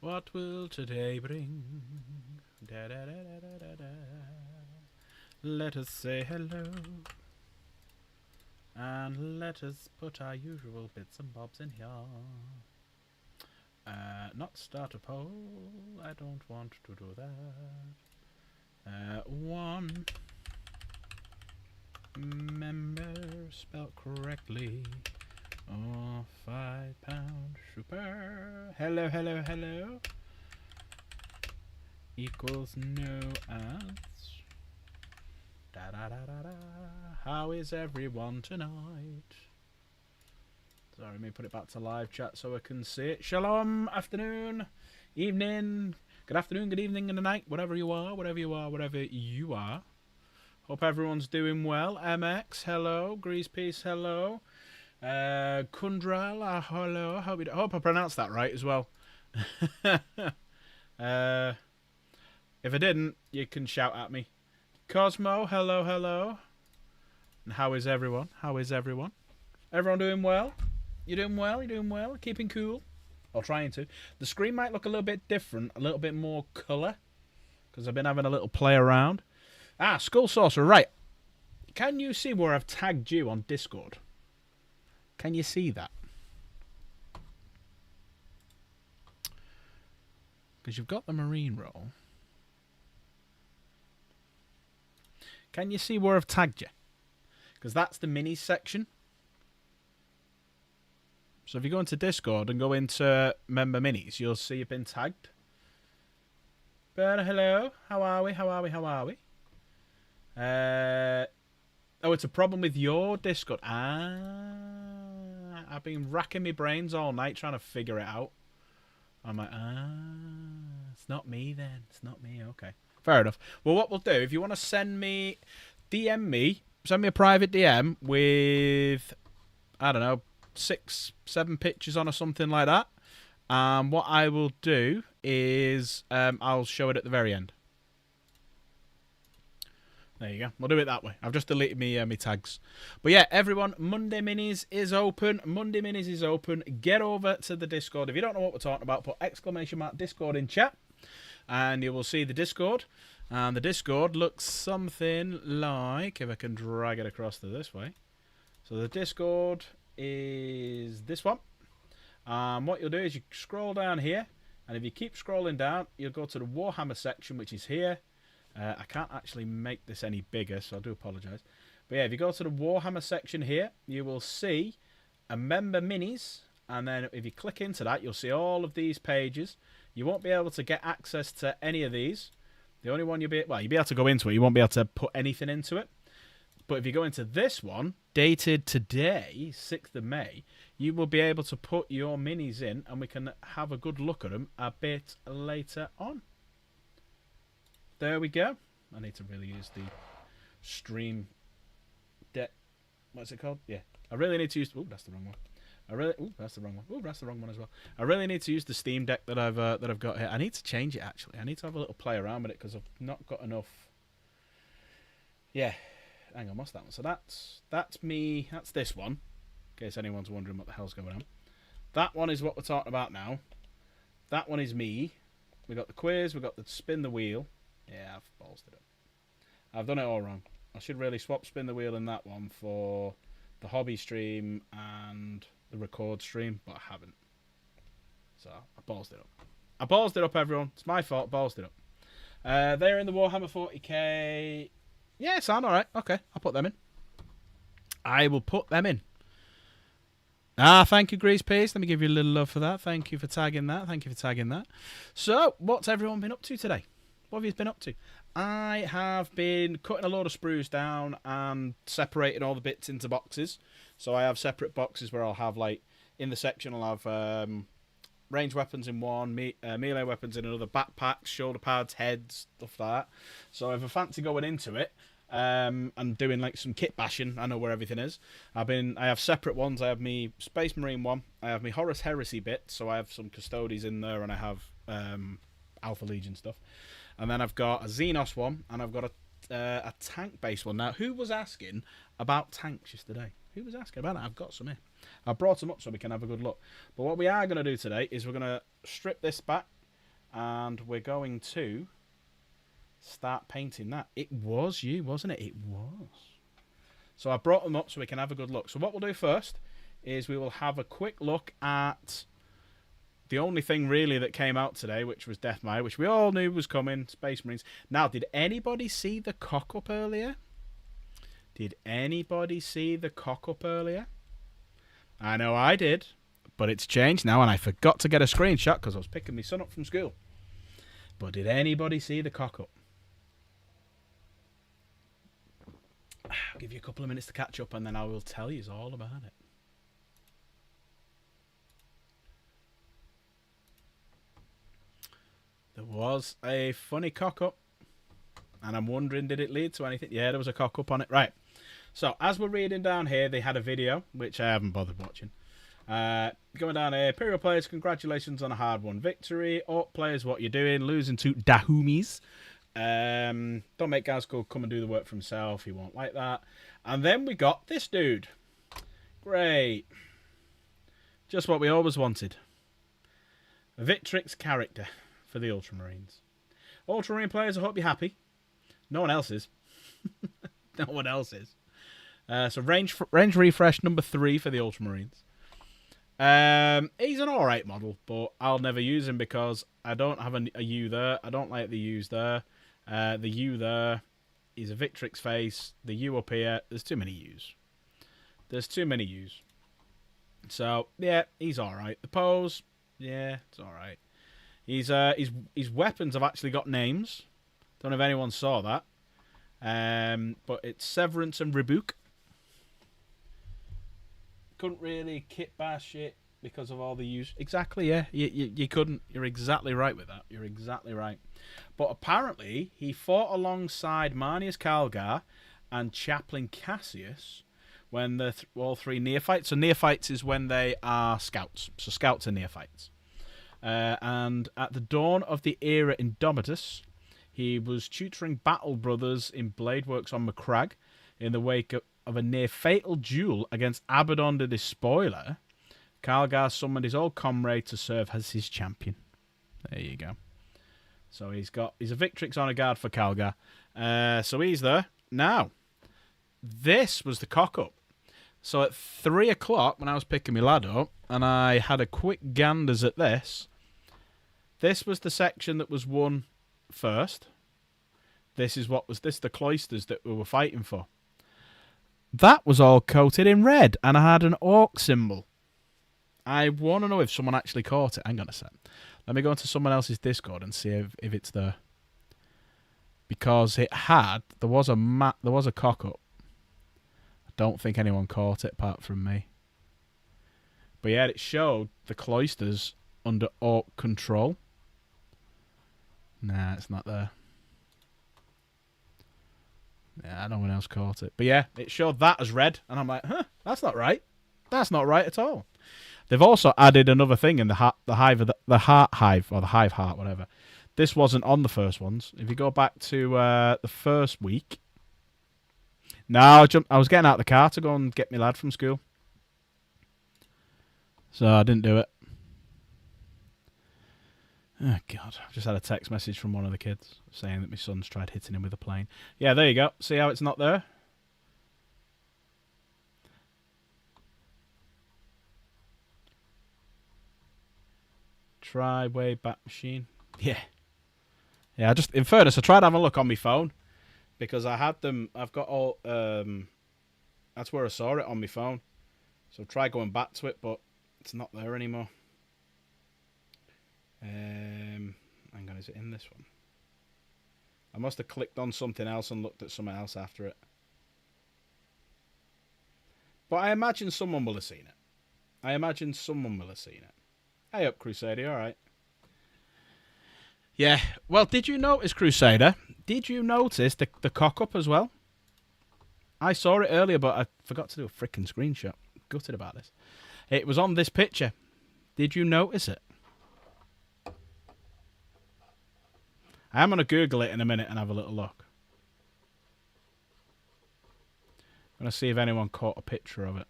What will today bring? Da, da, da, da, da, da, da. Let us say hello. And let us put our usual bits and bobs in here. Not start a poll. I don't want to do that. One member spelled correctly. Oh, £5 super. Hello, hello, hello. Equals no ads. Da da da da da. How is everyone tonight? Sorry, let me put it back to live chat so I can see it. Shalom, afternoon, evening, good afternoon, good evening, and good night, whatever you are, whatever you are, whatever you are. Hope everyone's doing well. MX, hello. Grease Peace, hello. Kundral, hello. Hope I pronounced that right as well. If I didn't, you can shout at me. Cosmo, hello, hello. And how is everyone? How is everyone? Everyone doing well? You doing well? You doing well? Keeping cool? Or trying to. The screen might look a little bit different, a little bit more colour, because I've been having a little play around. Ah, Skull Saucer, right. Can you see where I've tagged you on Discord? Can you see that? Because you've got the marine roll. Can you see where I've tagged you? Because that's the minis section. So if you go into Discord and go into member minis, you'll see you've been tagged. But hello, how are we? How are we? How are we? Oh, it's a problem with your Discord. I've been racking my brains all night trying to figure it out. I'm like, it's not me then. It's not me. Okay, fair enough. Well, what we'll do, if you want to send me, send me a private DM with, I don't know, 6-7 pictures on or something like that. What I will do is I'll show it at the very end. There you go. We'll do it that way. I've just deleted me tags. But yeah, everyone, Monday Minis is open. Monday Minis is open. Get over to the Discord. If you don't know what we're talking about, put !Discord in chat. And you will see the Discord. And the Discord looks something like, if I can drag it across to this way. So the Discord is this one. What you'll do is you scroll down here. And if you keep scrolling down, you'll go to the Warhammer section, which is here. I can't actually make this any bigger, so I do apologise. But yeah, if you go to the Warhammer section here, you will see a member minis. And then if you click into that, you'll see all of these pages. You won't be able to get access to any of these. The only one you'll be able to go into it. You won't be able to put anything into it. But if you go into this one, dated today, 6th of May, you will be able to put your minis in, and we can have a good look at them a bit later on. There we go. I need to really use the stream deck. What's it called? Yeah. I really need to use... Oh, that's the wrong one. That's the wrong one. Oh, that's the wrong one as well. I really need to use the Steam Deck that I've got here. I need to change it, actually. I need to have a little play around with it because I've not got enough... Yeah. Hang on, what's that one? So that's me. That's this one. In case anyone's wondering what the hell's going on. That one is what we're talking about now. That one is me. We got the quiz. We got the spin the wheel. Yeah, I've ballsed it up. I've done it all wrong. I should really swap spin the wheel in that one for the hobby stream and the record stream, but I haven't. So I ballsed it up. I ballsed it up, everyone. It's my fault. Ballsed it up. They're in the Warhammer 40k. Yeah, sound alright. Okay, I'll put them in. I will put them in. Thank you, Grease Pace. Let me give you a little love for that. Thank you for tagging that. Thank you for tagging that. So, what's everyone been up to today? What have you been up to? I have been cutting a load of sprues down and separating all the bits into boxes. So I have separate boxes where I'll have, like, in the section I'll have range weapons in one, melee weapons in another, backpacks, shoulder pads, heads, stuff like that. So if I fancy going into it and doing, like, some kit bashing, I know where everything is. I have separate ones. I have me Space Marine one. I have me Horus Heresy bit, so I have some Custodes in there, and I have Alpha Legion stuff. And then I've got a Xenos one, and I've got a tank-based one. Now, who was asking about tanks yesterday? Who was asking about it? I've got some here. I brought them up so we can have a good look. But what we are going to do today is we're going to strip this back. And we're going to start painting that. It was you, wasn't it? It was. So I brought them up so we can have a good look. So what we'll do first is we will have a quick look at the only thing really that came out today, which was Deathmire, which we all knew was coming, Space Marines. Now, did anybody see the cock-up earlier? Did anybody see the cock-up earlier? I know I did, but it's changed now, and I forgot to get a screenshot because I was picking my son up from school. But did anybody see the cock-up? I'll give you a couple of minutes to catch up, and then I will tell you all about it. There was a funny cock-up, and I'm wondering, did it lead to anything? Yeah, there was a cock-up on it. Right. So, as we're reading down here, they had a video, which I haven't bothered watching. Going down here, Imperial players, congratulations on a hard-won victory. Orc players, what you doing? Losing to Dahumis. Don't make Gazgul come and do the work for himself. He won't like that. And then we got this dude. Great. Just what we always wanted. A Victrix character for the Ultramarines. Ultramarine players, I hope you're happy. No one else is. No one else is. So range refresh number 3 for the Ultramarines. He's an alright model, but I'll never use him because I don't have a U there. I don't like the U's there. The U there is a Victrix face. The U up here, there's too many U's. There's too many U's. So, yeah, he's alright. The pose, yeah, it's alright. His weapons have actually got names. Don't know if anyone saw that. But it's Severance and Rebuke. Couldn't really kit bash it because of all the use. Exactly, yeah. You couldn't. You're exactly right with that. You're exactly right. But apparently, he fought alongside Marnius Calgar and Chaplain Cassius when they're all 3 neophytes. So neophytes is when they are scouts. So scouts are neophytes. And at the dawn of the era Indomitus, he was tutoring battle brothers in Bladeworks on Macragge in the wake of a near-fatal duel against Abaddon the Despoiler. Calgar summoned his old comrade to serve as his champion. There you go. So he's a Victrix honor guard for Calgar. So he's there. Now, this was the cock-up. So at 3 o'clock, when I was picking my lad up, and I had a quick ganders at this was the section that was won first. This is the cloisters that we were fighting for. That was all coated in red, and I had an orc symbol. I want to know if someone actually caught it. Hang on a sec. Let me go into someone else's Discord and see if it's there. Because there was a cock-up. I don't think anyone caught it apart from me. But yeah, it showed the cloisters under orc control. Nah, it's not there. Yeah, no one else caught it. But yeah, it showed that as red, and I'm like, huh, that's not right. That's not right at all. They've also added another thing in the heart hive, or the hive heart, whatever. This wasn't on the first ones. If you go back to the first week. No, I was getting out of the car to go and get my lad from school. So I didn't do it. Oh, God. I've just had a text message from one of the kids saying that my son's tried hitting him with a plane. Yeah, there you go. See how it's not there? Try way back machine. Yeah. Yeah, in fairness, I tried having a look on my phone because I had them. I've got all. That's where I saw it on my phone. So try going back to it, but it's not there anymore. Hang on, is it in this one? I must have clicked on something else and looked at something else after it. But I imagine someone will have seen it. Hey up, Crusader, alright. Yeah, well, did you notice, Crusader? Did you notice the cock-up as well? I saw it earlier, but I forgot to do a freaking screenshot. Gutted about this. It was on this picture. Did you notice it? I am going to Google it in a minute and have a little look. I'm going to see if anyone caught a picture of it.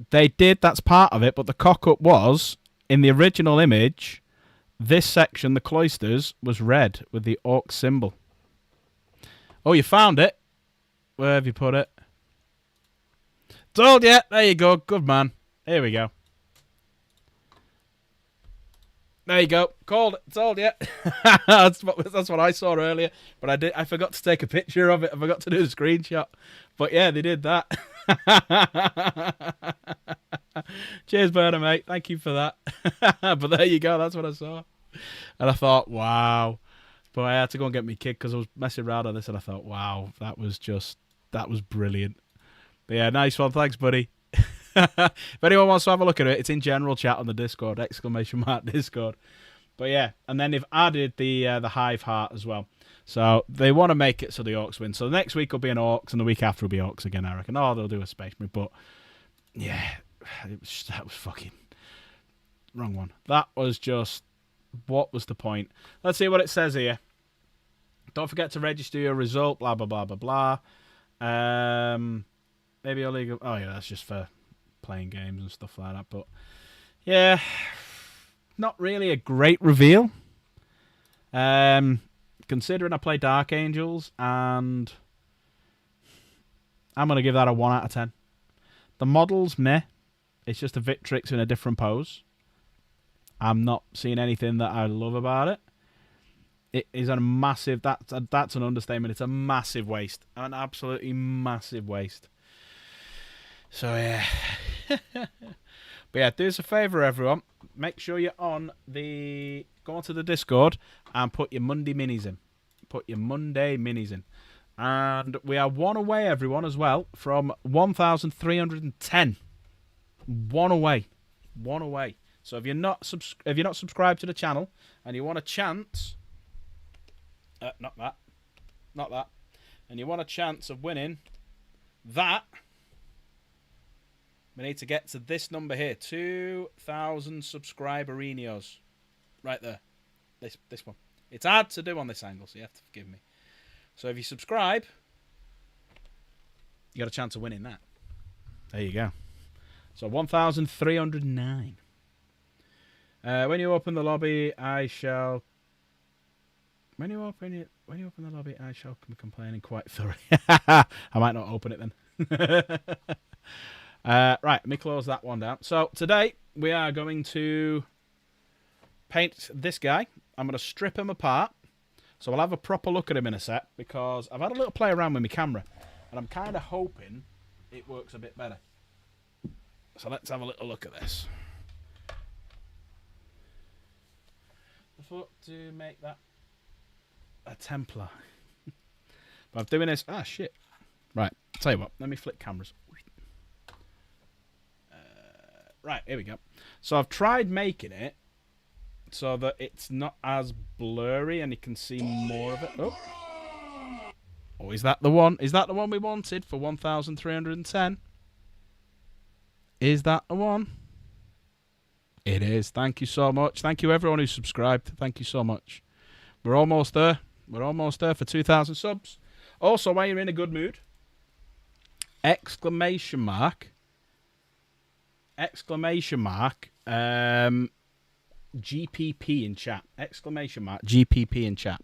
They did, that's part of it, but the cock-up was in the original image, this section, the cloisters, was red with the orc symbol. Oh, you found it? Where have you put it? Told you. There you go. Good man. Here we go. There you go. Called it. Told you. that's what I saw earlier. But I forgot to take a picture of it. I forgot to do a screenshot. But yeah, they did that. Cheers, Berner, mate. Thank you for that. But there you go. That's what I saw. And I thought, wow. But I had to go and get my kid because I was messing around on this. And I thought, wow, that was brilliant. But yeah, nice one. Thanks, buddy. If anyone wants to have a look at it, it's in general chat on the Discord, !Discord. But yeah, and then they've added the Hive Heart as well. So they want to make it so the Orcs win. So the next week will be an Orcs, and the week after will be Orcs again, I reckon. Oh, they'll do a Space Marine. But yeah, that was fucking wrong one. That was just, what was the point? Let's see what it says here. Don't forget to register your result, blah, blah, blah, blah, blah. Maybe only go, oh yeah, that's just for playing games and stuff like that. But yeah, not really a great reveal. Considering I play Dark Angels, and I'm going to give that a 1 out of 10. The model's meh. It's just a Victrix in a different pose. I'm not seeing anything that I love about it. It is a massive, that's an understatement. It's a massive waste. An absolutely massive waste. So yeah. But yeah, do us a favour, everyone. Make sure you're go onto the Discord and put your Monday minis in. Put your Monday minis in. And we are one away, everyone, as well, from 1,310. One away. One away. So if you're not subscribed to the channel and you want a chance, not that, and you want a chance of winning that, we need to get to this number here, 2,000 subscriberinos, right there, this one. It's hard to do on this angle, so you have to forgive me. So if you subscribe, you got a chance of winning that. There you go. So 1,309. When you open the lobby, I shall. When you open the lobby, I shall be complaining quite thoroughly. I might not open it then. Right, let me close that one down. So today we are going to paint this guy. I'm going to strip him apart. So I'll have a proper look at him in a sec, because I've had a little play around with my camera, and I'm kind of hoping it works a bit better. So let's have a little look at this. I thought to make that a Templar. But I'm doing this. Ah, shit. Right, tell you what. Let me flip cameras. Right, here we go. So I've tried making it so that it's not as blurry and you can see more of it. Oh, is that the one? Is that the one we wanted for 1,310? Is that the one? It is. Thank you so much. Thank you everyone who subscribed. Thank you so much. We're almost there. We're almost there for 2,000 subs. Also, while you're in a good mood, exclamation mark, GPP in chat. Exclamation mark, GPP in chat.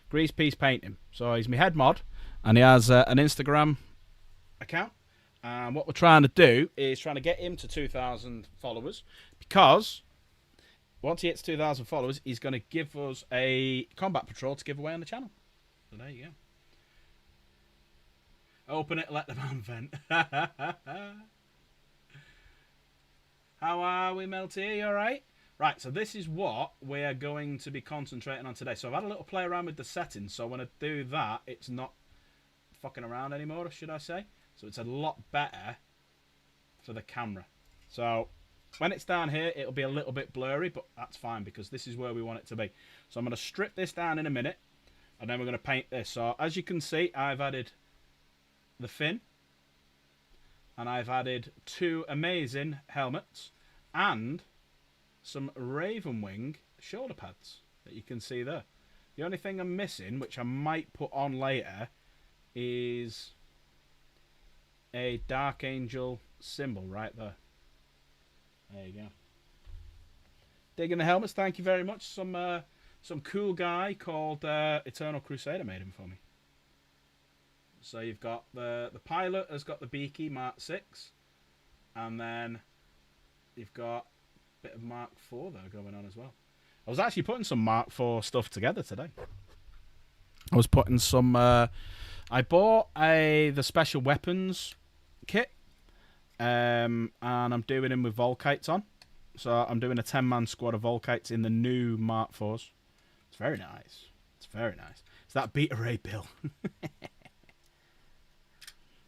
Grease Piece Painting. So he's my head mod, and he has an Instagram account. And what we're trying to do is trying to get him to 2,000 followers, because once he hits 2,000 followers, he's going to give us a combat patrol to give away on the channel. So there you go. Open it, let the man vent. How are we, Melty? You alright? Right, so this is what we are going to be concentrating on today. So I've had a little play around with the settings, so when I do that, it's not fucking around anymore, should I say. So it's a lot better for the camera. So when it's down here, it'll be a little bit blurry, but that's fine because this is where we want it to be. So I'm going to strip this down in a minute, and then we're going to paint this. So as you can see, I've added the fin, and I've added 2 amazing helmets and some Ravenwing shoulder pads that you can see there. The only thing I'm missing, which I might put on later, is a Dark Angel symbol right there. There you go. Digging the helmets, thank you very much. Some cool guy called Eternal Crusader made him for me. So you've got the pilot has got the Beaky Mark 6, and then you've got a bit of Mark 4 there going on as well. I was actually putting some Mark 4 stuff together today. I was putting some. I bought the special weapons kit, and I'm doing them with Volkites on. So I'm doing a 10-man squad of Volkites in the new Mark 4s. It's very nice. It's very nice. It's that Beta Ray Bill.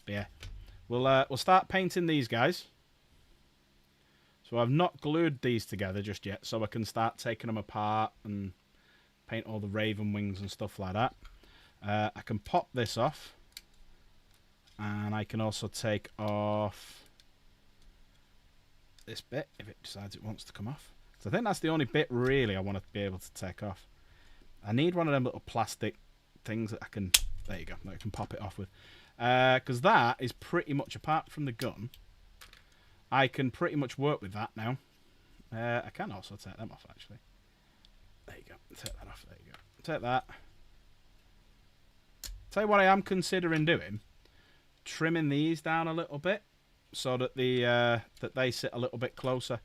But yeah, we'll start painting these guys. So I've not glued these together just yet, so I can start taking them apart and paint all the Raven wings and stuff like that. I can pop this off, and I can also take off this bit if it decides it wants to come off. So I think that's the only bit really I want to be able to take off. I need one of them little plastic things that I can, there you go, that I can pop it off with. Because that is pretty much, apart from the gun, I can pretty much work with that now. I can also take them off, actually. There you go. Take that off. There you go. Take that. Tell you what I am considering doing. Trimming these down a little bit so that that they sit a little bit closer.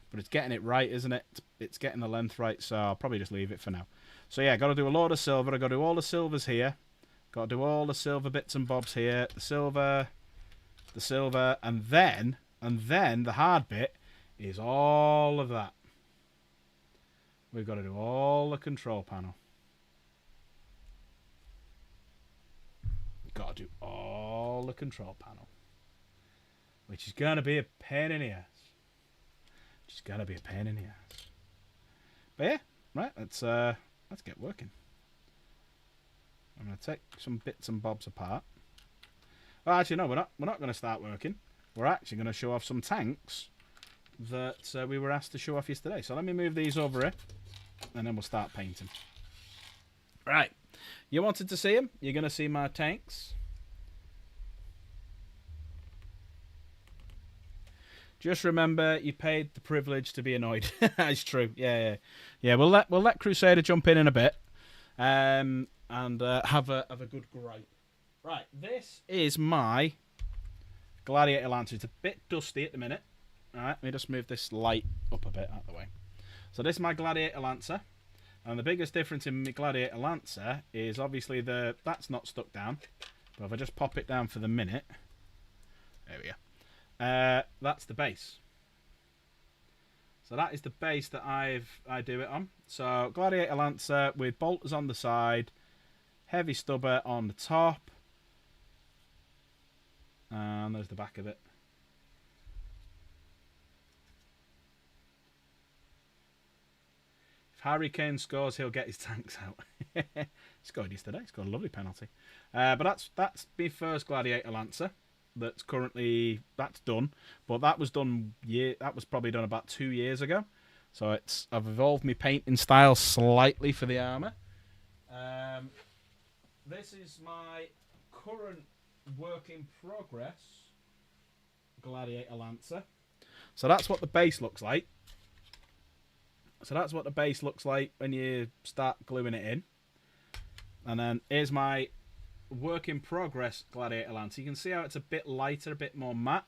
But it's getting it right, isn't it? It's getting the length right, so I'll probably just leave it for now. So yeah, got to do a load of silver. I've got to do all the silvers here. Got to do all the silver bits and bobs here. The silver, and then the hard bit is all of that. We've got to do all the control panel. Got to do all the control panel. Which is going to be a pain in the ass. But yeah, right, let's get working. I'm going to take some bits and bobs apart. Well, actually, no, we're not going to start working. We're actually going to show off some tanks that we were asked to show off yesterday. So let me move these over here, and then we'll start painting. Right. You wanted to see them? You're going to see my tanks. Just remember, you paid the privilege to be annoyed. It's true. Yeah. We'll let Crusader jump in a bit, and have a good gripe. Right. This is my Gladiator Lancer. It's a bit dusty at the minute. All right. Let me just move this light up a bit out of the way. So this is my Gladiator Lancer, and the biggest difference in my Gladiator Lancer is obviously that's not stuck down. But if I just pop it down for the minute, there we go. That's the base. So that is the base that I do it on. So Gladiator Lancer with bolters on the side, heavy stubber on the top, and there's the back of it. If Harry Kane scores, he'll get his tanks out. He scored yesterday. He scored a lovely penalty. But that's my first Gladiator Lancer. That's done, but that was probably done about 2 years ago. So I've evolved my painting style slightly for the armor. This is my current work in progress Gladiator Lancer. So that's what the base looks like. So that's what the base looks like when you start gluing it in. And then here's my work in progress Gladiator Lancer. You can see how it's a bit lighter, a bit more matte.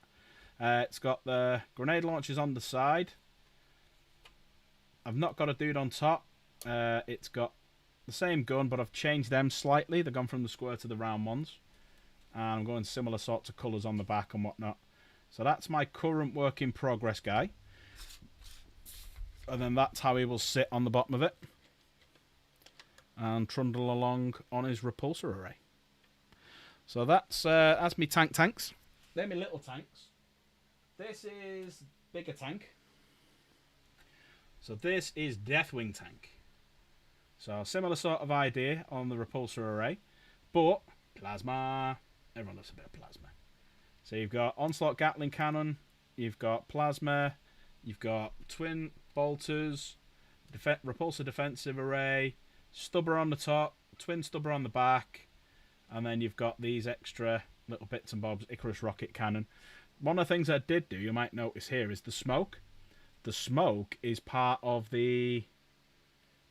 It's got the grenade launchers on the side. I've not got a dude on top. It's got the same gun, but I've changed them slightly. They've gone from the square to the round ones. And I'm going similar sorts of colours on the back and whatnot. So that's my current work in progress guy. And then that's how he will sit on the bottom of it. And trundle along on his repulsor array. So that's me tanks. They're my little tanks. This is bigger tank. So this is Deathwing tank. So similar sort of idea on the repulsor array, but plasma. Everyone loves a bit of plasma. So you've got onslaught Gatling cannon, you've got plasma, you've got twin bolters, repulsor defensive array, stubber on the top, twin stubber on the back. And then you've got these extra little bits and bobs, Icarus rocket cannon. One of the things I did do, you might notice here, is the smoke. the smoke is part of the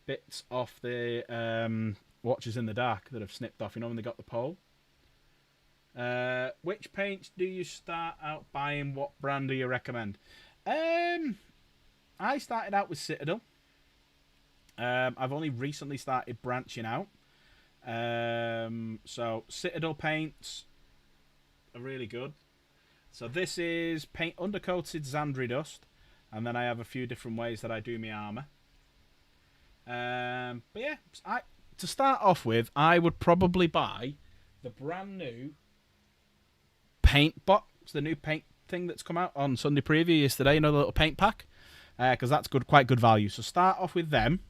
bits off the Watches in the Dark that have snipped off. You know when they got the pole? Which paints do you start out buying? What brand do you recommend? I started out with Citadel. I've only recently started branching out. So Citadel paints are really good. So this is paint undercoated Xandri dust, and then I have a few different ways that I do my armor. But yeah, to start off with, I would probably buy the brand new paint box, the new paint thing that's come out on Sunday Preview yesterday. You know, the little paint pack, because that's quite good value. So start off with them,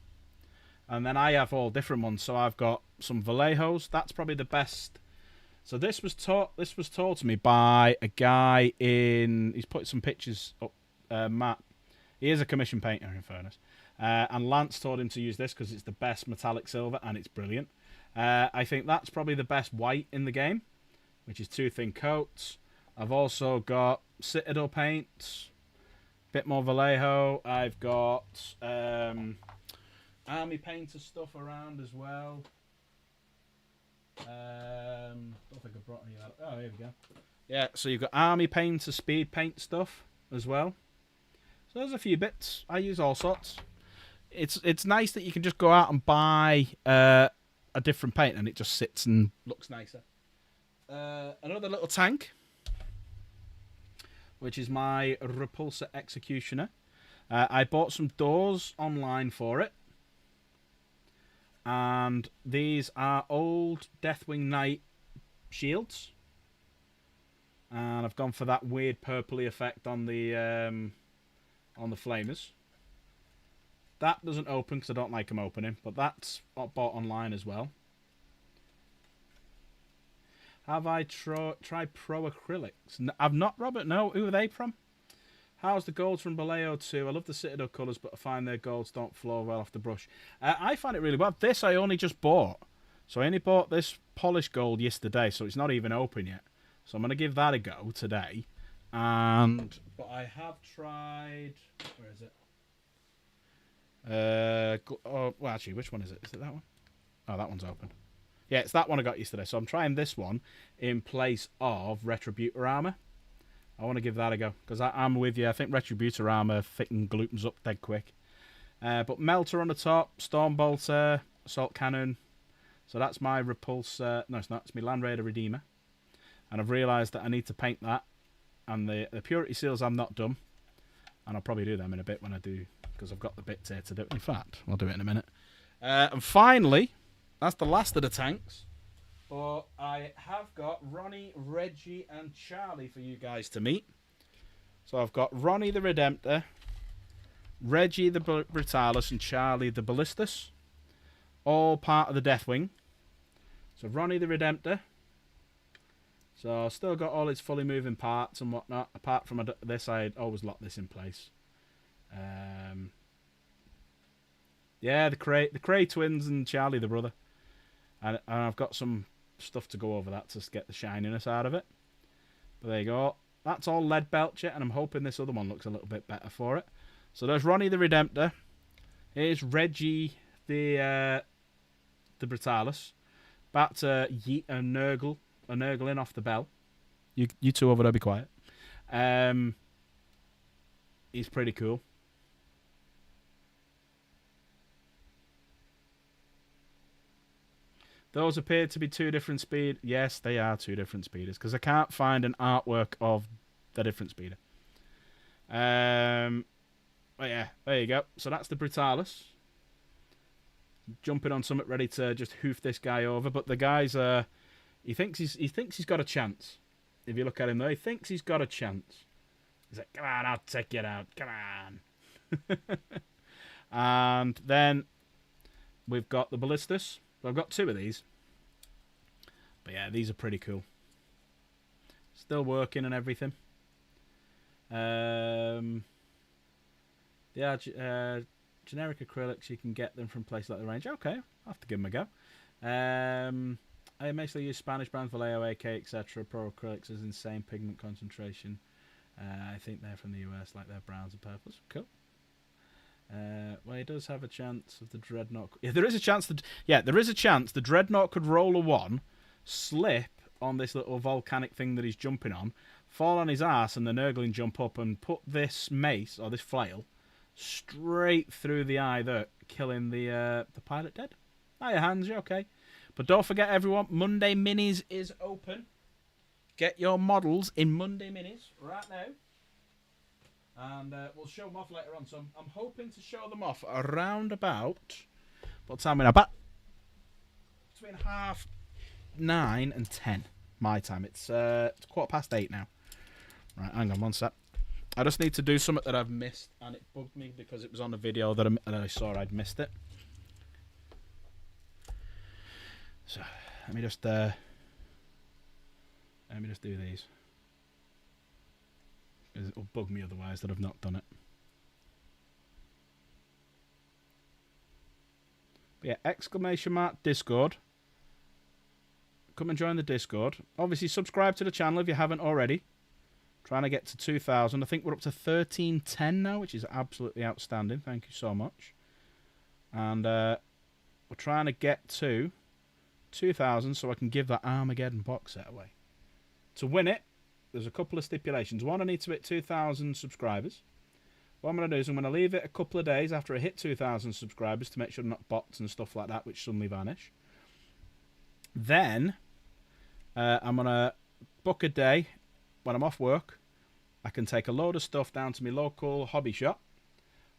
and then I have all different ones. So I've got some Vallejos. That's probably the best. So this was told to me by a guy he's put some pictures up, Matt. He is a commission painter, in fairness. And Lance told him to use this because it's the best metallic silver and it's brilliant. I think that's probably the best white in the game, which is 2 thin coats. I've also got Citadel paints, bit more Vallejo. I've got Army Painter stuff around as well. Don't think I brought any of that. Oh, here we go. Yeah, so you've got Army Painter speed paint stuff as well. So there's a few bits. I use all sorts. It's nice that you can just go out and buy a different paint and it just sits and looks nicer. Another little tank, which is my Repulsor Executioner. I bought some doors online for it. And these are old Deathwing Knight shields. And I've gone for that weird purpley effect on the flamers. That doesn't open because I don't like them opening, but that's bought online as well. Have I tried Pro Acrylics? I've not, Robert. No. Who are they from? How's the golds from Vallejo 2? I love the Citadel colours, but I find their golds don't flow well off the brush. I find it really well. This I only just bought. So I only bought this polished gold yesterday, so it's not even open yet. So I'm going to give that a go today. But I have tried... Where is it? Well, actually, which one is it? Is it that one? Oh, that one's open. Yeah, it's that one I got yesterday. So I'm trying this one in place of Retributor Armour. I want to give that a go, because I'm with you. I think Retributor Armour thicken glutens up dead quick. But Melter on the top, Stormbolter, Assault Cannon. So that's my Repulsor... No, it's not. It's my Land Raider Redeemer. And I've realised that I need to paint that. And the Purity Seals I'm not done. And I'll probably do them in a bit when I do, because I've got the bits here to do it. In fact, I'll do it in a minute. And finally, that's the last of the tanks. But I have got Ronnie, Reggie, and Charlie for you guys to meet. So I've got Ronnie the Redemptor, Reggie the Brutalis, and Charlie the Ballistus. All part of the Deathwing. So Ronnie the Redemptor. So I've still got all its fully moving parts and whatnot. Apart from this, I'd always lock this in place. Yeah, the Cray twins and Charlie the brother. And I've got some stuff to go over that to get the shininess out of it. But there you go. That's all lead belcher, and I'm hoping this other one looks a little bit better for it. So there's Ronnie the Redemptor. Here's Reggie the Brutalis. Back to Yeet and Nurgle. A Nurgling off the bell. You two over there, be quiet. He's pretty cool. Those appear to be 2 different speed. Yes, they are 2 different speeders, because I can't find an artwork of the different speeder. But yeah, there you go. So that's the Brutalis. Jumping on something ready to just hoof this guy over. But the guy's he thinks he's got a chance. If you look at him though, he thinks he's got a chance. He's like, come on, I'll take it out. Come on. And then we've got the Ballistus. So I've got 2 of these. But yeah, these are pretty cool. Still working and everything. Yeah, generic acrylics, you can get them from places like the range. Okay, I'll have to give them a go. I mostly use Spanish brands, Vallejo, AK, etc. Pro acrylics is insane pigment concentration. I think they're from the US, like their browns and purples. Cool. Well, he does have a chance of the Dreadnought. Yeah, there is a chance that. Yeah, there is a chance the Dreadnought could roll a 1, slip on this little volcanic thing that he's jumping on, fall on his ass, and the Nurgling jump up and put this mace or this flail straight through the eye there, killing the pilot dead. Hiya, Hans, you okay? But don't forget, everyone, Monday Minis is open. Get your models in Monday Minis right now. And we'll show them off later on. So I'm hoping to show them off around about... What time are we now? About between 9:30 and 10 my time. It's 8:15 now. Right, hang on one sec. I just need to do something that I've missed, and it bugged me because it was on a video that I saw I'd missed it. So let me just do these. It will bug me otherwise that I've not done it. But yeah, ! Discord. Come and join the Discord. Obviously, subscribe to the channel if you haven't already. Trying to get to 2,000. I think we're up to 1310 now, which is absolutely outstanding. Thank you so much. And we're trying to get to 2,000 so I can give that Armageddon box set away. To win it, there's a couple of stipulations. One, I need to hit 2,000 subscribers. What I'm going to do is I'm going to leave it a couple of days after I hit 2,000 subscribers to make sure not bots and stuff like that, which suddenly vanish. Then, I'm going to book a day when I'm off work. I can take a load of stuff down to my local hobby shop,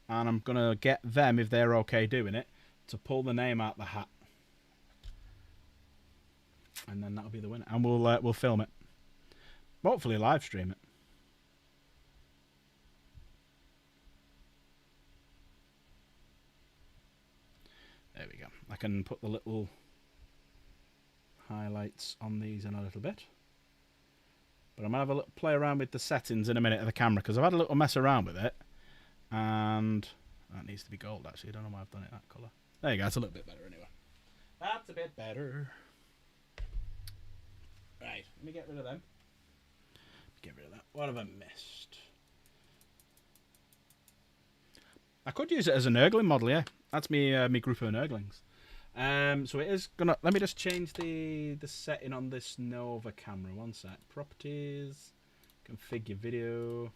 and I'm going to get them, if they're okay doing it, to pull the name out the hat. And then that'll be the winner. And we'll film it. Hopefully live stream it. There we go. I can put the little highlights on these in a little bit. But I'm going to have a little play around with the settings in a minute of the camera, because I've had a little mess around with it. And that needs to be gold, actually. I don't know why I've done it that colour. There you go. It's a little bit better anyway. That's a bit better. Right. Let me get rid of them. Get rid of that. What have I missed? I could use it as a Nurgling model, yeah. That's me group of Nurglings. So it is gonna. Let me just change the setting on this Nova camera. One sec. Properties. Configure video.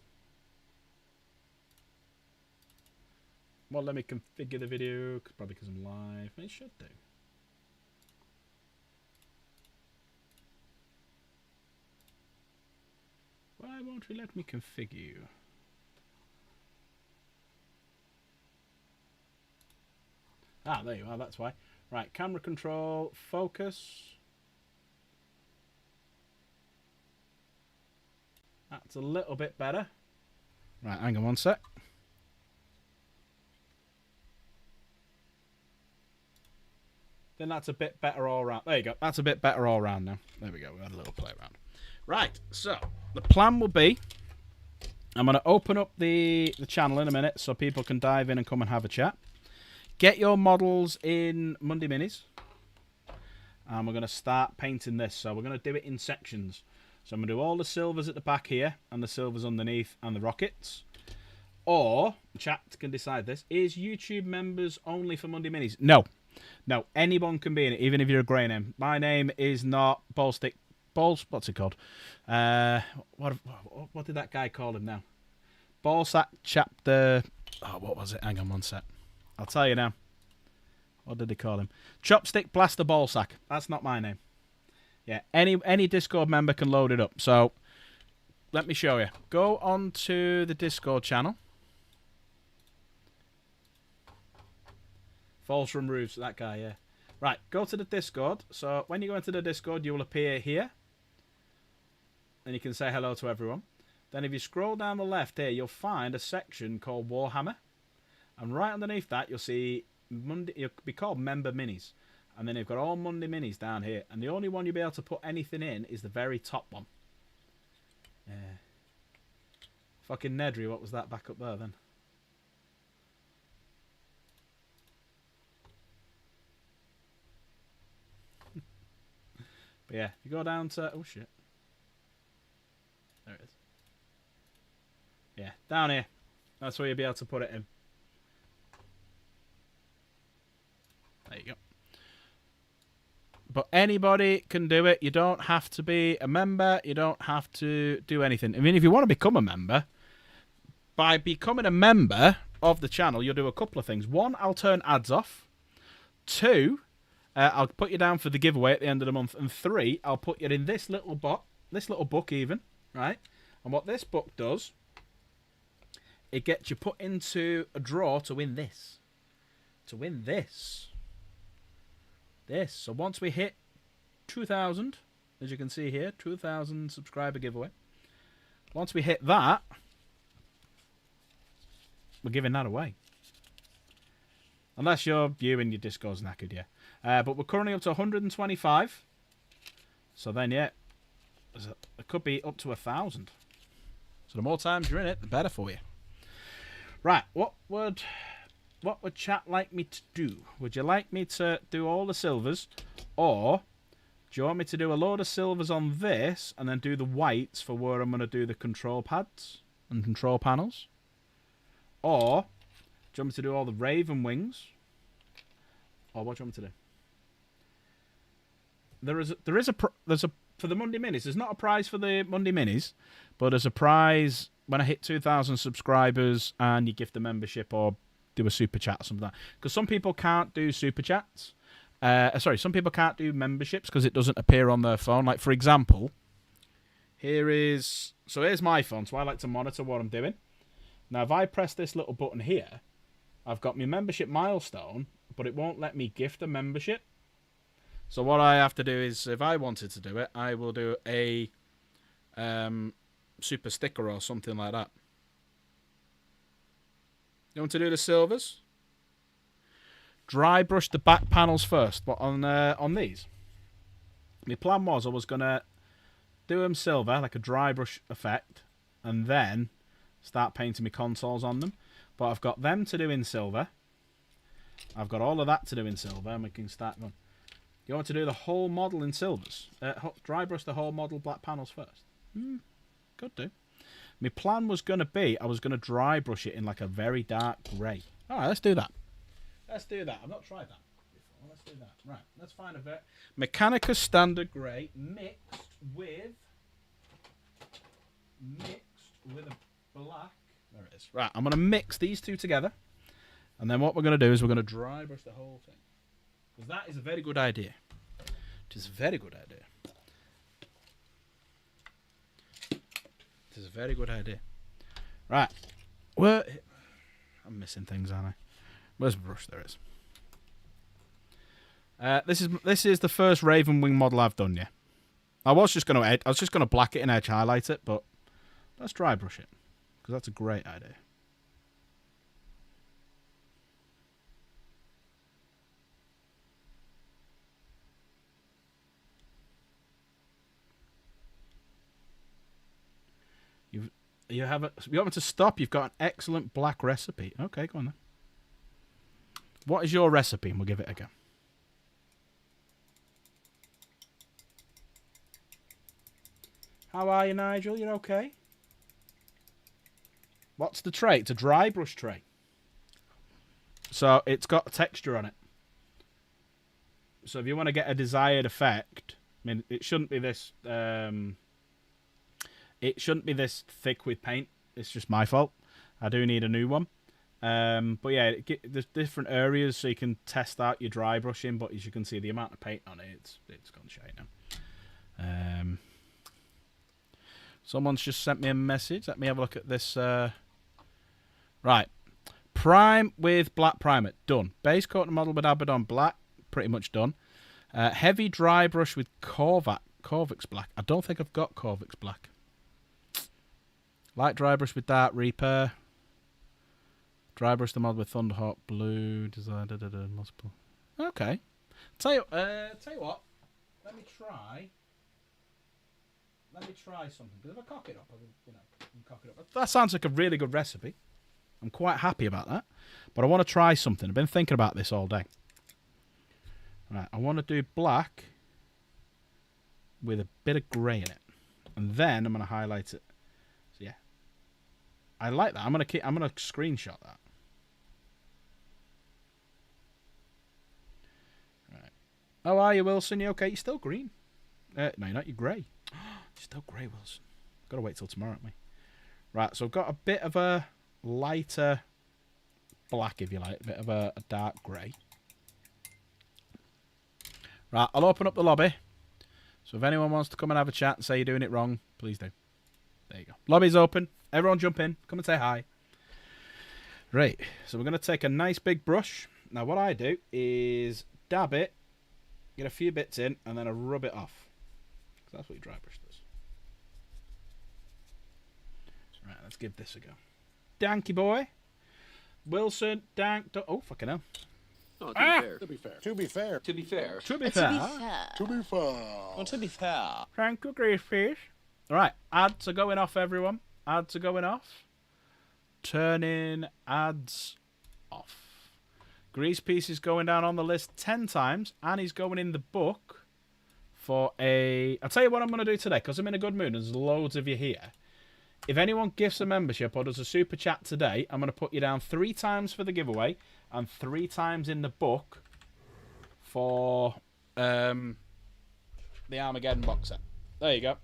Well, let me configure the video. Probably because I'm live. It should do. Why won't he let me configure you? Ah, there you are. That's why. Right, camera control, focus. That's a little bit better. Right, hang on one sec. Then that's a bit better all round. There you go. That's a bit better all round now. There we go. We had a little play around. Right, so the plan will be, I'm going to open up the channel in a minute so people can dive in and come and have a chat. Get your models in Monday Minis. And we're going to start painting this. So we're going to do it in sections. So I'm going to do all the silvers at the back here and the silvers underneath and the rockets. Or, chat can decide this, is YouTube members only for Monday Minis? No. No, anyone can be in it, even if you're a grey name. My name is not Ballstick. What's it called? What did that guy call him now? Ballsack Chapter... Oh, what was it? Hang on one sec. I'll tell you now. What did they call him? Chopstick Blaster Ballsack. That's not my name. Yeah, any Discord member can load it up. So, let me show you. Go on to the Discord channel. Falls from roofs, that guy, yeah. Right, go to the Discord. So, when you go into the Discord, you will appear here. And you can say hello to everyone. Then if you scroll down the left here, you'll find a section called Warhammer. And right underneath that, you'll see Monday. It'll be called Member Minis. And then you've got all Monday Minis down here. And the only one you'll be able to put anything in is the very top one. Fucking Nedry, what was that back up there then? But yeah, if you go down to... Oh, shit. There it is. Yeah, down here. That's where you'll be able to put it in. There you go. But anybody can do it. You don't have to be a member. You don't have to do anything. I mean, if you want to become a member, by becoming a member of the channel, you'll do a couple of things. One, I'll turn ads off. Two, I'll put you down for the giveaway at the end of the month. And three, I'll put you in this little book even, right? And what this book does, it gets you put into a draw to win this. To win this. So once we hit 2,000, as you can see here, 2,000 subscriber giveaway. Once we hit that, we're giving that away. Unless you and your Discord's knackered, yeah. But we're currently up to 125. So then, yeah, it could be up to 1,000. So the more times you're in it, the better for you. Right, what would chat like me to do? Would you like me to do all the silvers? Or do you want me to do a load of silvers on this and then do the whites for where I'm going to do the control pads and control panels? Or do you want me to do all the Raven wings? Or what do you want me to do? There's a for the Monday Minis. There's not a prize for the Monday Minis, but there's a prize when I hit 2,000 subscribers and you gift the membership or do a super chat or something like that. Because some people can't do super chats. Some people can't do memberships because it doesn't appear on their phone. Like, for example, here's my phone, so I like to monitor what I'm doing. Now, if I press this little button here, I've got my membership milestone, but it won't let me gift a membership. So what I have to do is, if I wanted to do it, I will do a super sticker or something like that. You want to do the silvers? Dry brush the back panels first, but on these. My plan was I was going to do them silver, like a dry brush effect, and then start painting my consoles on them. But I've got them to do in silver. I've got all of that to do in silver, and we can start going. You want to do the whole model in silvers? Dry brush the whole model black panels first. Could do. My plan was going to be, I was going to dry brush it in like a very dark grey. All right, let's do that. I've not tried that before. Let's do that. Right, let's find a bit. Mechanica Standard Grey mixed with a black. There it is. Right, I'm going to mix these two together. And then what we're going to do is we're going to dry brush the whole thing. Because that is a very good idea. It is a very good idea. It is a very good idea. Right. I'm missing things, aren't I? Where's the brush? There it is. This is the first Ravenwing model I've done, yeah. I was just going to black it and edge highlight it, but let's dry brush it. Because that's a great idea. You want me to stop? You've got an excellent black recipe. Okay, go on then. What is your recipe? And we'll give it a go. How are you, Nigel? You're okay? What's the tray? It's a dry brush tray. So it's got a texture on it. So if you want to get a desired effect, I mean, it shouldn't be this. It shouldn't be this thick with paint. It's just my fault. I do need a new one. But yeah, there's different areas so you can test out your dry brushing. But as you can see, the amount of paint on it, it's gone shite now. Someone's just sent me a message. Let me have a look at this. Right. Prime with black primer. Done. Base coat the model with Abaddon black. Pretty much done. Heavy dry brush with Corvix black. I don't think I've got Corvix black. Light dry brush with Dark Reaper. Dry brush the model with Thunderhawk blue. Design. Multiple. Okay. Tell you what. Let me try something. Because if I cock it up, I can cock it up. That sounds like a really good recipe. I'm quite happy about that. But I want to try something. I've been thinking about this all day. Right. I want to do black with a bit of grey in it, and then I'm going to highlight it. So yeah, I like that. I'm going to screenshot that. How are you, Wilson? You okay? You're still green. No, you're not. You're grey. You're still grey, Wilson. Got to wait till tomorrow, haven't we? Right, so I've got a bit of a lighter black, if you like. A bit of a dark grey. Right, I'll open up the lobby. So if anyone wants to come and have a chat and say you're doing it wrong, please do. There you go. Lobby's open. Everyone jump in. Come and say hi. Right, so we're going to take a nice big brush. Now what I do is dab it, get a few bits in, and then I rub it off. Because that's what your dry brush does. Right, let's give this a go. Danky boy. Wilson, Dank. Oh, fucking hell. Oh, to be fair. To be fair. To be fair. To be fair. To be fair. Well, to be fair. Thank you, Greasefish. Right, ads are going off, everyone. Ads are going off. Turning ads off. Grease Piece is going down on the list 10 times, and he's going in the book for a... I'll tell you what I'm going to do today, because I'm in a good mood, and there's loads of you here. If anyone gifts a membership or does a super chat today, I'm going to put you down 3 times for the giveaway and 3 times in the book for the Armageddon box set. There you go.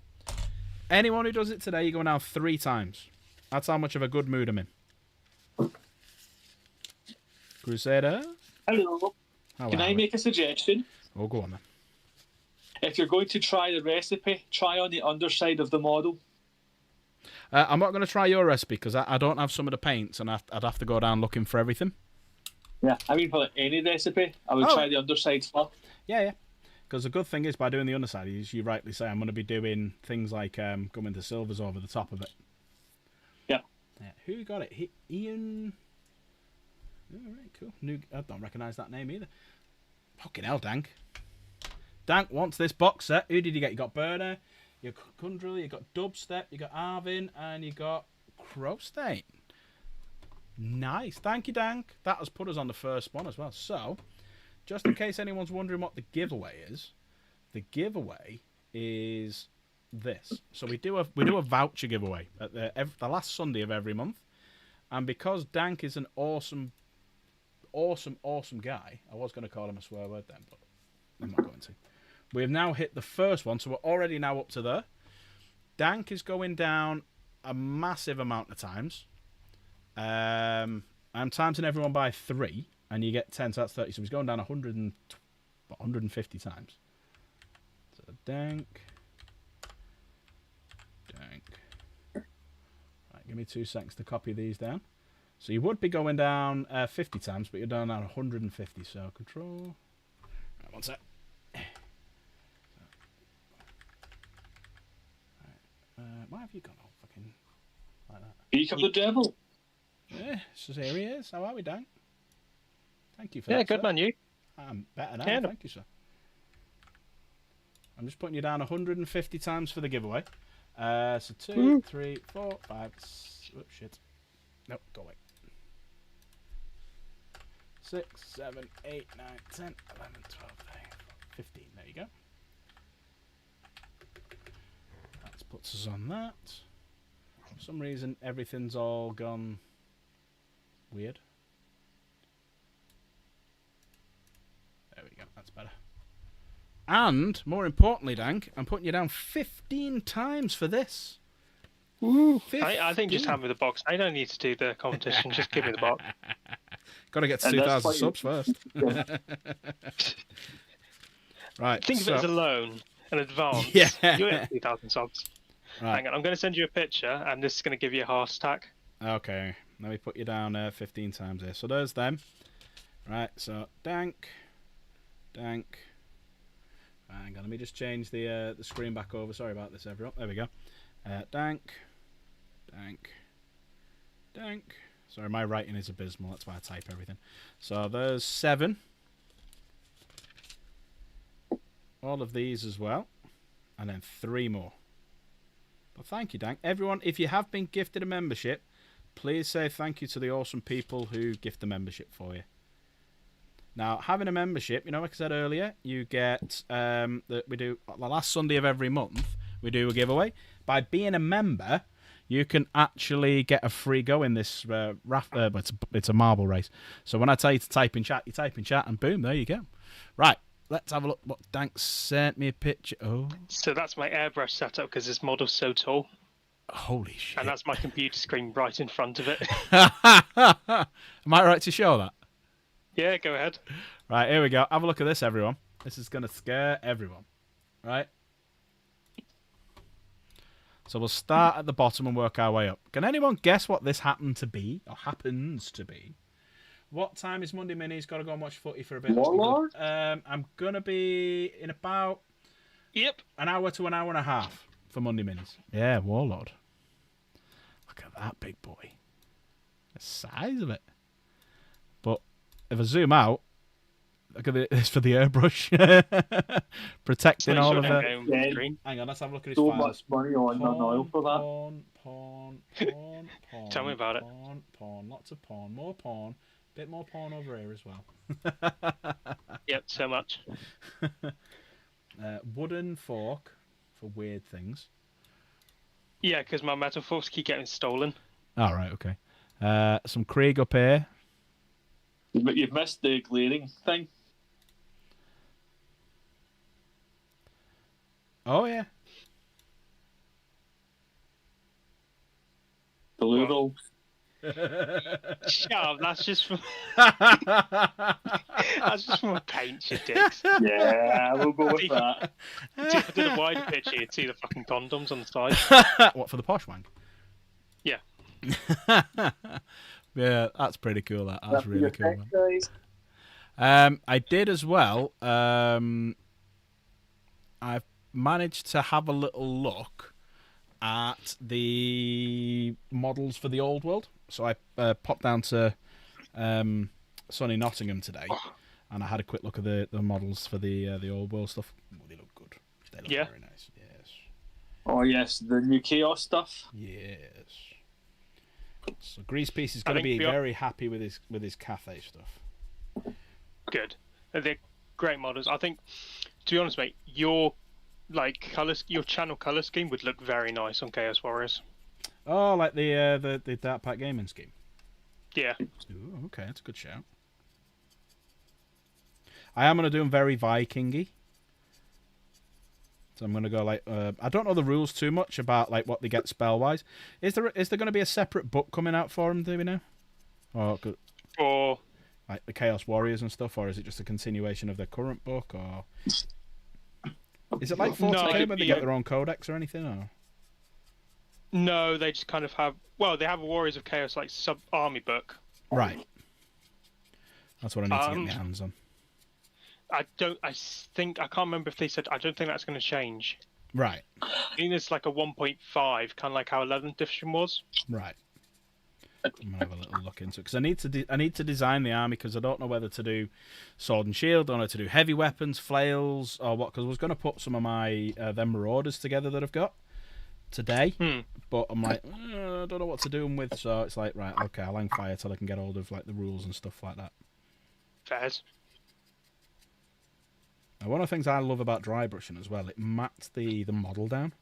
Anyone who does it today, you're going down 3 times. That's how much of a good mood I'm in. Crusader? Hello. Can I make a suggestion? Oh, go on then. If you're going to try the recipe, try on the underside of the model. I'm not going to try your recipe because I don't have some of the paints and I'd have to go down looking for everything. Yeah, I mean, for any recipe, I would try the underside first. Yeah. Because the good thing is, by doing the underside, as you rightly say, I'm going to be doing things like coming to silvers over the top of it. Yeah. Who got it? Ian... All right, cool. I don't recognise that name either. Fucking hell, Dank. Dank wants this box set. Who did you get? You got Burner, you got Kundril, you got Dubstep, you got Arvin, and you got Crowstain. Nice. Thank you, Dank. That has put us on the first one as well. So, just in case anyone's wondering what the giveaway is this. So we do a voucher giveaway at the last Sunday of every month. And because Dank is an awesome guy, I was going to call him a swear word then, but I'm not going to. We have now hit the first one, so we're already now up to there. Dank is going down a massive amount of times. I'm timesing everyone by 3, and you get 10, so that's 30. So he's going down 150 times. So Dank. Right, give me 2 seconds to copy these down. So you would be going down 50 times, but you're down 150. So control. Right, one sec. Why have you gone all fucking like that? Speak of the devil. Yeah, so here he is. How are we, Dan? Thank you for that. that, Good sir. man, you. I'm better now. Yeah, Thank you, sir. I'm just putting you down 150 times for the giveaway. So 2, 3, 4, 5. Oops, shit. Nope, go away. 6, 7, 8, 9, 10, 11, 12, 15. There you go. That puts us on that. For some reason, everything's all gone weird. There we go. That's better. And, more importantly, Dank, I'm putting you down 15 times for this. I think just hand me the box. I don't need to do the competition. Just give me the box. Got to get to 2,000 subs first. Right. Think of it as a loan, an advance. Yeah. You'll get 2,000 subs. Right. Hang on, I'm going to send you a picture, and this is going to give you a heart attack. Okay. Let me put you down 15 times here. So there's them. Right. So Dank. Hang on. Let me just change the screen back over. Sorry about this, everyone. There we go. Dank. Sorry, my writing is abysmal. That's why I type everything. So there's 7. All of these as well. And then 3 more. But thank you, Dank. Everyone, if you have been gifted a membership, please say thank you to the awesome people who gift the membership for you. Now, having a membership, like I said earlier, you get we do the last Sunday of every month. We do a giveaway. By being a member, you can actually get a free go in this it's a marble race. So when I tell you to type in chat, you type in chat, and boom, there you go. Right, let's have a look. What Dank sent me a picture. Oh, So that's my airbrush setup because this model's so tall. holy shit! And that's my computer screen right in front of it. Am I right to show that? Yeah, go ahead. Right, here we go. Have a look at this, everyone. This is going to scare everyone. Right? So we'll start at the bottom and work our way up. Can anyone guess what this happened to be? Or happens to be? What time is Monday Minis? Got to go and watch footy for a bit. Warlord? I'm going to be in about an hour to an hour and a half for Monday Minis. Yeah, Warlord. Look at that big boy. The size of it. But if I zoom out, look at this for the airbrush. Protecting all of it. Hang on, let's have a look at his so files. much money on non-oil for that. Pawn. Tell me about it. Pawn. Lots of pawn. More pawn. Bit more pawn over here as well. Yep, so much. Wooden fork for weird things. Yeah, because my metal forks keep getting stolen. All right, okay. Some Krieg up here. But you've missed the glaring thing. Oh, yeah. The Louisville. Shut up, that's just from a paint, you dicks. Yeah, we'll go with that. See, if I did a wider picture, you'd see the fucking condoms on the side. What, for the posh wank? Yeah. Yeah, that's pretty cool. That's really cool. I did as well. I've managed to have a little look at the models for the old world. So I popped down to sunny Nottingham today, and I had a quick look at the models for the old world stuff. Oh, they look good. They look very nice. Yes. Oh yes, the new Chaos stuff. Yes. So Greasepiece is going to be very happy with his Cathay stuff. Good. They're great models. I think, to be honest, mate, your channel color scheme would look very nice on Chaos Warriors. Oh, like the Dark Pack gaming scheme. Yeah. Ooh, okay, that's a good shout. I am going to do them very Viking-y. So I'm going to go like I don't know the rules too much about like what they get spell wise. Is there going to be a separate book coming out for them? Do we know? Or like the Chaos Warriors and stuff, or is it just a continuation of their current book? Or is it like 40k where they get their own codex or anything? Or no, they just kind of have. Well, they have a Warriors of Chaos like sub army book. Right. That's what I need to get my hands on. I can't remember if they said. I don't think that's going to change. Right. I think it's like a 1.5, kind of like how 11th edition was. Right. I'm gonna have a little look into it because I need to design the army because I don't know whether to do sword and shield, don't know to do heavy weapons, flails, or what. Because I was going to put some of my them marauders together that I've got today, but I'm like I don't know what to do them with. So it's like right, okay, I'll hang fire till I can get hold of like the rules and stuff like that. Fairs. One of the things I love about dry brushing as well, it mats the model down.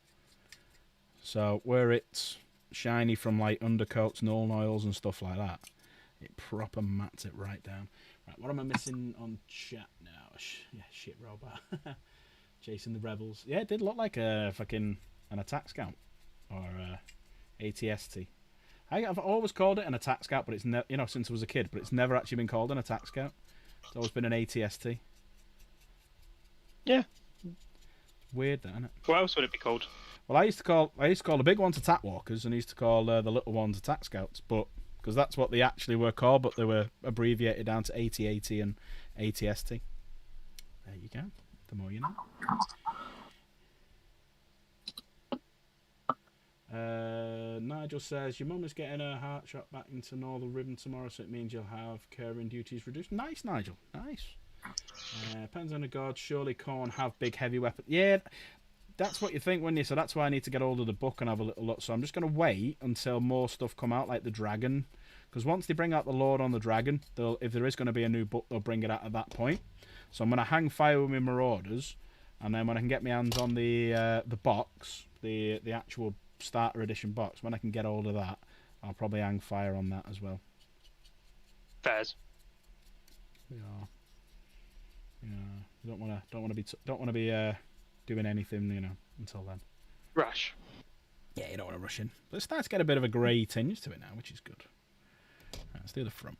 So where it's shiny from like undercoats, null oils and stuff like that, it proper mats it right down. Right, what am I missing on chat now? Yeah, shit robot. Chasing the rebels. Yeah, it did look like a fucking an attack scout or ATST. I've always called it an attack scout, but it's never, since I was a kid, but it's never actually been called an attack scout. It's always been an ATST. Yeah. Weird, that, isn't it? What else would it be called? Well, I used to call the big ones attack walkers, and I used to call the little ones attack scouts, but because that's what they actually were called, but they were abbreviated down to AT-AT and ATST. There you go. The more you know. Nigel says your mum is getting her heart shot back into Northern Ribbon tomorrow, so it means you'll have caring duties reduced. Nice, Nigel. Nice. Depends on the god. Surely Khorne have big heavy weapons. Yeah, that's what you think, wouldn't you? So that's why I need to get hold of the book and have a little look. So I'm just going to wait until more stuff come out, like the dragon. Because once they bring out the Lord on the dragon, if there is going to be a new book, they'll bring it out at that point. So I'm going to hang fire with my Marauders, and then when I can get my hands on the box, the actual starter edition box, when I can get hold of that, I'll probably hang fire on that as well. Fairs. We are. You don't want to be doing anything, until then. Rush. Yeah, you don't want to rush in. But it's starting to get a bit of a grey tinge to it now, which is good. Right, let's do the front.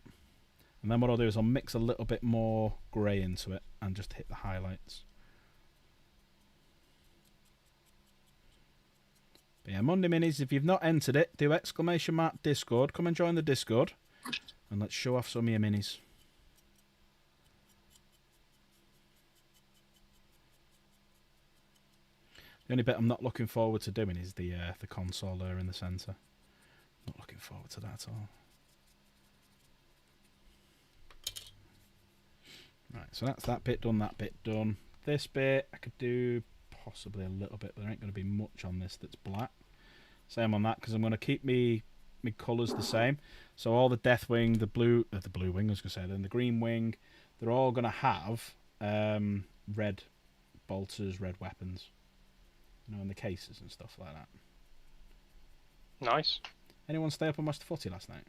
And then what I'll do is I'll mix a little bit more grey into it and just hit the highlights. But yeah, Monday Minis, if you've not entered it, do !Discord. Come and join the Discord. And let's show off some of your minis. The only bit I'm not looking forward to doing is the console there in the centre. Not looking forward to that at all. Right, so that's that bit done, that bit done. This bit, I could do possibly a little bit, but there ain't going to be much on this that's black. Same on that, because I'm going to keep me colours the same. So all the Deathwing, the blue wing, I was going to say, then the green wing, they're all going to have red bolters, red weapons. In the cases and stuff like that. Nice. Anyone stay up and watch the footy last night?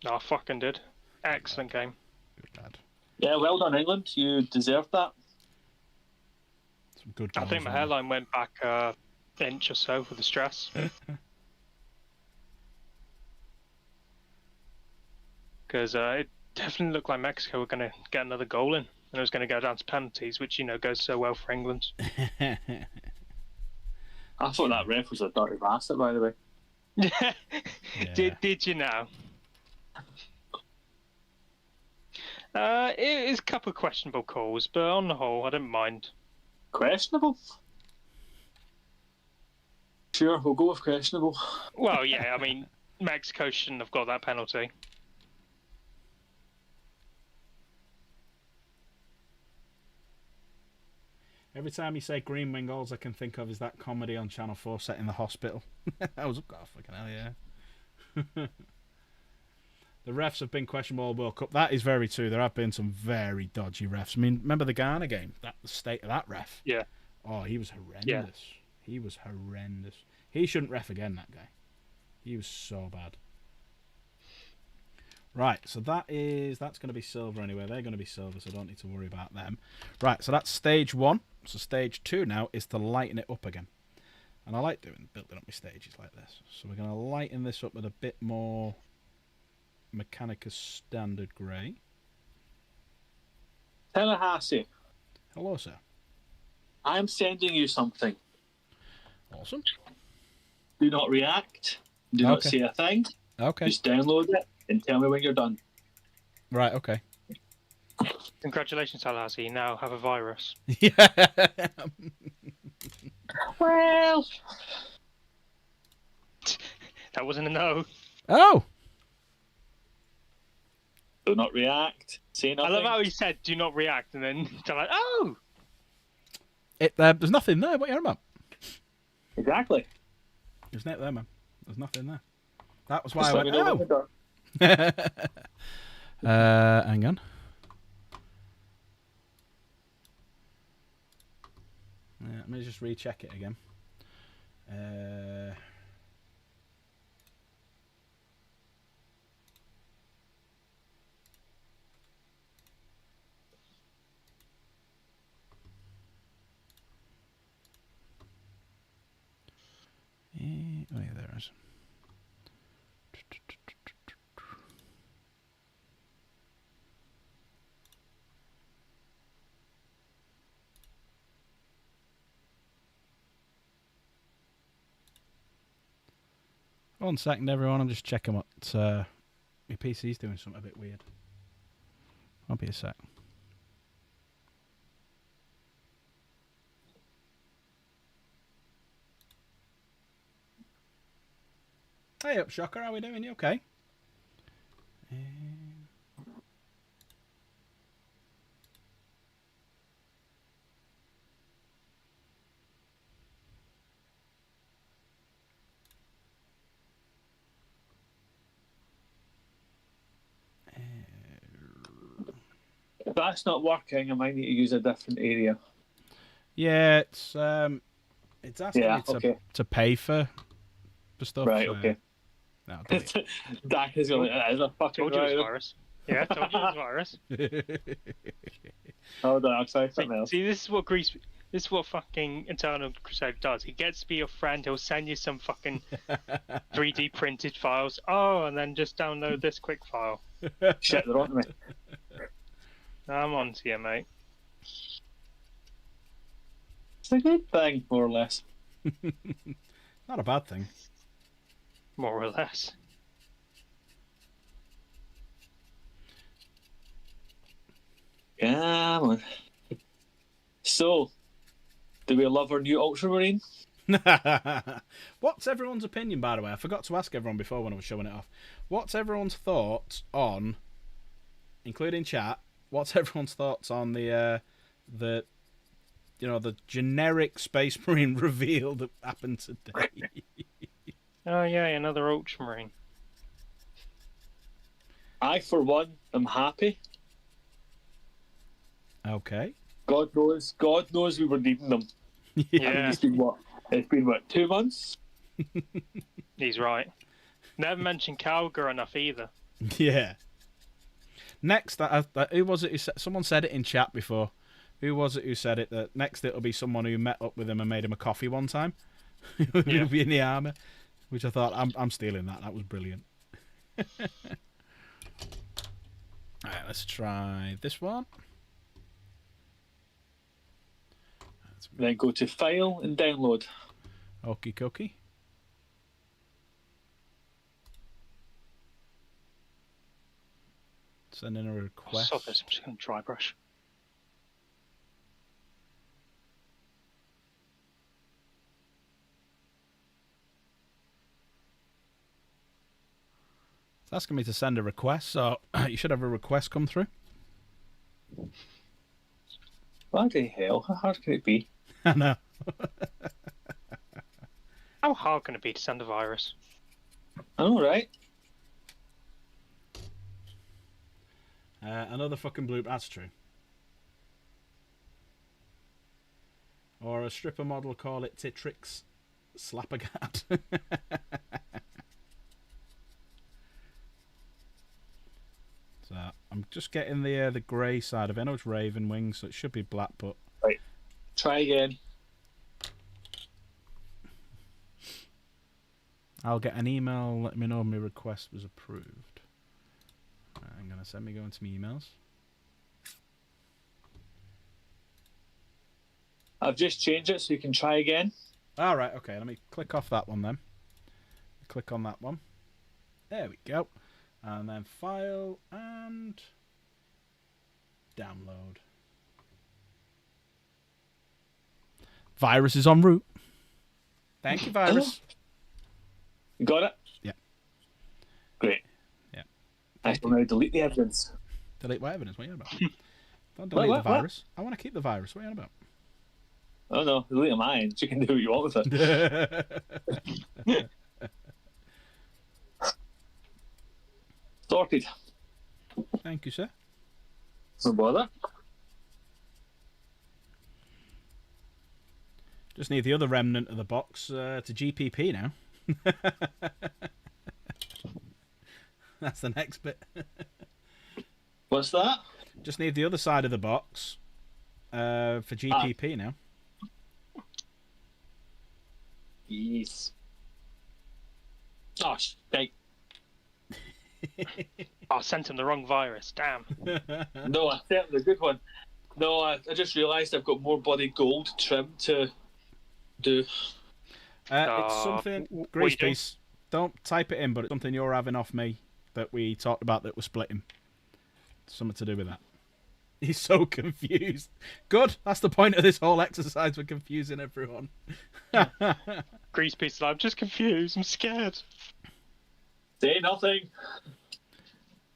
No, I fucking did. Excellent game. Good lad. Yeah, well done, England. You deserved that. Some good I goals, think my hairline went back an inch or so with the stress. Because it definitely looked like Mexico were going to get another goal in. And it was going to go down to penalties, which, goes so well for England. I thought that ref was a dirty bastard, by the way. Yeah. Yeah. Did you know? It is a couple of questionable calls, but on the whole, I don't mind. Questionable? Sure, we'll go with questionable. Well, yeah, I mean, Mexico shouldn't have got that penalty. Every time you say green wing, all I can think of is that comedy on Channel 4 set in the hospital. I was, oh, fucking hell, yeah. The refs have been questionable all World Cup. That is very true. There have been some very dodgy refs. I mean, remember the Ghana game? The state of that ref. Yeah. Oh, he was horrendous. Yeah. He was horrendous. He shouldn't ref again, that guy. He was so bad. Right, so that's going to be silver anyway. They're going to be silver, so I don't need to worry about them. Right, so that's stage 1. So stage 2 now is to lighten it up again. And I like building up my stages like this. So we're going to lighten this up with a bit more Mechanicus Standard Grey. Tallahassee, Hello, sir. I'm sending you something. Awesome. Do not react. Do not say a thing. Okay. Just download it and tell me when you're done. Right, okay. Congratulations, Tallahassee. You now have a virus. Yeah. Well, That wasn't a no. Oh. do not react. Say I nothing. love how he said, do not react, and then they're like, oh! There's nothing there. What are you on about? Exactly. There's nothing there, man. There's nothing there. That was why Just I let went, me know oh. when you're done. Hang on. Let me just recheck it again. Oh yeah, there it is. One second, everyone. I'm just checking what my PC's doing something a bit weird. I'll be a sec. Hey up, Shocker. How we doing? You okay? If that's not working, I might need to use a different area. Yeah, it's asking me to pay for stuff. Right, okay. No, delete it. Dak is going, that is a fucking Told you it was right. virus. Yeah, I told you it was virus. Hold on, I'll try See, something else. see, this is what fucking Eternal Crusade does. He gets to be your friend. He'll send you some fucking 3D printed files. Oh, and then just download this quick file. Shit, they're on to me. I'm on to you, mate. It's a good thing, more or less. Not a bad thing. More or less. Come on. So, do we love our new Ultramarine? What's everyone's opinion, by the way? I forgot to ask everyone before when I was showing it off. What's everyone's thoughts on, including chat, what's everyone's thoughts on the generic Space Marine reveal that happened today? Oh yeah, another Ultramarine. I, for one, am happy. Okay. God knows we were needing them. I mean, Yeah, it's been what, 2 months? he's right. Never mentioned Calgar enough either. Yeah. Next, who was it who said, someone said it in chat before. Who was it who said it? That next it'll be someone who met up with him and made him a coffee one time. He'll be in the armour. Which I thought, I'm stealing that. That was brilliant. Alright, let's try this one. Then go to File and Download. Okie dokie. Send in a request. Stop this, I'm just going to dry brush. It's asking me to send a request, so you should have a request come through. Bloody hell, how hard can it be? I know. How hard can it be to send a virus? I know, right? Another fucking bloop. That's true. Or a stripper model, call it Titrix Slappergat. So I'm just getting the grey side of it. I know it's Ravenwing, so it should be black, but Right. Try again. I'll get an email letting me know my request was approved. I'm going to go into my emails. I've just changed it so you can try again. Alright, okay, let me click off that one then. Click on that one. There we go. And then file and download. Virus is en route. Thank you, virus. You got it? Yeah. Great. Yeah. I shall now delete the evidence. Delete what evidence? What are you on about? Don't delete What? the virus. I want to keep the virus. What are you on about? Oh no, delete mine. You can do what you want with it. Sorted. Thank you, sir. No bother. Just need the other remnant of the box to GPP now. That's the next bit. What's that? Just need the other side of the box for GPP now. Yes. Oh, shit. Oh, I sent him the wrong virus. Damn. No, I sent the good one. No, I just realised I've got more body gold trim to do. It's something, what are Grease you doing? Piece, don't type it in, but it's something you're having off me that we talked about that we're splitting. Something to do with that. He's so confused. Good, that's the point of this whole exercise, we're confusing everyone. Grease piece. I'm just confused. I'm scared. Say nothing.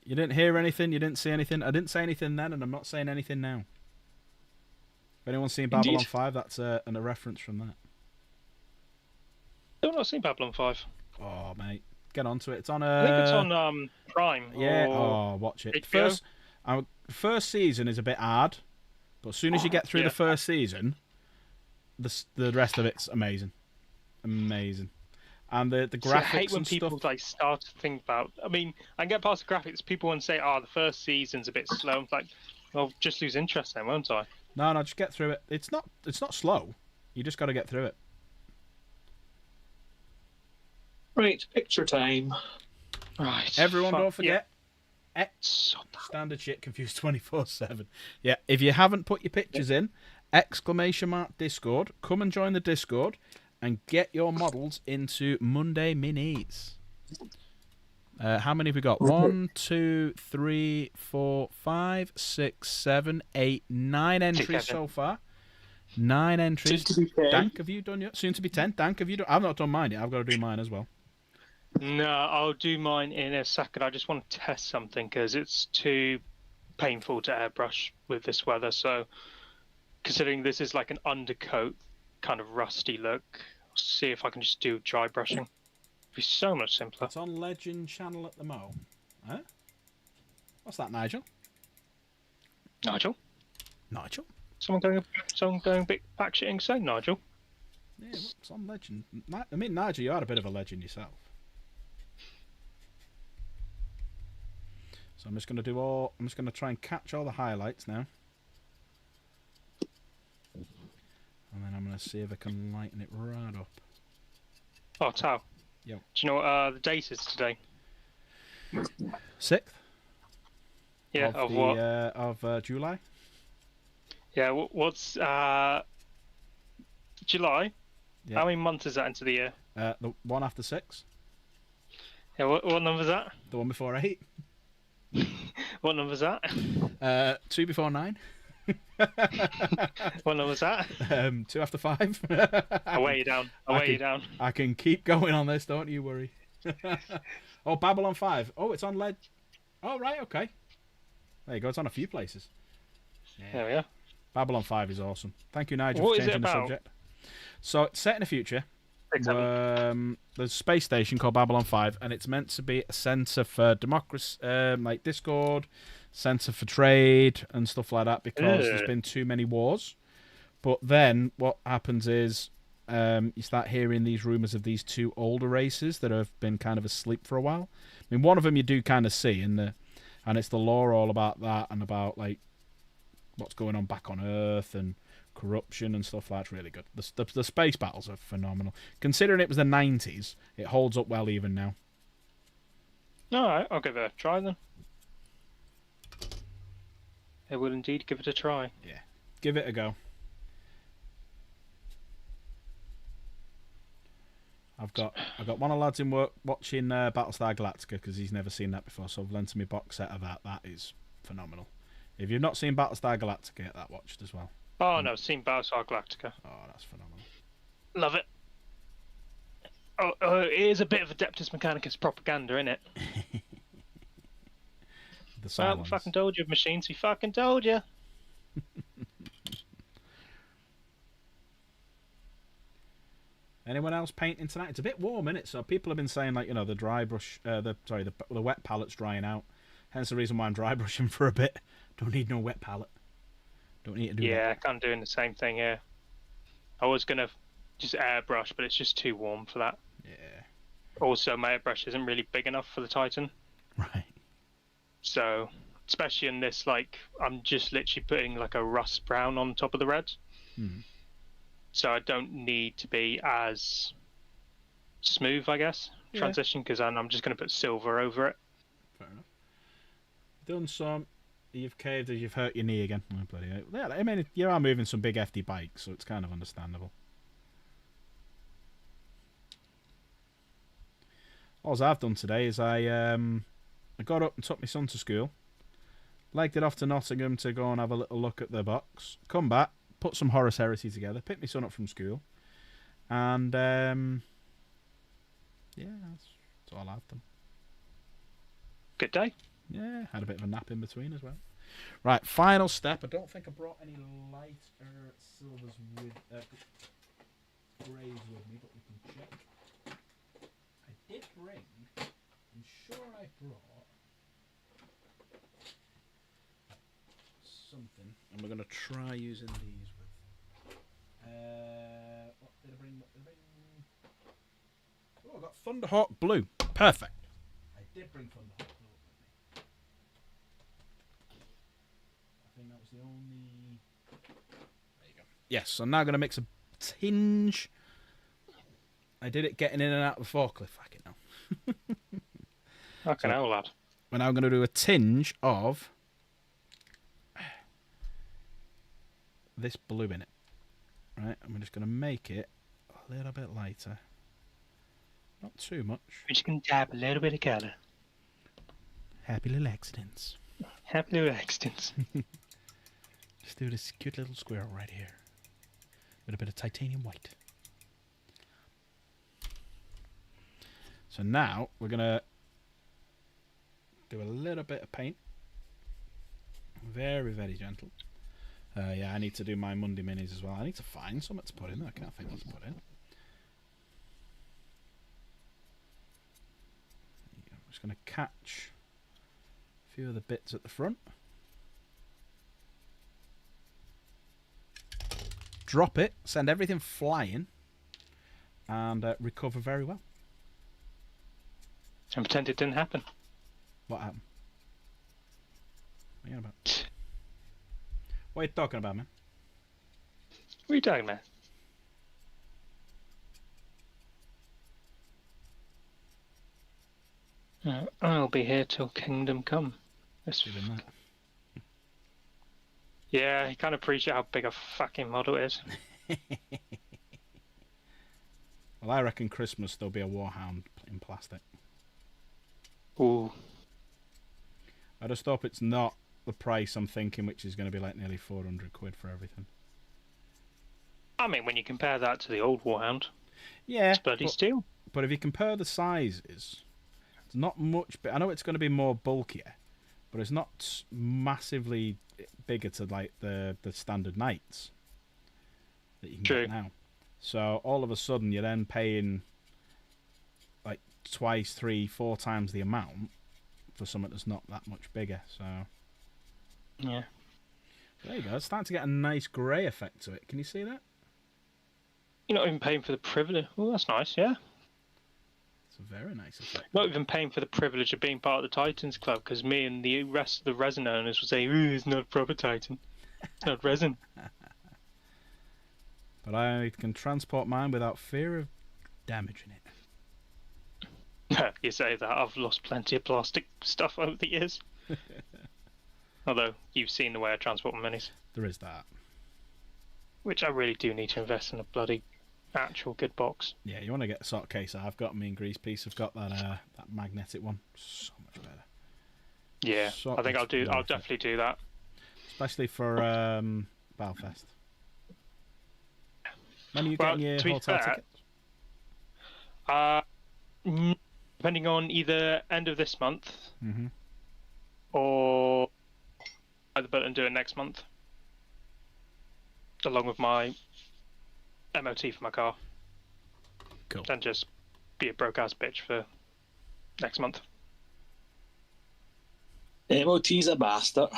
You didn't hear anything, you didn't see anything. I didn't say anything then, and I'm not saying anything now. If anyone's seen Babylon Indeed. 5, that's a reference from that. Still not seen Babylon 5. Oh, mate. Get onto it. It's on I think it's on Prime. Yeah, Or watch it. HBO. First season is a bit hard, but as soon as you get through Yeah. the first season, the rest of it's amazing. Amazing. And the See, I graphics hate when and people stuff. like start to think about. I mean, I can get past the graphics. People want to say, "Oh, the first season's a bit slow." I'm like, "Well, just lose interest then, won't I?" No, just get through it. It's not slow. You just got to get through it. Right, picture time. Right. Everyone, fuck, don't forget. So Standard shit, confused 24/7. Yeah, if you haven't put your pictures in, !Discord. Come and join the Discord and get your models into Monday Minis. How many have we got? 1, 2, 3, 4, 5, 6, 7, 8, 9 entries so far. 9 entries. Soon to be 10. Dank, have you done your? Soon to be 10. Dank, have you done? I've not done mine yet. I've got to do mine as well. No, I'll do mine in a second. I just want to test something because it's too painful to airbrush with this weather. So, considering this is like an undercoat kind of rusty look, I'll see if I can just do dry brushing. It'd be so much simpler. It's on Legend channel at the mo. Huh? What's that, Nigel? Nigel? Nigel? Someone going big backshitting saying Nigel? Yeah, it's on Legend. I mean, Nigel, you are a bit of a legend yourself. So I'm just going to do all. I'm just going to try and catch all the highlights now. And then I'm going to see if I can lighten it right up. Oh, Tao. Yo. Do you know what the date is today? 6th? Yeah, of what? Of July? Yeah, what's July? Yeah. How many months is that into the year? The one after 6. Yeah, what number's that? The one before 8. What number's that? 2 before 9. What number's that? 2 after 5. I'll weigh you down. I'll weigh you down. I can keep going on this, don't you worry. Oh, Babylon 5. Oh, it's on Led. Oh, right, okay. There you go, it's on a few places. Yeah. There we are. Babylon 5 is awesome. Thank you, Nigel, What for is it changing the about? subject. So, it's set in the future. 6-7. There's a space station called Babylon 5, and it's meant to be a centre for democracy, like Discord, centre for trade, and stuff like that, because there's been too many wars. But then what happens is you start hearing these rumours of these two older races that have been kind of asleep for a while. I mean, one of them you do kind of see, and it's the lore all about that, and about like what's going on back on Earth, and corruption and stuff like that's really good. The space battles are phenomenal. Considering it was the 90s, it holds up well even now. Alright, I'll give it a try then. I will indeed give it a try. Yeah, give it a go. I've got one of the lads in work watching Battlestar Galactica because he's never seen that before, so I've lent him a box set of that. That is phenomenal. If you've not seen Battlestar Galactica, get that watched as well. Oh no, seen Battlestar Galactica. Oh, that's phenomenal. Love it. Oh, it is a bit of Adeptus Mechanicus propaganda, isn't it? The Well, silence. we fucking told you, machines. We fucking told you. Anyone else painting tonight? It's a bit warm, isn't it? So people have been saying, like, you know, the dry brush, the wet palette's drying out. Hence the reason why I'm dry brushing for a bit. Don't need no wet palette. Don't need to do that. Yeah, I'm doing the same thing here. I was gonna just airbrush, but it's just too warm for that. Yeah. Also, my airbrush isn't really big enough for the Titan. Right. So, especially in this, like, I'm just literally putting like a rust brown on top of the red. Hmm. So I don't need to be as smooth, I guess, Yeah. transition, because I'm just going to put silver over it. Fair enough. Done some. You've caved as you've hurt your knee again. Oh, bloody hell. Yeah, I mean, you are moving some big FD bikes, so it's kind of understandable. All I've done today is I got up and took my son to school, legged it off to Nottingham to go and have a little look at the box, come back, put some Horus Heresy together, pick my son up from school, and yeah, that's all I've done. Good day. Yeah, had a bit of a nap in between as well. Right, final step. I don't think I brought any lighter silvers with greys with me, but we can check. I did bring. I'm sure I brought something, and we're gonna try using these with. What did I bring? Oh, I got Thunderhawk Blue. Perfect. I did bring Thunderhawk Blue with me. I think that was the only... There you go. Yes, so I'm now going to mix a tinge. I did it getting in and out of the forklift. Fuck it now. Fucking hell, lad. We're now going to do a tinge of this blue in it. Right, and we're just going to make it a little bit lighter. Not too much. We're just going to dab a little bit of colour. Happy little accidents. Happy little accidents. Just do this cute little squirrel right here. With a bit of titanium white. So now we're going to do a little bit of paint. Very, very gentle. Yeah, I need to do my Monday minis as well. I need to find something to put in there. I can't think what to put in. I'm just going to catch a few of the bits at the front. Drop it, send everything flying, and recover very well. And pretend it didn't happen. What happened? What are you about? What are you talking about, man? What are you talking about? I'll be here till kingdom come. Doing that. Yeah, you can't appreciate how big a fucking model it is. Well, I reckon Christmas there'll be a Warhound in plastic. Ooh. I just hope it's not the price I'm thinking, which is going to be like nearly 400 quid for everything. I mean, when you compare that to the old Warhound, Yeah, it's bloody steel. But if you compare the sizes, it's not much. I know it's going to be more bulkier, but it's not massively bigger to like the standard knights that you can get now. So all of a sudden, you're then paying like twice, 3, 4 times the amount for something that's not that much bigger. So yeah, there you go. It's starting to get a nice grey effect to it. Can you see that? You're not even paying for the privilege. Oh, that's nice. Yeah. It's a very nice effect. Not even paying for the privilege of being part of the Titans Club, because me and the rest of the resin owners would say, "Ooh, it's not a proper Titan. It's not resin." But I can transport mine without fear of damaging it. You say that. I've lost plenty of plastic stuff over the years. Although, you've seen the way I transport my minis. There is that. Which I really do need to invest in a bloody actual good box. Yeah, you want to get the sort of case I've got. Me and Grease Piece have got that that magnetic one. So much better. Yeah, I think I'll definitely do that. Especially for Balfest. When are you getting your hotel tickets? Depending on either end of this month or either button do it next month, along with my MOT for my car. Cool. And just be a broke ass bitch for next month. MOT's a bastard.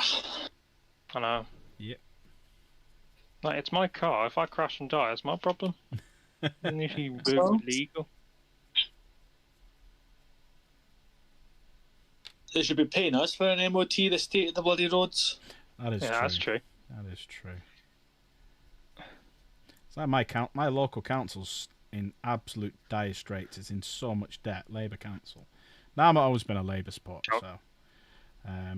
I know. Yep. Like, it's my car. If I crash and die, it's my problem. And if you legal. They should be paying us for an MOT, the state of the bloody roads. That is true. That's true. That is true. It's like my local council's in absolute dire straits. It's in so much debt. Labour Council. Now I've always been a Labour supporter, so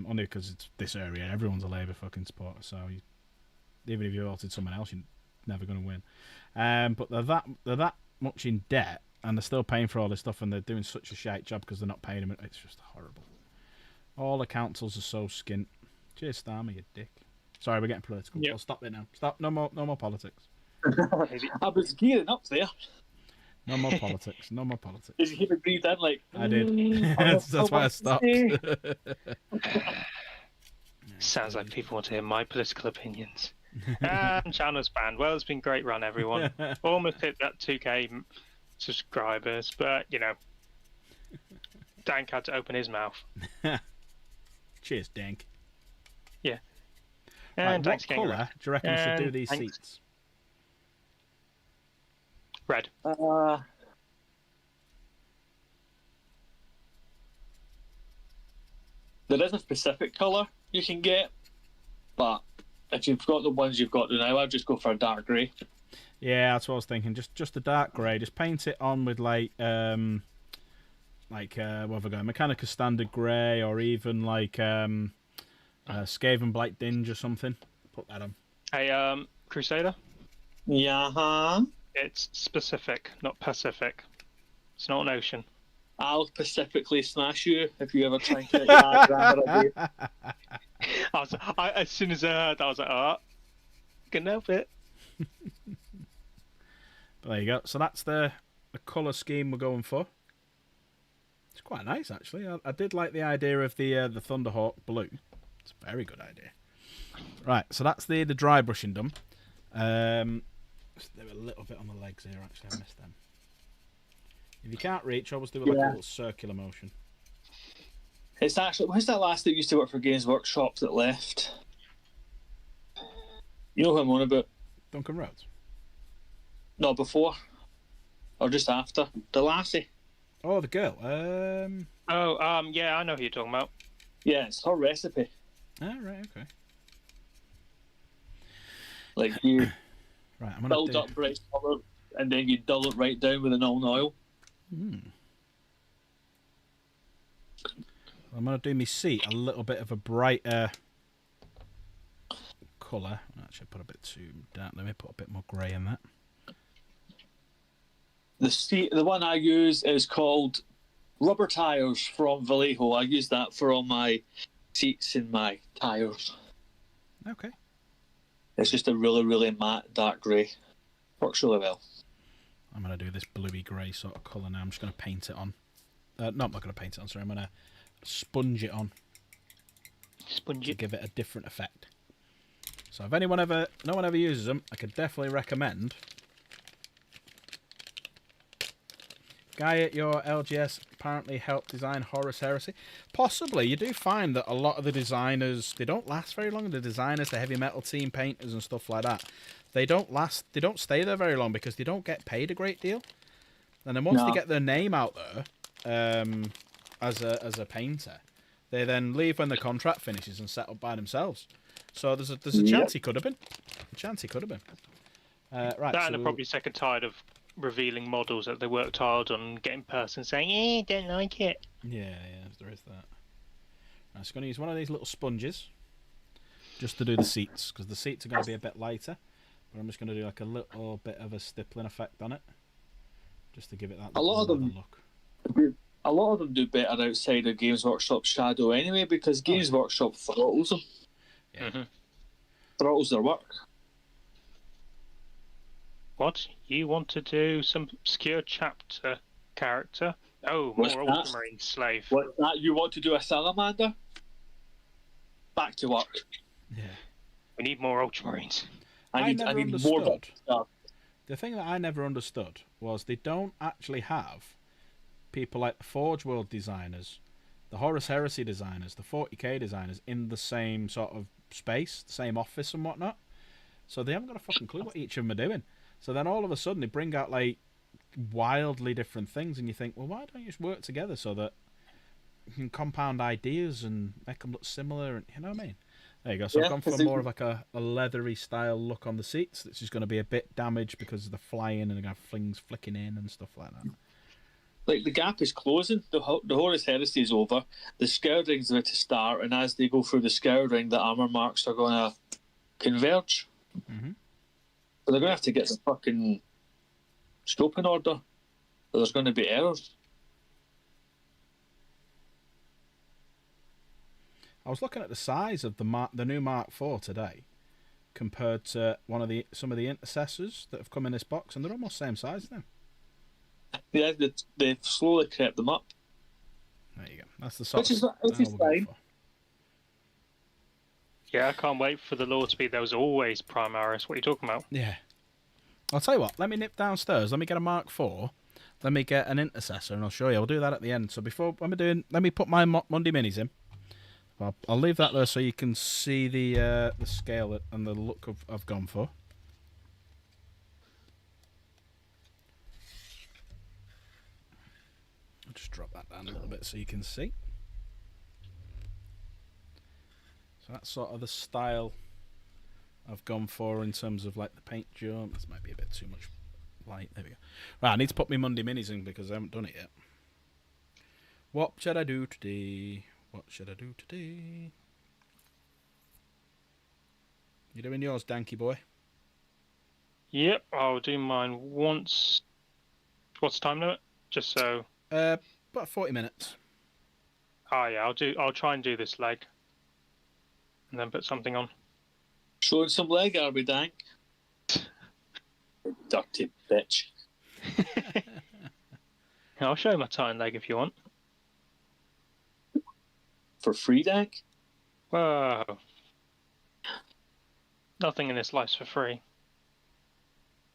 only because it's this area. Everyone's a Labour fucking supporter. So even if you voted someone else, you're never going to win. But they're that much in debt, and they're still paying for all this stuff, and they're doing such a shite job because they're not paying them. It's just horrible. All the councils are so skint. Cheers, Starmer, you dick. Sorry, we're getting political. Yep. I'll stop it now. Stop. No more politics. I was gearing up there. No more politics. No more politics. Did you hear me breathe in like? I did. That's why I stopped. Sounds like people want to hear my political opinions. And channel's banned. Well, it's been a great run, everyone. Almost hit that 2k subscribers, but you know, Dank had to open his mouth. Cheers, Dank. Yeah. And what colour do you reckon we should do these seats? Red. there is a specific colour you can get, but if you've got the ones you've got now, I'd just go for a dark grey. Yeah, that's what I was thinking. Just a dark grey. Just paint it on with what have I got? Mechanica Standard Grey, or even Skaven Blight Dinge or something. Put that on. Hey, Crusader. Yeah. It's specific, not Pacific. It's not an ocean. I'll specifically smash you if you ever try and get your grammar again. As soon as I heard that, I was like, oh, can help it. There you go. So that's the colour scheme we're going for. It's quite nice, actually. I did like the idea of the Thunderhawk blue. It's a very good idea. Right, so that's the dry brushing done. Let's do a little bit on the legs here, actually. I missed them. If you can't reach, always do a little circular motion. It's actually, who's that last that used to work for Games Workshop that left? You know who I'm on about? Duncan Rhodes? No, before. Or just after. The lassie. Oh, the girl. Yeah, I know who you're talking about. Yeah, it's her recipe. Ah, right, okay. Like, you right, I'm gonna build up bright colour, and then you dull it right down with an oil. I'm going to do my seat a little bit of a brighter colour. Actually, put a bit too dark. Let me put a bit more grey in that. The one I use is called Rubber Tires from Vallejo. I use that for all my seats and my tyres. Okay. It's just a really, really matte dark grey. Works really well. I'm going to do this bluey grey sort of colour now. I'm just going to paint it on. No, I'm not going to paint it on, sorry. I'm going to sponge it on. Sponge to it. give it a different effect. So if no one ever uses them, I could definitely recommend. Guy at your LGS apparently helped design Horus Heresy. Possibly. You do find that a lot of the designers, they don't last very long. The designers, the heavy metal team painters and stuff like that, they don't last. They don't stay there very long because they don't get paid a great deal. And then once they get their name out there as a painter, they then leave when the contract finishes and set up by themselves. So there's a chance he could have been. A chance he could have been. Right. That and they're probably sick and tired of revealing models that they worked hard on, getting person saying, don't like it. Yeah, there is that. I'm just going to use one of these little sponges just to do the seats, because the seats are going to be a bit lighter. But I'm just going to do like a little bit of a stippling effect on it, just to give it that look. A lot of them do better outside of Games Workshop shadow anyway, because Games Workshop throttles them. Yeah. Mm-hmm. Throttles their work. What? You want to do some obscure chapter character? Oh, more Ultramarine slave. What's that? You want to do a salamander? Back to work. Yeah. We need more Ultramarines. I need more stuff. The thing that I never understood was they don't actually have people like the Forge World designers, the Horus Heresy designers, the 40k designers in the same sort of space, the same office and whatnot. So they haven't got a fucking clue what each of them are doing. So then all of a sudden they bring out like wildly different things, and you think, well, why don't you just work together so that you can compound ideas and make them look similar? And you know what I mean? There you go. So I've gone for more of like a leathery style look on the seats. That's just going to be a bit damaged because of the flying and the flings flicking in and stuff like that. Like, the gap is closing. The Horus Heresy is over. The scouring's about to start, and as they go through the scouring, the armor marks are going to converge. Mm-hmm. So they're going to have to get the fucking scope in order. Or there's going to be errors. I was looking at the size of the new Mark IV today compared to some of the intercessors that have come in this box, and they're almost the same size now. Yeah, they've slowly crept them up. There you go. That's the sort which is fine. Yeah, I can't wait for the law to be there was always Primaris. What are you talking about? Yeah. I'll tell you what, let me nip downstairs, let me get a Mark IV, let me get an intercessor, and I'll show you. I'll do that at the end. So let me put my Monday Minis in. I'll leave that there so you can see the scale and the look I've gone for. I'll just drop that down a little bit so you can see. So that's sort of the style I've gone for in terms of like the paint job. This might be a bit too much light. There we go. Right, I need to put my Monday minis in because I haven't done it yet. What should I do today? What should I do today? You doing yours, Danky boy? Yep, I'll do mine once. What's the time limit? Just so. About 40 minutes. Oh yeah, I'll try and do this leg, and then put something on. Showing some leg, are we, Dank? Dirty bitch. I'll show my time leg if you want. For free, Dank? Whoa. Nothing in this life's for free.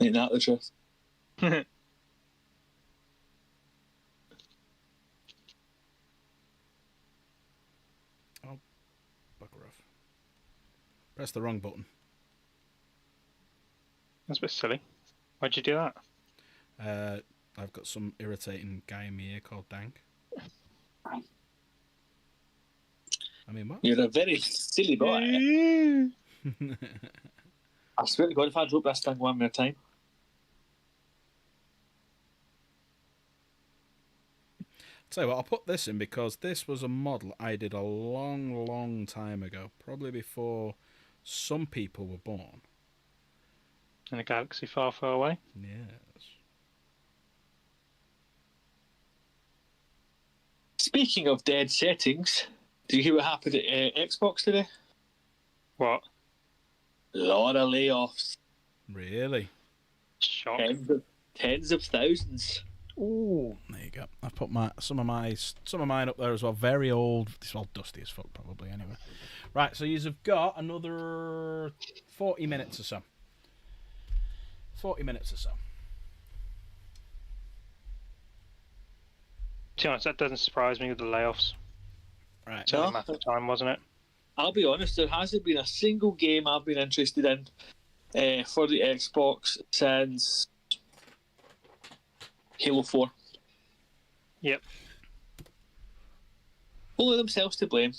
Ain't that the truth? Oh, bugger off. Press the wrong button. That's a bit silly. Why'd you do that? I've got some irritating guy in my ear called Dank. I mean, what? You're a very silly boy. I swear to God, if I drop this thing one more time. Tell you what, I'll put this in because this was a model I did a long, long time ago. Probably before some people were born. In a galaxy far, far away. Yes. Speaking of dead settings, did you hear what happened at Xbox today? What? A lot of layoffs. Really? Shock. Tens of thousands. Ooh. There you go. I've put some of mine up there as well. Very old. It's all dusty as fuck, probably. Anyway, right. So you've got another 40 minutes or so. 40 minutes or so. To be honest, that doesn't surprise me with the layoffs. Right. It's only a matter of time, wasn't it? I'll be honest, there hasn't been a single game I've been interested in for the Xbox since Halo 4. Yep. Only themselves to blame.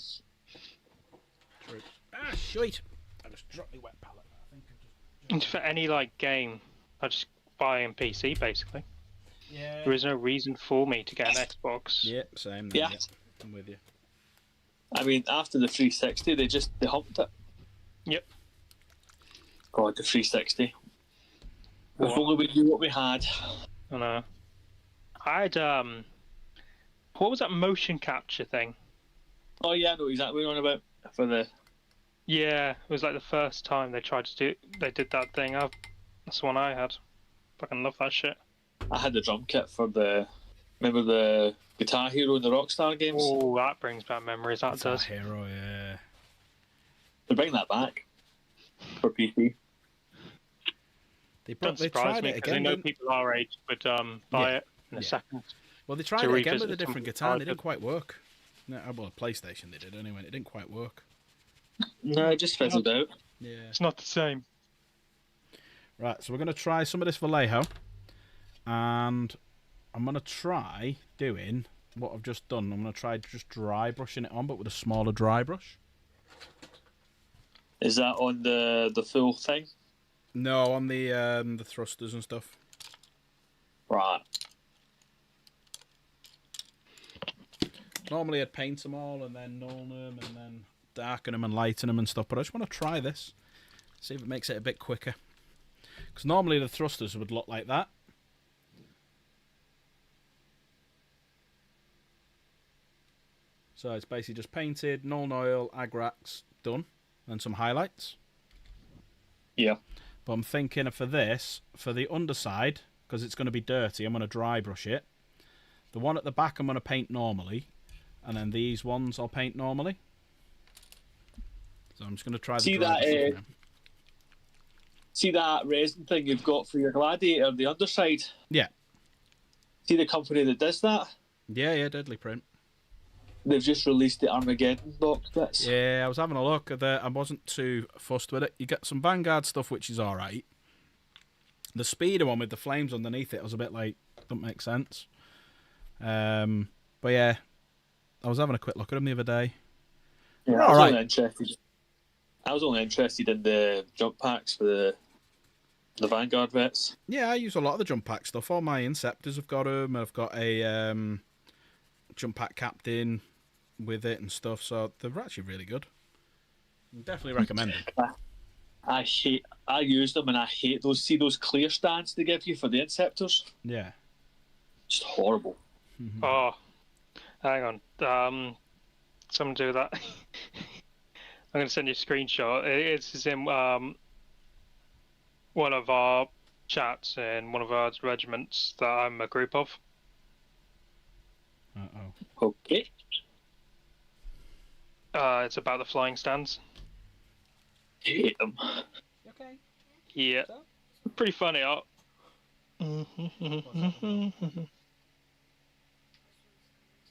True. Ah, shite. I just dropped my wet palette. I think I just... For any game, I just buy on PC basically. Yeah. There is no reason for me to get an Xbox. Yep, same. Yeah. Yep. I'm with you. I mean, after the 360, they humped it. Yep. God, the 360. What? If only we knew what we had. I know. I had what was that motion capture thing? Oh yeah, I know exactly what you're on about. For the Yeah, it was like the first time they did that thing. That's the one I had. Fucking love that shit. I had the drum kit for remember the Guitar Hero and the Rockstar games? Oh, that brings back memories. That does. Hero, yeah. They're bringing that back for PC. They Don't surprise tried me it because I again. know people our age would buy it in a second. Well, they tried to it again with revisit a different something guitar and it childhood. didn't quite work. No, well, PlayStation they did anyway. It didn't quite work. No, it just fizzled out. Yeah. It's not the same. Right, so we're going to try some of this Vallejo. And I'm going to try doing what I've just done. I'm going to try just dry brushing it on, but with a smaller dry brush. Is that on the full thing? No, on the thrusters and stuff. Right. Normally I'd paint them all and then null them and then darken them and lighten them and stuff, but I just want to try this. See if it makes it a bit quicker. Because normally the thrusters would look like that. So it's basically just painted, null oil, agrax, done. And some highlights. Yeah. But I'm thinking for this, for the underside, because it's going to be dirty, I'm going to dry brush it. The one at the back I'm going to paint normally. And then these ones I'll paint normally. So I'm just going to try the See dry brush now. See that resin thing you've got for your Gladiator, the underside? Yeah. See the company that does that? Yeah, Deadly Print. They've just released the Armageddon box bits. Yeah, I was having a look at that. I wasn't too fussed with it. You get some Vanguard stuff, which is alright. The Speeder one with the flames underneath it was a bit like, doesn't make sense. But yeah, I was having a quick look at them the other day. Yeah, All right. interested. I was only interested in the jump packs for the Vanguard vets. Yeah, I use a lot of the jump pack stuff. All my Inceptors have got them. I've got a jump pack captain with it and stuff, so they're actually really good. Definitely recommend them. I use them and I hate those clear stands they give you for the Inceptors. Yeah. Just horrible. Oh, hang on. Someone do that. I'm going to send you a screenshot. It's in one of our chats in one of our regiments that I'm a group of. Uh-oh. Okay. It's about the flying stands. Hate them. Okay. Yeah. Pretty funny. Well,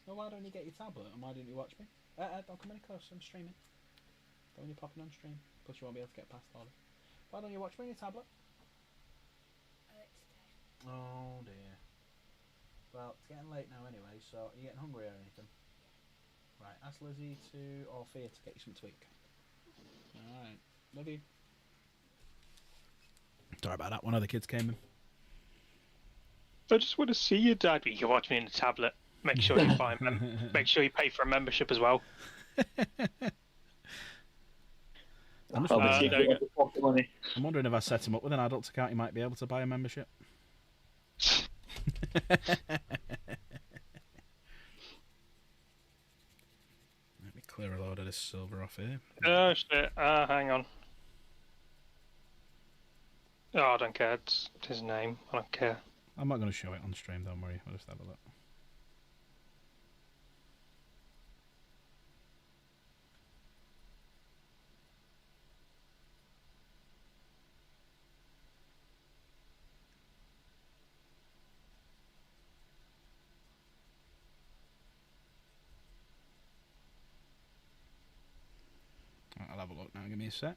why don't you get your tablet and why don't you watch me? Don't come any close, I'm streaming. Don't when you're popping on stream, because you won't be able to get past all of it. Why don't you watch me on your tablet? Oh dear. Well, it's getting late now anyway, so are you getting hungry or anything? Right, ask Lizzie or Fia to get you some tweak. Alright, love you. Sorry about that, one of the kids came in. I just want to see you, Dad. You can watch me on the tablet. Make sure you make sure you pay for a membership as well. I'm wondering if I set him up with an adult account, he might be able to buy a membership. Let me clear a load of this silver off here. Oh shit! Hang on. Oh, I don't care. It's his name. I don't care. I'm not going to show it on stream, don't worry. I'll just have a look. I'll have a look now. Give me a sec.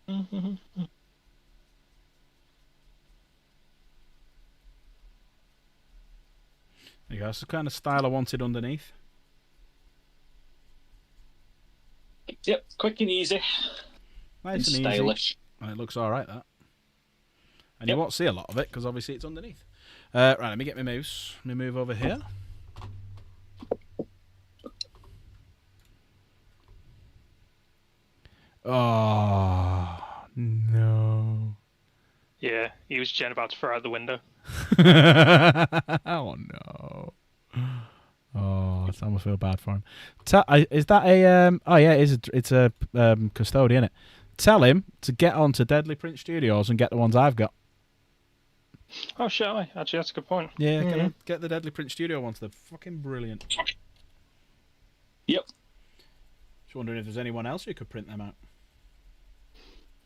There you go. That's the kind of style I wanted underneath. Yep, quick and easy. Nice and stylish. Easy. And it looks alright, that. And you won't see a lot of it, because obviously it's underneath. Right, let me get my mouse. Let me move over here. Oh, no. Yeah, he was Jen about to throw out the window. Oh, no. Oh, I almost feel bad for him. Is that a... oh, yeah, it's a custodian, isn't it? Tell him to get on to Deadly Print Studios and get the ones I've got. Oh, shall I? Actually, that's a good point. Yeah, get the Deadly Print Studio ones. They're fucking brilliant. Yep. Just wondering if there's anyone else who could print them out.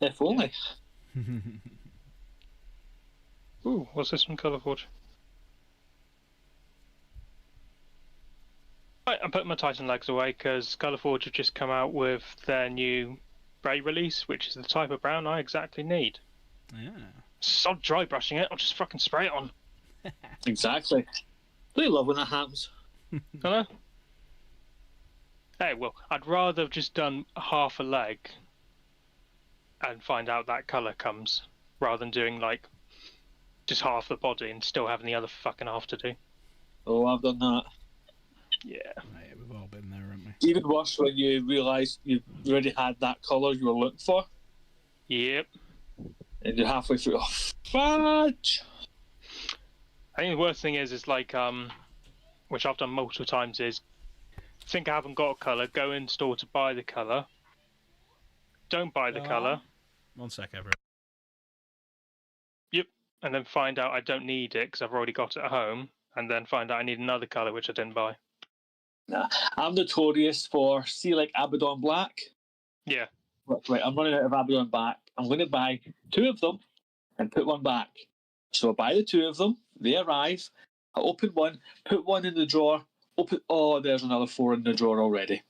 If only. Ooh, what's this from Colourforge? Right, I'm putting my Titan legs away because Colourforge have just come out with their new spray release, which is the type of brown I exactly need. Yeah. Stop dry brushing it, I'll just fucking spray it on. Exactly. They love when that happens. Hello? Hey, well, I'd rather have just done half a leg and find out that colour comes, rather than doing, like, just half the body and still having the other fucking half to do. Oh, I've done that. Yeah. Right, we've all been there, haven't we? Even worse when you realise you've already had that colour you were looking for. Yep. And you're halfway through. Oh, fudge! I think the worst thing is like, which I've done multiple times, is think I haven't got a colour, go in store to buy the colour, don't buy the colour. 1 sec, everyone. Yep. And then find out I don't need it because I've already got it at home, and then find out I need another colour which I didn't buy. Nah, I'm notorious for, see, like Abaddon Black. Yeah. Right, I'm running out of Abaddon Black. I'm going to buy 2 of them and put 1 back. So I buy the 2 of them. They arrive. I open 1, put 1 in the drawer. Open. Oh, there's another 4 in the drawer already.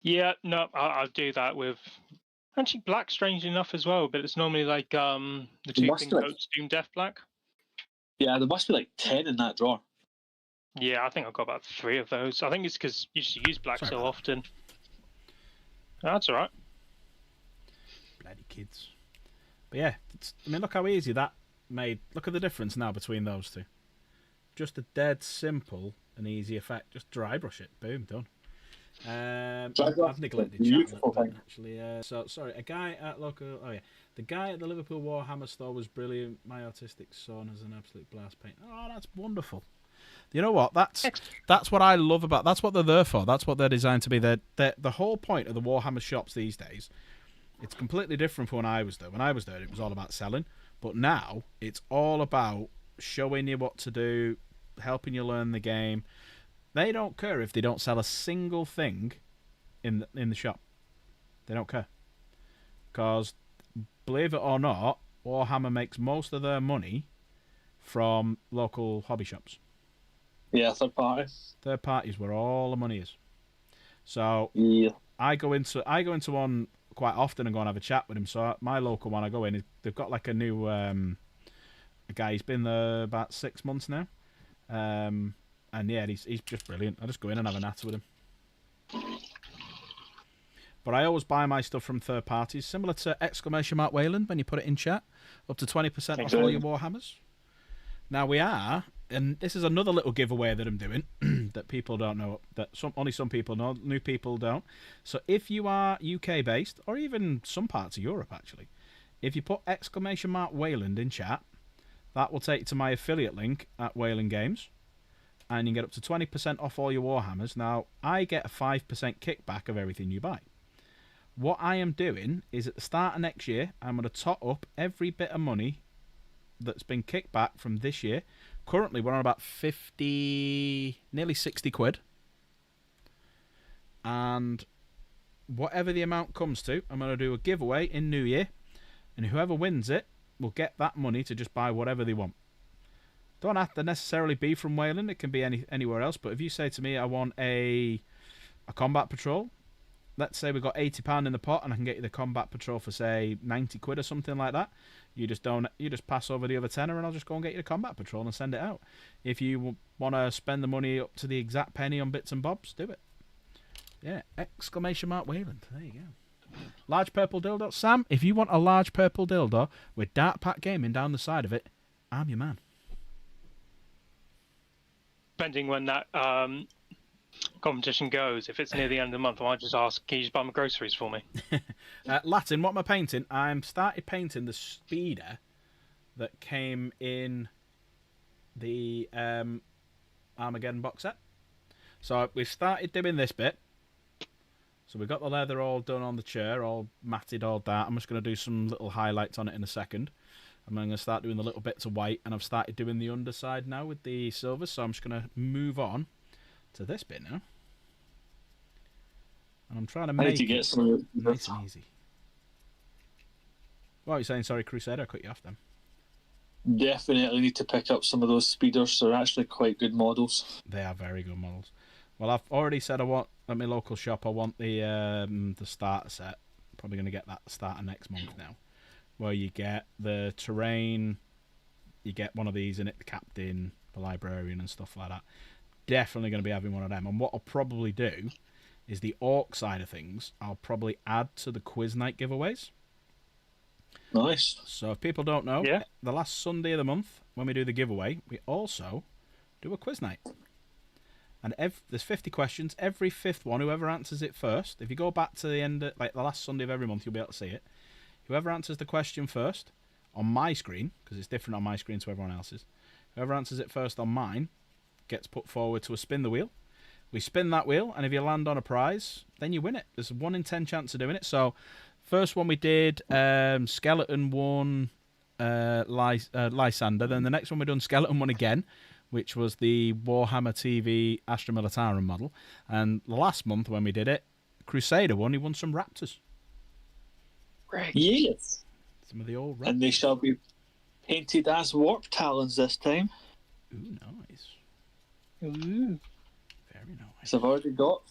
Yeah. No, I'll do that with. Actually, black, strangely enough, as well. But it's normally like the 2 pink coats, Doom Death Black. Yeah, there must be like 10 in that drawer. Yeah, I think I've got about 3 of those. I think it's because you just use black so often. That's all right. Bloody kids. But yeah, I mean, look how easy that made. Look at the difference now between those two. Just a dead simple and easy effect. Just dry brush it. Boom, done. I've neglected chat a little bit, actually. So, sorry, a guy at local... Oh, yeah. The guy at the Liverpool Warhammer store was brilliant. My autistic son has an absolute blast paint. Oh, that's wonderful. You know what? That's what I love about... That's what they're there for. That's what they're designed to be. The whole point of the Warhammer shops these days, it's completely different from when I was there. When I was there, it was all about selling. But now, it's all about showing you what to do, helping you learn the game. They don't care if they don't sell a single thing in the shop. They don't care. Because, believe it or not, Warhammer makes most of their money from local hobby shops. Yeah, third party. Third parties where all the money is. So yeah. I go into one quite often and go and have a chat with him. So my local one I go in, they've got like a new a guy. He's been there about 6 months now. And yeah, he's just brilliant. I just go in and have a natter with him. But I always buy my stuff from third parties, similar to ! Wayland when you put it in chat, up to 20% off all your Warhammers. Now we are, and this is another little giveaway that I'm doing that people don't know, that only some people know, new people don't. So if you are UK based, or even some parts of Europe actually, if you put ! Wayland in chat, that will take you to my affiliate link at Wayland Games. And you can get up to 20% off all your Warhammers. Now, I get a 5% kickback of everything you buy. What I am doing is at the start of next year, I'm going to top up every bit of money that's been kicked back from this year. Currently, we're on about 50, nearly 60 quid. And whatever the amount comes to, I'm going to do a giveaway in New Year. And whoever wins it will get that money to just buy whatever they want. Don't have to necessarily be from Wayland. It can be anywhere else. But if you say to me, I want a combat patrol, let's say we've got £80 in the pot, and I can get you the combat patrol for say 90 quid or something like that. You just pass over the other tenner, and I'll just go and get you the combat patrol and send it out. If you want to spend the money up to the exact penny on bits and bobs, do it. Yeah, ! Wayland. There you go. Large purple dildo, Sam. If you want a large purple dildo with Dark Pack Gaming down the side of it, I'm your man. Depending when that competition goes, if it's near the end of the month, I might just ask, can you just buy my groceries for me? Latin, what am I painting? I'm started painting the speeder that came in the Armageddon box set. So we've started doing this bit. So we've got the leather all done on the chair, all matted, all that. I'm just going to do some little highlights on it in a second. I'm going to start doing the little bits of white, and I've started doing the underside now with the silver, so I'm just going to move on to this bit now. And I'm trying to make it nice and easy. What are you saying? Sorry, Crusader, I cut you off then. Definitely need to pick up some of those speeders. They're actually quite good models. They are very good models. Well, I've already said I want, at my local shop, I want the starter set. Probably going to get that starter next month now. Where you get the terrain, you get one of these in it, the captain, the librarian and stuff like that. Definitely going to be having one of them. And what I'll probably do is the orc side of things, I'll probably add to the quiz night giveaways. Nice. So if people don't know, the last Sunday of the month, when we do the giveaway, we also do a quiz night. And there's 50 questions. Every fifth one, whoever answers it first, if you go back to the end, like the last Sunday of every month, you'll be able to see it. Whoever answers the question first on my screen, because it's different on my screen to everyone else's, whoever answers it first on mine gets put forward to a spin the wheel. We spin that wheel, and if you land on a prize, then you win it. There's a 1 in 10 chance of doing it. So, first one we did, Skeleton won Lysander. Then the next one we done, Skeleton won again, which was the Warhammer TV Astra Militarum model. And last month when we did it, Crusader won. He won some Raptors. Great. Yes. Some of the old Raptors. And they shall be painted as warp talons this time. Ooh, nice. Ooh. Very nice. So I've already got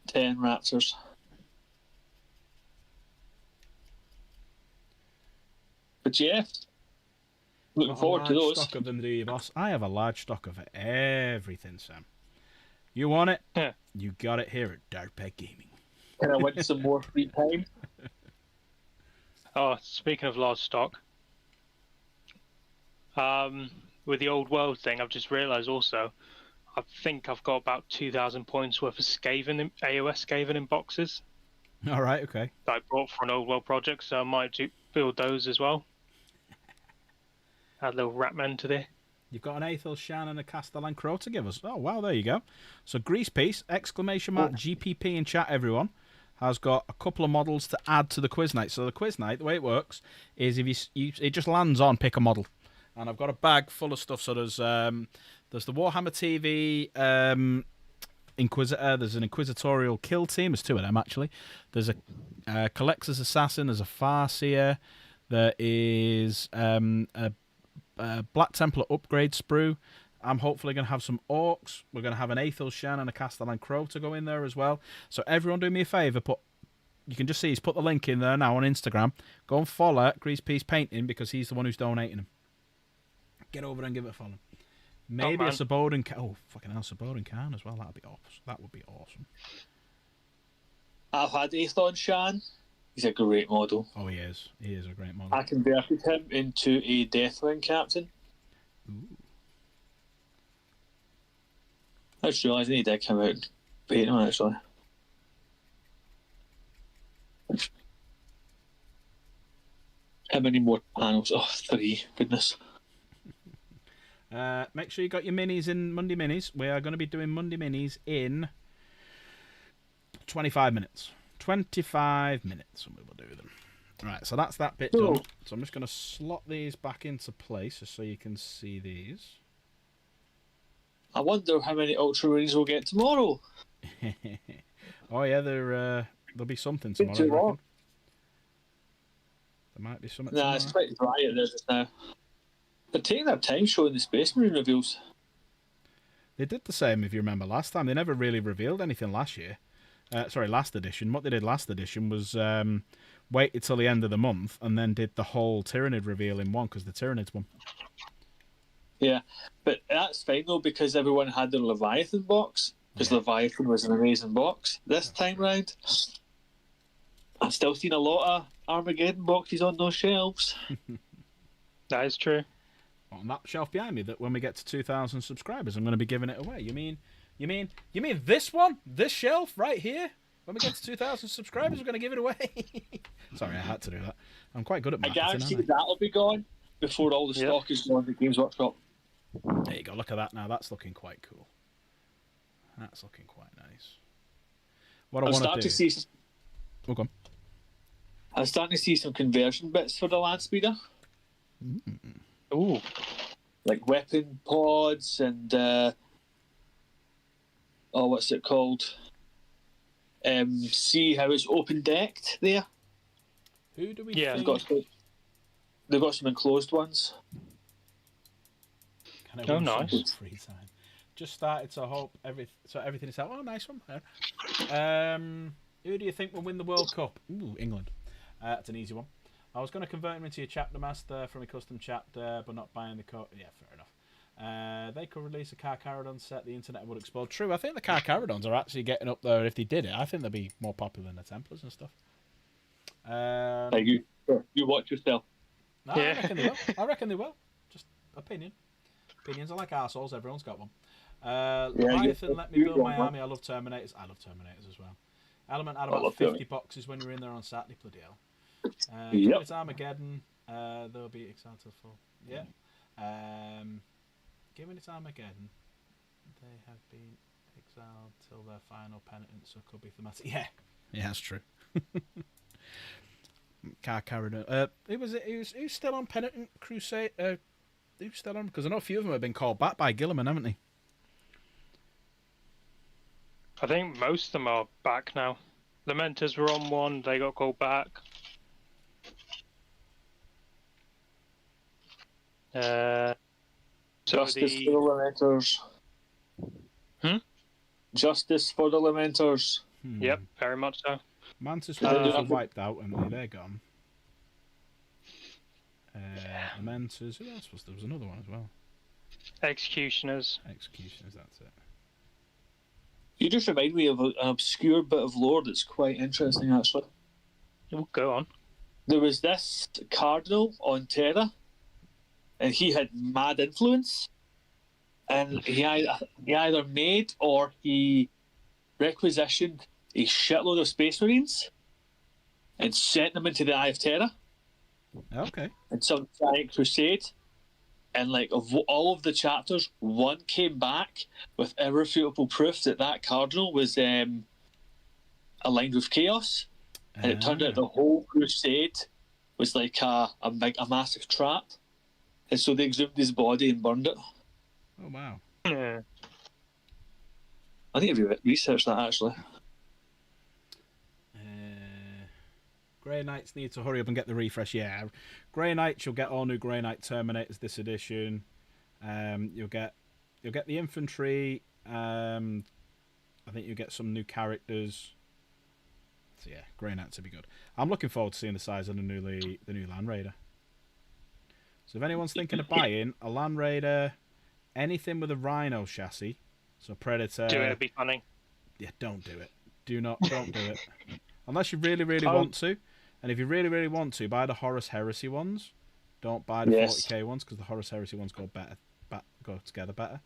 10 Raptors. But yeah, looking forward to those. Stock of them, do you, boss? I have a large stock of everything, Sam. You want it? Yeah. You got it here at Dark Pack Gaming. Can I win some more free time? Oh, speaking of large stock, with the old world thing, I've just realised also, I think I've got about 2,000 points worth of AOS Skaven in boxes All right, okay. that I bought for an old world project, so I might build those as well. Add a little Ratman to there. You've got an Aethel Shan and a Castellan Crow to give us. Oh, wow, there you go. So Grease Piece, exclamation mark, GPP in chat, everyone, has got a couple of models to add to the quiz night. So the quiz night, the way it works, is if it just lands on pick a model. And I've got a bag full of stuff. So there's the Warhammer TV Inquisitor. There's an Inquisitorial Kill Team. There's two of them, actually. There's a Collector's Assassin. There's a Farseer. There is a Black Templar upgrade sprue. I'm hopefully going to have some orcs. We're going to have an Aethel Shan and a Castellan Crow to go in there as well. So everyone do me a favour, you can just see he's put the link in there now on Instagram. Go and follow Grease Piece Painting because he's the one who's donating them. Get over and give it a follow. Maybe a Sabodan fucking hell, Sabodan Khan as well. That would be awesome. I've had Aethon Shan. He's a great model. Oh, he is. He is a great model. I converted him into a Deathwing captain. Ooh. I just realised he did come out and paint him, actually. How many more panels? Oh, 3. Goodness. Make sure you got your minis in Monday Minis. We are going to be doing Monday Minis in 25 minutes. 25 minutes and we will do them. Right, so that's that bit done. So I'm just going to slot these back into place just so you can see these. I wonder how many Ultramarines we'll get tomorrow. Oh yeah, there'll be something tomorrow. I reckon. There might be something tomorrow. It's quite dry at this now. They're taking their time showing the Space Marine reveals. They did the same, if you remember, last time. They never really revealed anything last year. Last edition. What they did last edition was waited till the end of the month and then did the whole Tyrannid reveal in one because the Tyranids won. Yeah, but that's fine though because everyone had the Leviathan box because Leviathan was an amazing box. This time round, I've still seen a lot of Armageddon boxes on those shelves. That is true. On that shelf behind me, that when we get to 2,000 subscribers, I'm going to be giving it away. You mean this one? This shelf right here? When we get to 2,000 subscribers, we're going to give it away. Sorry, I had to do that. I'm quite good at marketing. I guarantee that'll be gone before all the stock is gone at Games Workshop. There you go. Look at that now. That's looking quite cool. That's looking quite nice. What I want to do... Go on. I'm starting to see some conversion bits for the Landspeeder. Ooh. Like weapon pods and... what's it called? See how it's open decked there? Who do we think? They've got some enclosed ones. Oh, nice. Free time. Just started, so I hope everything is out. Oh, nice one. Who do you think will win the World Cup? Ooh, England. That's an easy one. I was going to convert him into a chapter master from a custom chapter, but not buying the code. Yeah, fair enough. They could release a Carcharodon set, the internet would explode. True, I think the Carcharodons are actually getting up there. If they did it, I think they'd be more popular than the Templars and stuff. You watch yourself. No, I reckon they will. Just opinion. Opinions are like arseholes, everyone's got one. Leviathan, let me build my army. I love Terminators. I love Terminators as well. Element had about 50 boxes when we were in there on Saturday, bloody hell. It's Armageddon. They'll be excited for. Yeah. Given it's Armageddon, they have been exiled till their final penitence, so could be thematic. Yeah, that's true. Carcharodon. Who's still on Penitent Crusade? Who's still on? Because I know a few of them have been called back by Gilliman, haven't they? I think most of them are back now. Lamenters were on one, they got called back. Justice for the Lamenters. Justice for the Lamenters. Yep, very much so. Mantis are wiped out, and they're gone. Lamenters. Who else was there? Was another one as well. Executioners. Executioners. That's it. You just remind me of an obscure bit of lore that's quite interesting, actually. We'll go on. There was this cardinal on Terra, and he had mad influence, and he either made or he requisitioned a shitload of Space Marines and sent them into the Eye of Terra Okay. in some giant crusade. And like of all of the chapters, one came back with irrefutable proof that that cardinal was aligned with chaos, and it turned out the whole crusade was like a massive trap. And so they exhumed his body and burned it. Oh, wow. Yeah. I need to research that, actually. Grey Knights need to hurry up and get the refresh. Yeah, Grey Knights, you'll get all new Grey Knight Terminators this edition. You'll get the infantry. I think you'll get some new characters. So yeah, Grey Knights will be good. I'm looking forward to seeing the size of the new Land Raider. So if anyone's thinking of buying a Land Raider, anything with a Rhino chassis, so Predator. Do it, it'd be funny. Yeah, don't do it. Don't do it. Unless you really, really want to. And if you really, really want to, buy the Horus Heresy ones. Don't buy the 40k ones, because the Horus Heresy ones go together better.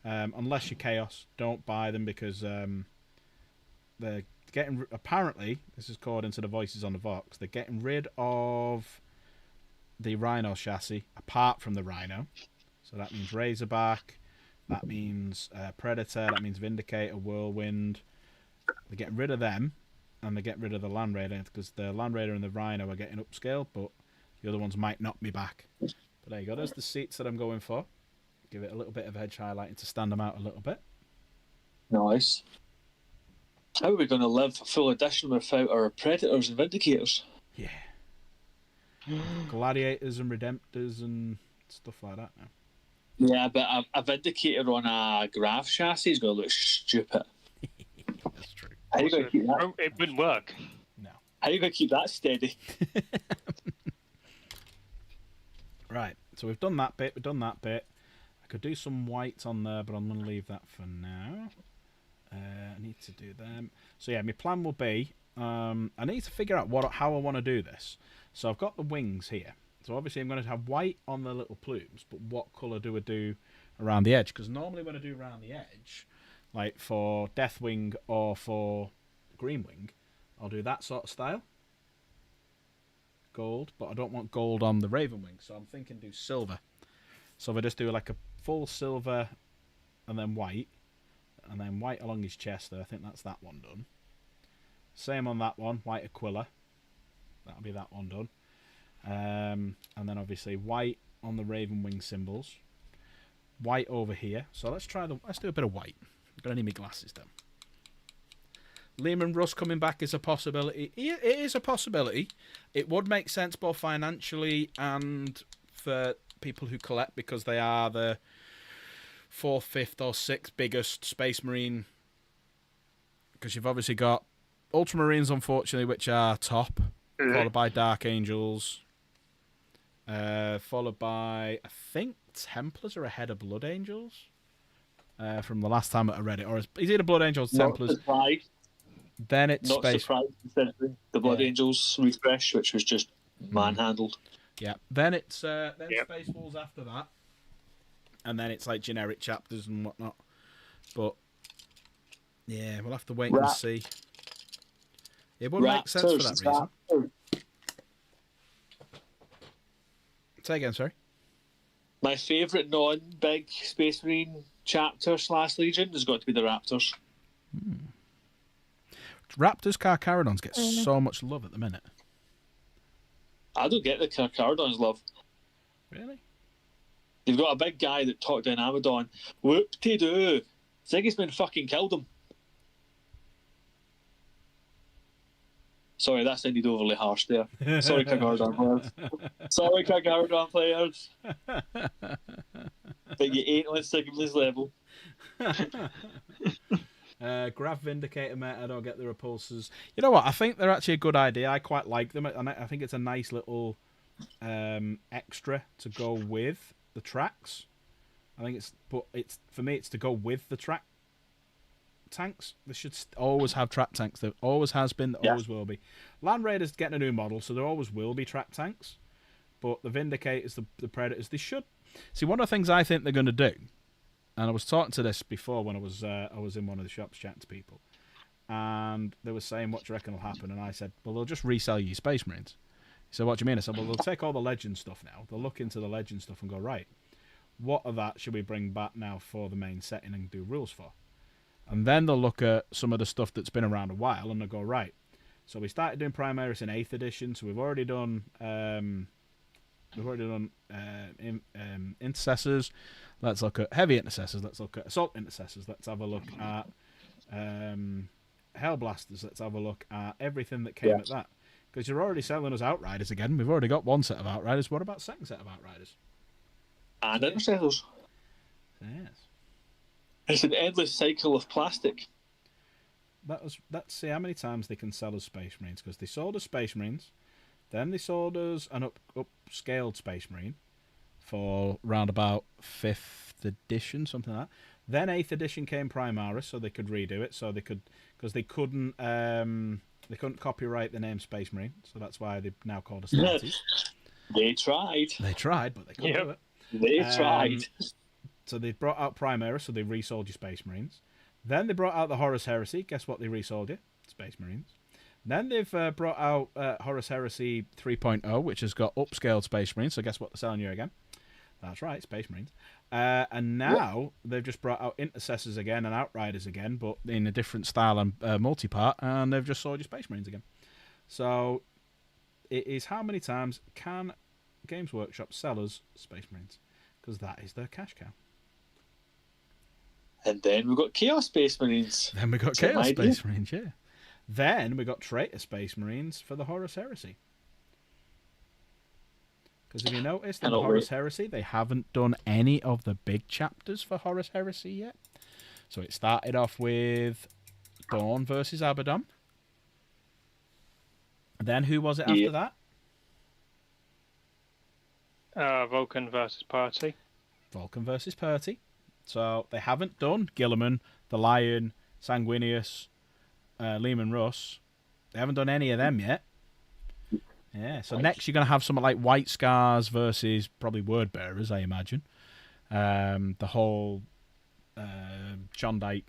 Unless you're Chaos, don't buy them, because they're getting... Apparently, this is according to the voices on the Vox, they're getting rid of the Rhino chassis, apart from the Rhino. So that means Razorback, that means Predator, that means Vindicator, Whirlwind. They're getting rid of them. And they get rid of the Land Raider, because the Land Raider and the Rhino are getting upscaled, but the other ones might not be back. But there you go. There's the seats that I'm going for. Give it a little bit of edge highlighting to stand them out a little bit. Nice. How are we going to live a full edition without our Predators and Vindicators? Yeah. Gladiators and Redemptors and stuff like that now. Yeah, but a Vindicator on a Grav chassis is going to look stupid. That's true. How are you going to keep that? It wouldn't work. No. How are you going to keep that steady? Right. So we've done that bit. I could do some whites on there, but I'm going to leave that for now. I need to do them. So yeah, my plan will be, I need to figure out how I want to do this. So I've got the wings here. So obviously I'm going to have white on the little plumes, but what colour do I do around the edge? Because normally when I do around the edge, like for Deathwing or for Greenwing, I'll do that sort of style. Gold, but I don't want gold on the Ravenwing, so I'm thinking do silver. So if I just do like a full silver and then white along his chest there, I think that's that one done. Same on that one, white Aquila. That'll be that one done. And then obviously white on the Ravenwing symbols. White over here. So let's do a bit of white. I'm gonna need my glasses down. Lehman Russ coming back is a possibility. It is a possibility. It would make sense both financially and for people who collect, because they are the 4th, 5th or 6th biggest Space Marine. Because you've obviously got Ultramarines, unfortunately, which are top, followed by Dark Angels, followed by, I think, Templars are ahead of Blood Angels. From the last time I read it, or is either Blood Angels or Templars? Then it's Not Space. surprised considering the Blood Angels refresh, which was just manhandled. Yeah. Then it's Space Wolves after that, and then it's like generic chapters and whatnot. But yeah, we'll have to wait and see. It would make sense for that reason. Say again, sorry. My favourite non-big Space Marine chapter / Legion has got to be the Raptors. Raptors Carcharodons get so much love at the minute. I don't get the Carcharodons love. Really? You've got a big guy that talked down Abaddon. Whoop-de-doo. Sigismund fucking killed him. Sorry, that sounded overly harsh there. Sorry, Carcharodon players. Sorry, Carcharodon players. But you ain't on Sigma's level. Grav Vindicator, mate, I don't get the repulsors. You know what? I think they're actually a good idea. I quite like them, and I think it's a nice little extra to go with the tracks. I think it's for me, it's to go with the track. tanks, they should always have trap tanks. There always has been, there always will be. Land Raiders getting a new model, so there always will be trap tanks. But the Vindicators, the Predators, they should. See, one of the things I think they're going to do, and I was talking to this before when I was in one of the shops chatting to people, and they were saying, what do you reckon will happen? And I said, well, they'll just resell you Space Marines. He said, what do you mean? I said, well, they'll take all the Legend stuff now. They'll look into the Legend stuff and go, right, what of that should we bring back now for the main setting and do rules for? And then they'll look at some of the stuff that's been around a while and they'll go, right, so we started doing Primaris in 8th edition, so we've already done intercessors. Let's look at heavy intercessors. Let's look at assault intercessors. Let's have a look at Hellblasters. Let's have a look at everything that came at that. Because you're already selling us Outriders again. We've already got one set of Outriders. What about second set of Outriders? And intercessors. Yes. It's an endless cycle of plastic. Let's see how many times they can sell us Space Marines. Because they sold us Space Marines. Then they sold us an upscaled Space Marine for round about 5th edition, something like that. Then 8th edition came Primaris, so they could redo it. So they could, because they couldn't copyright the name Space Marine, so that's why they've now called us Nazis. They tried. They tried, but they couldn't do it. They tried. So they brought out Primaris, so they resold you Space Marines. Then they brought out the Horus Heresy. Guess what they resold you? Space Marines. Then they've brought out Horus Heresy 3.0, which has got upscaled Space Marines. So guess what they're selling you again? That's right, Space Marines. And now they've just brought out Intercessors again and Outriders again, but in a different style and multi-part, and they've just sold you Space Marines again. So it is how many times can Games Workshop sell us Space Marines? Because that is their cash cow. And then we've got Chaos Space Marines. Then we got Chaos Space Marines, yeah. Then we got Traitor Space Marines for the Horus Heresy. Because if you notice, in the Horus Heresy, they haven't done any of the big chapters for Horus Heresy yet. So it started off with Dawn versus Abaddon. Then who was it after that? Vulcan versus Party. Vulcan versus Purty. So they haven't done Guilliman, the Lion, Sanguinius, Lehman Russ. They haven't done any of them yet. Yeah, so next you're going to have something like White Scars versus probably Word Bearers, I imagine. The whole John Dyke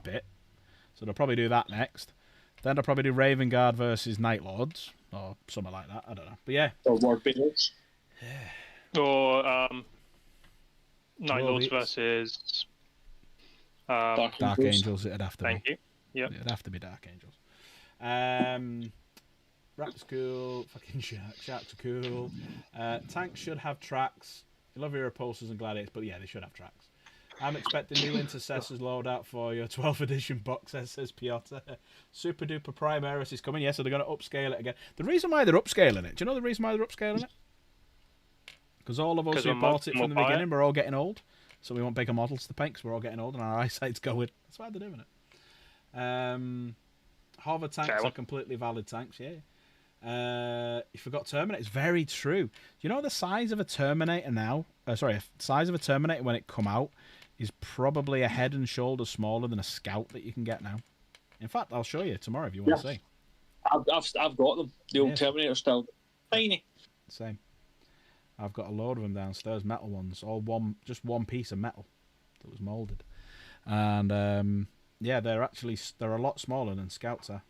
bit. So they'll probably do that next. Then they'll probably do Raven Guard versus Night Lords, or something like that. I don't know. But yeah. Or Word Bearers. Yeah. Or Night Lords versus Dark Angels. It'd have to Thank be. you. Yep. It'd have to be Dark Angels. Raptors cool. Fucking Sharks are cool. Tanks should have tracks. I love your repulsors and gladiators, but yeah, they should have tracks. I'm expecting new Intercessors loadout for your 12th edition box set, says Piotr. Super Duper Primaris is coming. Yeah, so they're going to upscale it again. The reason why they're upscaling it, do you know the reason why they're upscaling it? Because all of us who bought it from the beginning, we're all getting old. So we want bigger models to paint because we're all getting old and our eyesight's going. That's why they're doing it. Hover tanks are completely valid tanks, yeah. You forgot Terminator. It's very true. Do you know the size of a Terminator now? Size of a Terminator when it come out is probably a head and shoulders smaller than a Scout that you can get now. In fact, I'll show you tomorrow if you want to see. I've got them. The old Terminator style. Tiny. Same. I've got a load of them downstairs, metal ones, just one piece of metal that was moulded. And yeah, they're a lot smaller than Scouts are.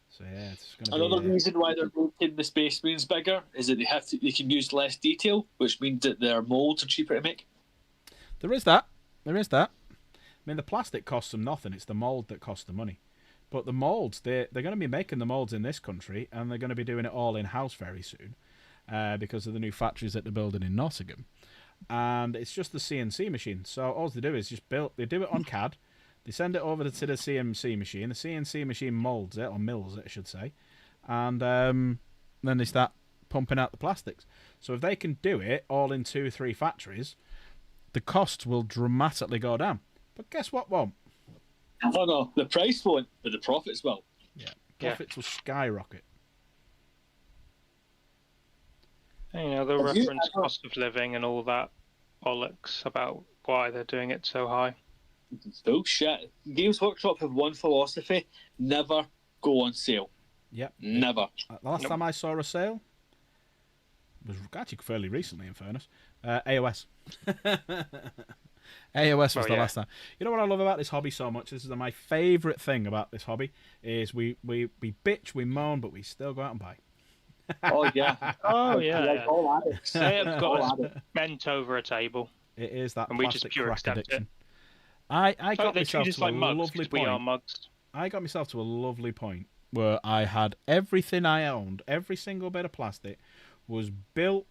So yeah, it's going to be... Another reason why they're making the Space Marines bigger is that they can use less detail, which means that their molds are cheaper to make. There is that. I mean, the plastic costs them nothing. It's the mould that costs the money. But the moulds, they're going to be making the moulds in this country, and they're going to be doing it all in-house very soon because of the new factories that they're building in Nottingham. And it's just the CNC machine. So all they do is they do it on CAD, they send it over to the CNC machine, the CNC machine moulds it, or mills it, I should say, and then they start pumping out the plastics. So if they can do it all in 2-3 factories, the costs will dramatically go down. But guess what won't? Oh no, the price won't, but the profits will. Yeah, profits will skyrocket. You know, the cost of living and all that bollocks about why they're doing it so high. Bullshit. Games Workshop have one philosophy: never go on sale. Yep. Never. The last time I saw a sale was actually fairly recently, in fairness. AOS. AOS was the last time. You know what I love about this hobby so much? This is my favourite thing about this hobby is we bitch, we moan, but we still go out and buy. Oh yeah. Oh yeah. Like all addicts. They have got us bent over a table, It is that and we just plastic pure crack accept addiction. it. I got They myself treat us to a like mugs lovely 'cause we are point. mugs. I got myself to a lovely point where I had everything I owned, every single bit of plastic, was built,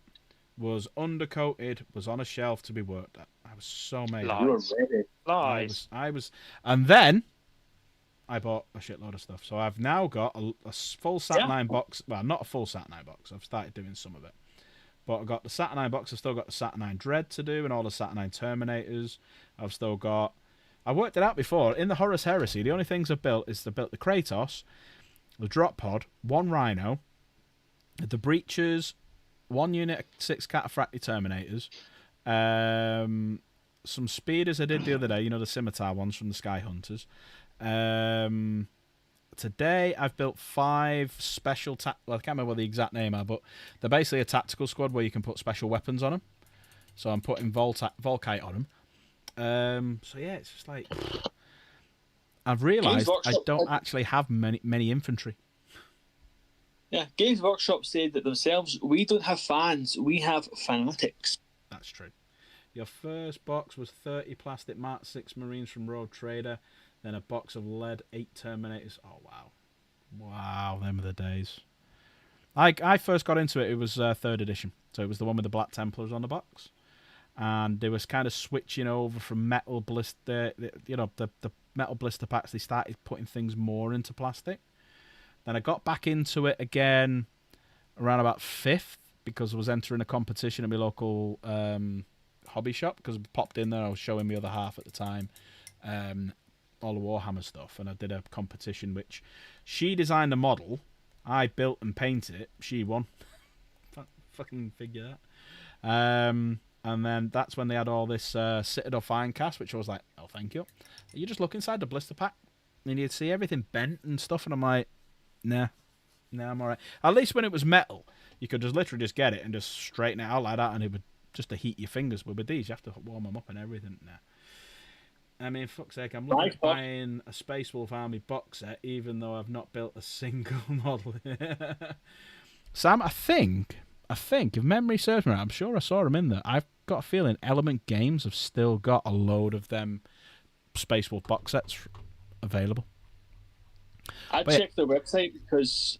was undercoated, was on a shelf to be worked at. I was so made. Lies. You were ready. Lies. I was, and then I bought a shitload of stuff. So I've now got a full Saturnine box. Well, not a full Saturnine box. I've started doing some of it. But I've got the Saturnine box. I've still got the Saturnine Dread to do and all the Saturnine Terminators. I've still got... I worked it out before. In the Horus Heresy, the only things I've built is I built the Kratos, the Drop Pod, one Rhino, the Breachers, one unit of 6 Cataphractii Terminators, some speeders I did the other day, you know, the scimitar ones from the Sky Hunters. Today I've built 5 special... well, I can't remember what the exact name are, but they're basically a tactical squad where you can put special weapons on them. So I'm putting Volkite on them. So yeah, it's just like... I've realised I don't actually have many infantry. Yeah, Games Workshop said that themselves, we don't have fans, we have fanatics. That's true. Your first box was 30 plastic Mark 6 Marines from Road Trader, then a box of lead 8 Terminators. Oh, wow. Wow, them are the days. I first got into it, it was 3rd edition. So it was the one with the Black Templars on the box. And they was kind of switching over from metal blister, the metal blister packs. They started putting things more into plastic. Then I got back into it again around about 5th because I was entering a competition at my local hobby shop because I popped in there. I was showing my other half at the time all the Warhammer stuff, and I did a competition which she designed a model. I built and painted it. She won. Fucking figure that. And then that's when they had all this Citadel Finecast, which I was like, oh, thank you. You just look inside the blister pack and you'd see everything bent and stuff, and I'm like, nah, I'm all right. At least when it was metal, you could just literally just get it and just straighten it out like that, and it would just to heat your fingers. But with these, you have to warm them up and everything. Nah. I mean, fuck's sake, I'm looking at buying a Space Wolf Army box set, even though I've not built a single model. Sam, I think, if memory serves me right, I'm sure I saw them in there. I've got a feeling Element Games have still got a load of them Space Wolf box sets available. I checked their website because,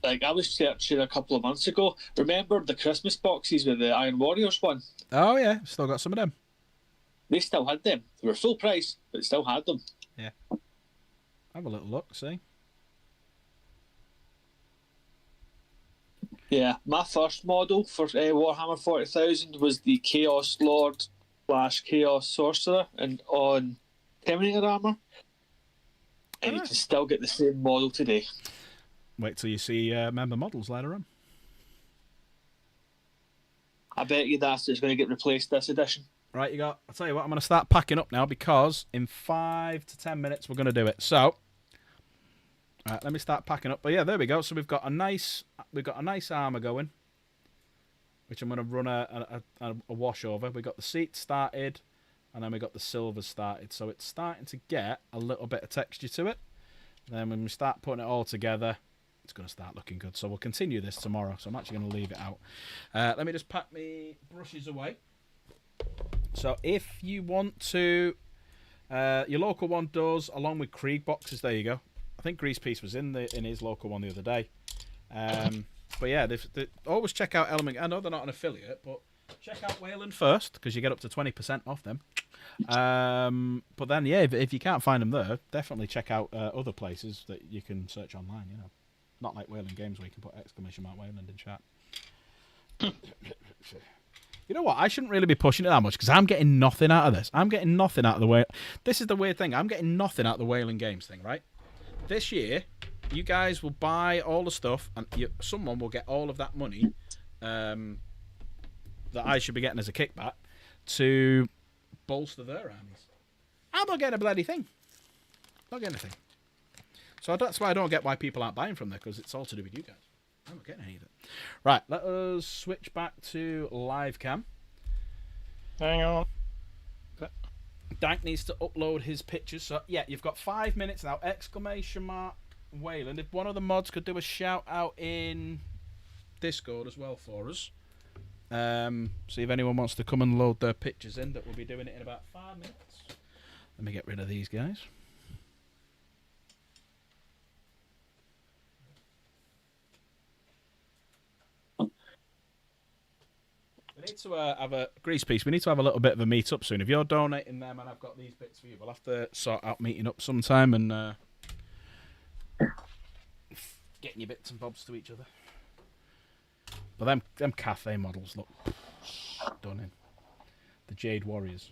like, I was searching a couple of months ago. Remember the Christmas boxes with the Iron Warriors one? Oh yeah, still got some of them. They still had them. They were full price, but still had them. Yeah. Have a little look, see. Yeah, my first model for Warhammer 40,000 was the Chaos Lord / Chaos Sorcerer and on Terminator armor. And you can still get the same model today. Wait till you see member models later on. I bet you that's going to get replaced this edition. Right, I'll tell you what, I'm going to start packing up now because in 5 to 10 minutes we're going to do it. So, let me start packing up. But yeah, there we go. So we've got a nice armor going, which I'm going to run a wash over. We got the seats started, and then we got the silver started. So it's starting to get a little bit of texture to it. Then when we start putting it all together, it's going to start looking good. So we'll continue this tomorrow. So I'm actually going to leave it out. Let me just pack my brushes away. So if you want to, your local one does, along with Krieg boxes. There you go. I think Grease Piece was in his local one the other day. But yeah, they always check out Element. I know they're not an affiliate, but check out Wayland first because you get up to 20% off them. But then yeah, if you can't find them there, definitely check out other places that you can search online. You know, not like Wayland Games where you can put !Wayland in chat. You know what? I shouldn't really be pushing it that much because I'm getting nothing out of this. I'm getting nothing out of the way. This is the weird thing. I'm getting nothing out of the Wayland Games thing, right? This year, you guys will buy all the stuff, and someone will get all of that money that I should be getting as a kickback to bolster their armies. I'm not getting a bloody thing. Not getting anything. So that's why I don't get why people aren't buying from there, because it's all to do with you guys. I'm not getting any of it. Right, let us switch back to live cam. Hang on. Dank needs to upload his pictures. So, yeah, you've got 5 minutes now. Exclamation mark Wayland. If one of the mods could do a shout out in Discord as well for us. See if anyone wants to come and load their pictures in, that we'll be doing it in about 5 minutes. Let me get rid of these guys. We need to have a grease piece. We need to have a little bit of a meet up soon. If you're donating them and I've got these bits for you, we'll have to sort out meeting up sometime and getting your bits and bobs to each other. But them cafe models look stunning. The Jade Warriors.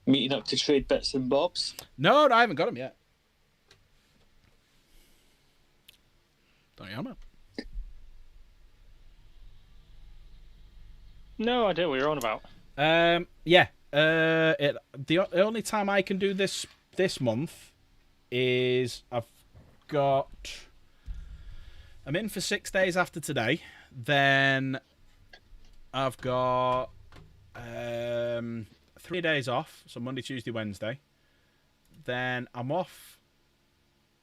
Meeting up to trade bits and bobs. No, I haven't got them yet. Don't you know? No idea what you're on about. Yeah. The only time I can do this month is I'm in for 6 days after today. Then I've got 3 days off, so Monday, Tuesday, Wednesday. Then I'm off.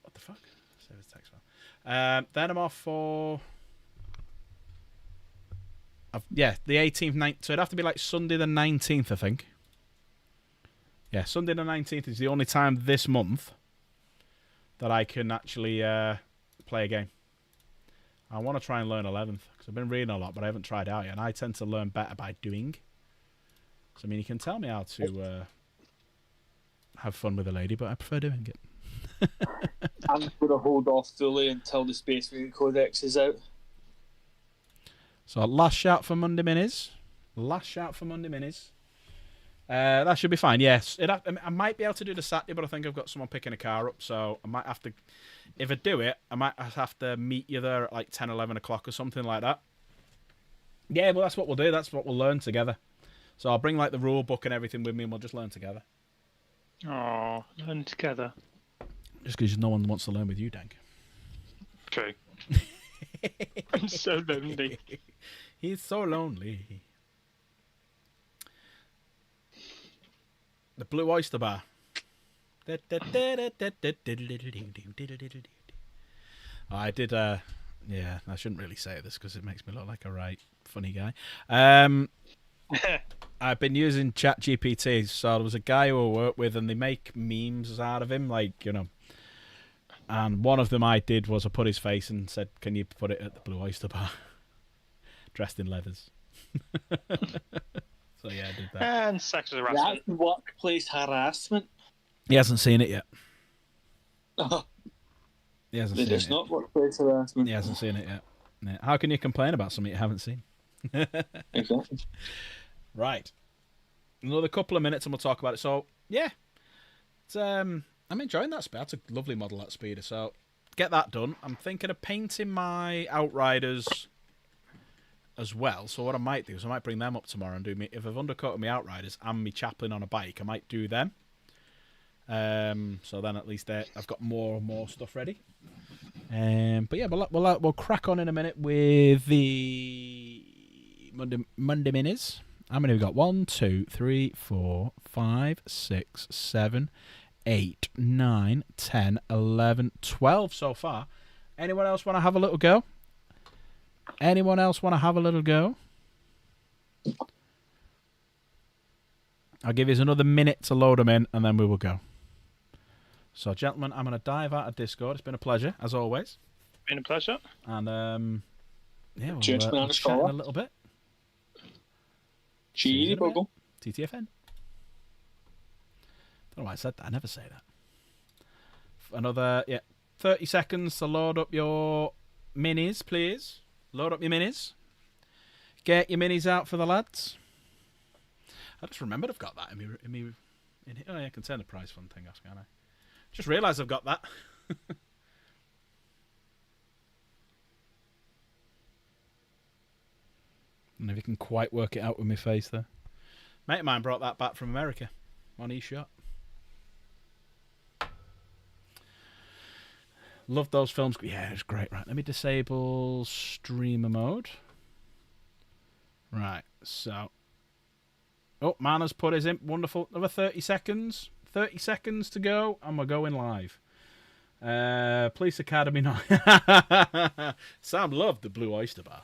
What the fuck? Save as text file. Then I'm off for. The 18th, 19th. So it'd have to be like Sunday the 19th, I think. Yeah, Sunday the 19th is the only time this month that I can actually play a game. I want to try and learn 11th, because I've been reading a lot, but I haven't tried out yet, and I tend to learn better by doing. So, I mean, you can tell me how to have fun with a lady, but I prefer doing it. I'm going to hold off fully until the Space Marine Codex is out. So, last shout for Monday Minis. That should be fine, yes. I might be able to do the Saturday, but I think I've got someone picking a car up, so I might have to... If I do it, I might have to meet you there at like 10, 11 o'clock or something like that. Yeah, well, that's what we'll do. That's what we'll learn together. So I'll bring like the rule book and everything with me, and we'll just learn together. Oh, learn together. Just because no one wants to learn with you, Dank. True. I'm so lonely. He's so lonely. The Blue Oyster Bar. I did. Yeah, I shouldn't really say this because it makes me look like a right funny guy. I've been using ChatGPT, so there was a guy who I work with, and they make memes out of him, like, you know. And one of them I did was I put his face and said, "Can you put it at the Blue Oyster Bar?" Dressed in leathers. So yeah, I did that. And sexual harassment. That's workplace harassment. He hasn't seen it yet. Oh, He hasn't it seen is it not workplace harassment. He hasn't seen it yet. Yeah. How can you complain about something you haven't seen? Exactly. Right. Another couple of minutes and we'll talk about it. So, yeah. It's, I'm enjoying that speed. That's a lovely model, that speeder. So, get that done. I'm thinking of painting my Outriders as well. So, what I might do is I might bring them up tomorrow and do me. If I've undercoated my Outriders and my Chaplain on a bike, I might do them. So then at least I've got more stuff ready. But yeah, we'll crack on in a minute with the Monday Minis. How many have we got? 1, 2, 3, 4, 5, 6, 7, 8, 9, 10, 11, 12 so far. Anyone else want to have a little go? I'll give you another minute to load them in, and then we will go. So, gentlemen, I'm going to dive out of Discord. It's been a pleasure, as always. Been a pleasure. And, yeah, we'll Cheers, chat in a little bit. Cheery Bogle. TTFN. Don't know why I said that. I never say that. Another, 30 seconds to load up your minis, please. Load up your minis. Get your minis out for the lads. I just remembered I've got that in me. Oh, yeah, I can turn the prize fund thing off, can't I? Just realised I've got that. And if you can quite work it out with my face there. Mate of mine brought that back from America on eShop. Love those films. Yeah, it's great. Right, let me disable streamer mode. Right, so. Oh, Mana's put his in. Wonderful. Another 30 seconds. 30 seconds to go, and we're going live. Police Academy. No. Sam loved the Blue Oyster Bar.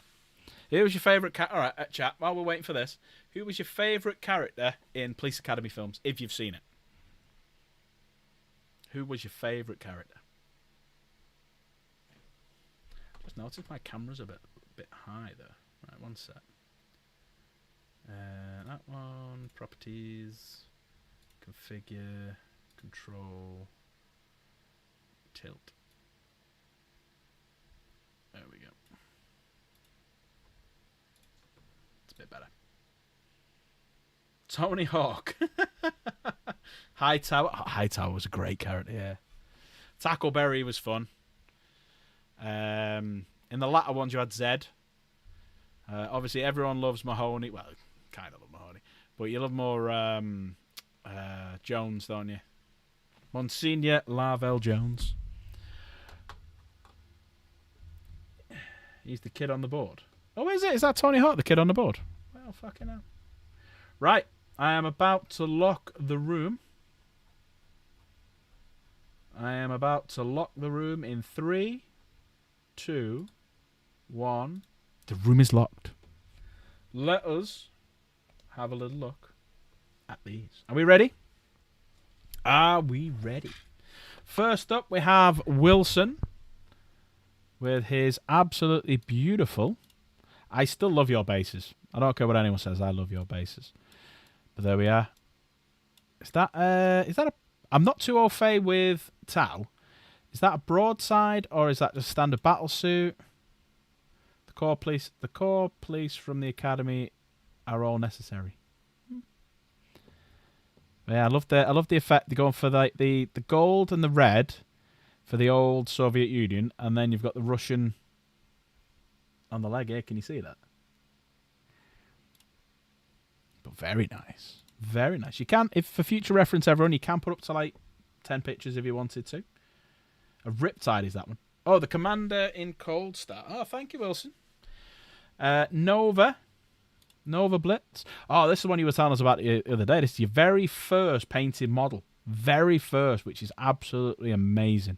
Who was your favourite character? All right, chat, while we're waiting for this, who was your favourite character in Police Academy films, if you've seen it? Who was your favourite character? Just noticed my camera's a bit high there. Right, one sec. That one, properties, configure, control, tilt. There we go. It's a bit better. Tony Hawk. Hightower. Oh, Hightower was a great character, yeah. Tackleberry was fun. In the latter ones, you had Zed. Obviously, everyone loves Mahoney. Well, kind of love Mahoney. But you love more Jones, don't you? Monsignor Lavelle Jones. He's the kid on the board. Oh, is it? Is that Tony Hawk, the kid on the board? Well, fucking hell. Right. I am about to lock the room. I am about to lock the room in 3, 2, 1. The room is locked. Let us have a little look at these. Are we ready? Are we ready? First up, we have Wilson with his absolutely beautiful. I still love your bases. I don't care what anyone says. I love your bases. But there we are. Is that a? I'm not too au fait with Tau. Is that a broadside or is that just standard battle suit? The core police from the academy are all necessary. Yeah, I love the effect. They're going for the gold and the red for the old Soviet Union, and then you've got the Russian on the leg here. Can you see that? But very nice. Very nice. You can, if for future reference, everyone, you can put up to like 10 pictures if you wanted to. A Riptide is that one. Oh, the Commander in Cold Star. Oh, thank you, Wilson. Nova Blitz. Oh, this is one you were telling us about the other day. This is your very first painted model. Very first, which is absolutely amazing.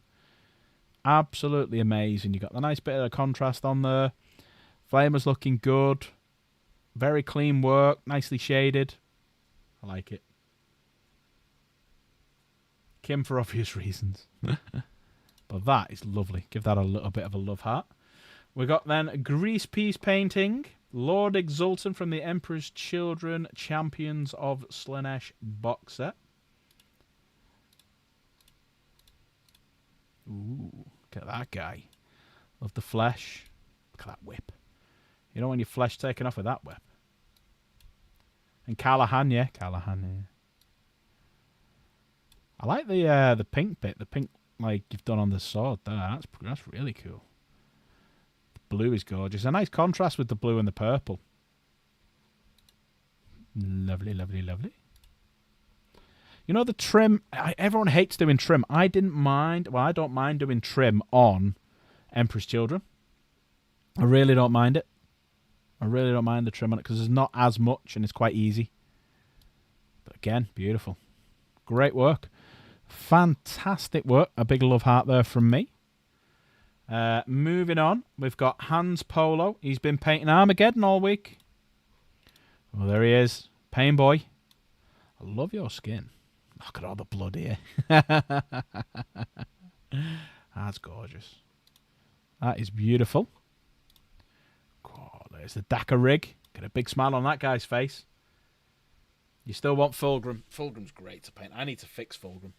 Absolutely amazing. You got the nice bit of contrast on there. Flamer's looking good. Very clean work. Nicely shaded. I like it. Kim for obvious reasons. But that is lovely. Give that a little bit of a love heart. We got then Grease Piece Painting. Lord Exultant from the Emperor's Children. Champions of Slaanesh box set. Ooh, look at that guy. Love the flesh. Look at that whip. You don't want your flesh taken off with that whip. And Callahan, yeah. I like the pink bit. The pink, like you've done on the sword there. That's really cool. The blue is gorgeous. A nice contrast with the blue and the purple. Lovely, lovely, lovely. You know the trim. Everyone hates doing trim. I didn't mind. Well, I don't mind doing trim on Emperor's Children. I really don't mind it. I really don't mind the trim on it because there's not as much and it's quite easy. But again, beautiful. Great work. Fantastic work. A big love heart there from me. Moving on, we've got Hans Polo. He's been painting Armageddon all week. Oh, there he is. Pain Boy. I love your skin. Look at all the blood here. That's gorgeous. That is beautiful. Oh, there's the Dakar rig. Get a big smile on that guy's face. You still want Fulgrim. Fulgrim's great to paint. I need to fix Fulgrim.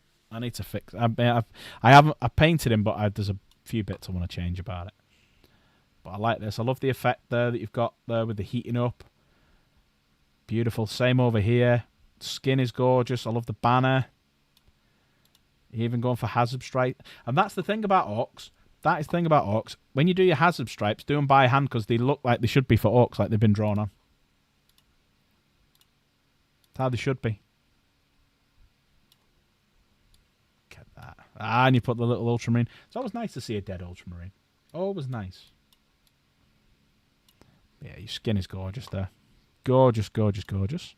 I've painted him, but there's a few bits I want to change about it. But I like this. I love the effect there that you've got there with the heating up. Beautiful. Same over here. Skin is gorgeous. I love the banner. Even going for hazard stripe. And that's the thing about orcs. That is the thing about orcs. When you do your hazard stripes, do them by hand because they look like they should be for orcs, like they've been drawn on. It's how they should be. Look at that. Ah, and you put the little ultramarine. It's always nice to see a dead ultramarine. Always nice. Yeah, your skin is gorgeous there. Gorgeous, gorgeous, gorgeous.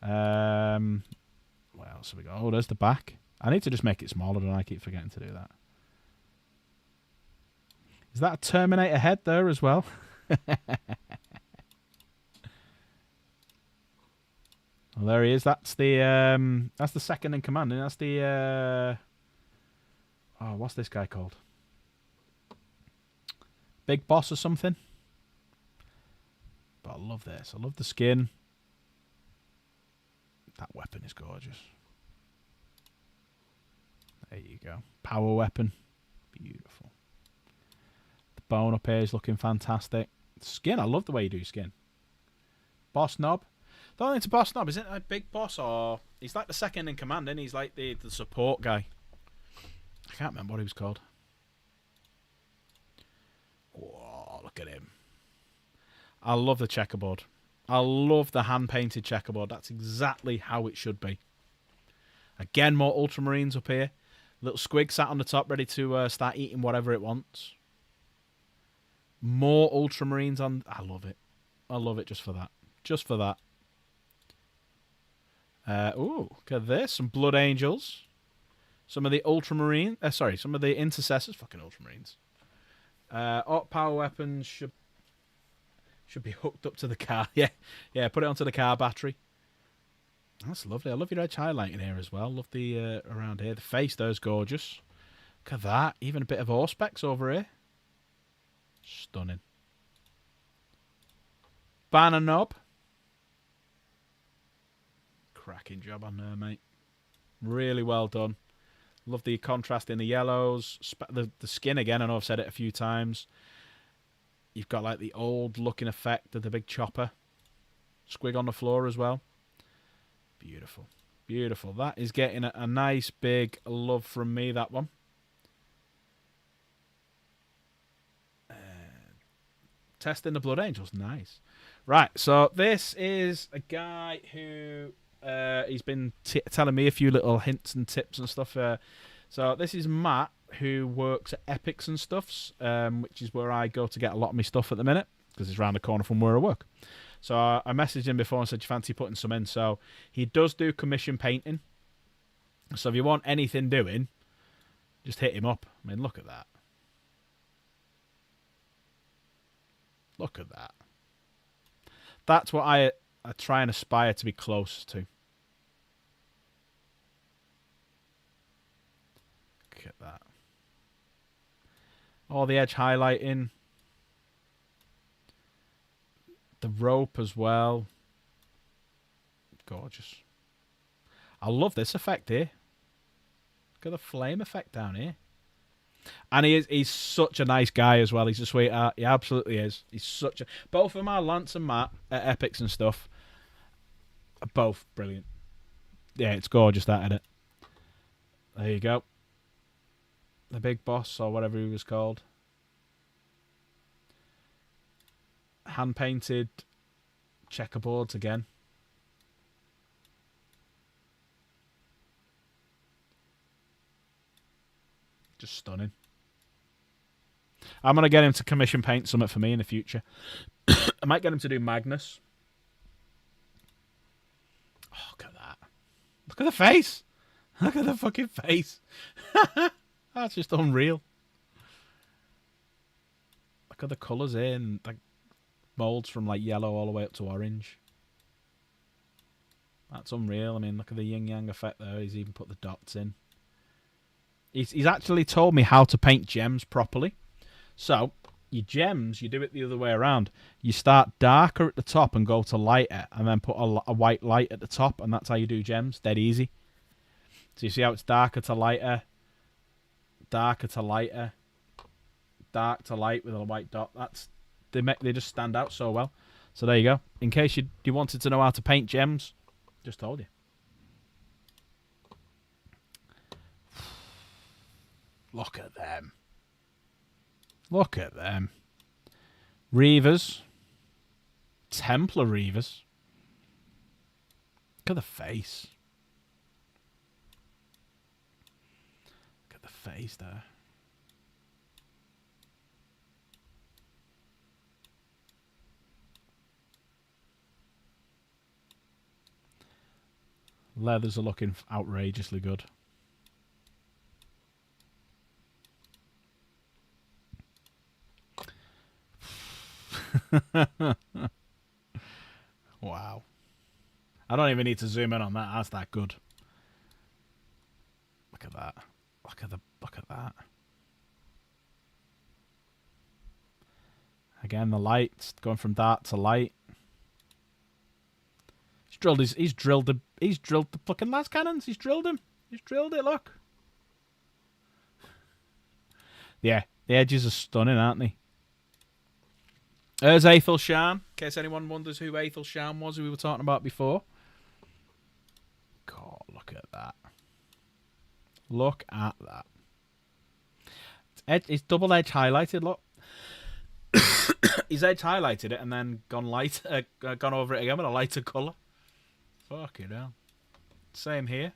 What else have we got? Oh, there's the back. I need to just make it smaller, don't I? Keep forgetting to do that. Is that a Terminator head there as well? Well, there he is. That's the second in command, and that's the oh, what's this guy called? Big Boss or something? But I love this. I love the skin. That weapon is gorgeous. There you go. Power weapon. Beautiful. The bone up here is looking fantastic. Skin, I love the way you do skin. Boss Knob. The only thing to Boss Knob, isn't it a Big Boss, or he's like the second in command, and he's like the support guy. I can't remember what he was called. Whoa, look at him. I love the checkerboard. I love the hand-painted checkerboard. That's exactly how it should be. Again, more ultramarines up here. Little squig sat on the top, ready to start eating whatever it wants. More ultramarines on... I love it. I love it just for that. Just for that. Ooh, look at this. Some Blood Angels. Some of the ultramarine... sorry, some of the intercessors. Fucking ultramarines. Power weapons should be hooked up to the car. Yeah, yeah. Put it onto the car battery. That's lovely. I love your edge highlighting here as well. Love the around here. The face there's gorgeous. Look at that. Even a bit of Auspex over here. Stunning. Banner knob. Cracking job on there, mate. Really well done. Love the contrast in the yellows. The skin again. I know I've said it a few times. You've got like the old looking effect of the big chopper. Squig on the floor as well. Beautiful. Beautiful. That is getting a nice big love from me, that one. Testing the Blood Angels. Nice. Right, so this is a guy who he's been telling me a few little hints and tips and stuff. So this is Matt, who works at Epics and Stuffs, which is where I go to get a lot of my stuff at the minute, because it's around the corner from where I work. So I messaged him before and said, you fancy putting some in? So he does do commission painting. So if you want anything doing, just hit him up. I mean, look at that. Look at that. That's what I try and aspire to be close to. Look at that. All the edge highlighting. The rope as well. Gorgeous. I love this effect here. Look at the flame effect down here. And he's such a nice guy as well. He's a sweetheart. He absolutely is. He's such a... Both of them are Lance and Matt at Epics and Stuff. Are both brilliant. Yeah, it's gorgeous, that, isn't it? There you go. The Big Boss, or whatever he was called. Hand-painted checkerboards again. Just stunning. I'm going to get him to commission paint something for me in the future. I might get him to do Magnus. Oh, look at that. Look at the face. Look at the fucking face. That's just unreal. Look at the colours in. Like molds from like yellow all the way up to orange. That's unreal. I mean, look at the yin-yang effect there. He's even put the dots in. He's actually told me how to paint gems properly. So, your gems, you do it the other way around. You start darker at the top and go to lighter, and then put a white light at the top, and that's how you do gems. Dead easy. So you see how it's darker to lighter, darker to lighter, dark to light with a white dot. They just stand out so well. So there you go. In case you wanted to know how to paint gems, just told you. Look at them. Look at them. Reavers. Templar Reavers. Look at the face. Look at the face there. Leathers are looking outrageously good. Wow. I don't even need to zoom in on that. That's that good. Look at that. Look at that. Again, the lights going from dark to light. He's drilled the fucking las cannons. He's drilled him. He's drilled it, look. Yeah, the edges are stunning, aren't they? There's Aethel Shan, in case anyone wonders who Aethel Shan was, who we were talking about before. God, look at that. Look at that. It's double edge highlighted, look. He's edge highlighted it and then gone over it again with a lighter colour. Fucking hell. Same here.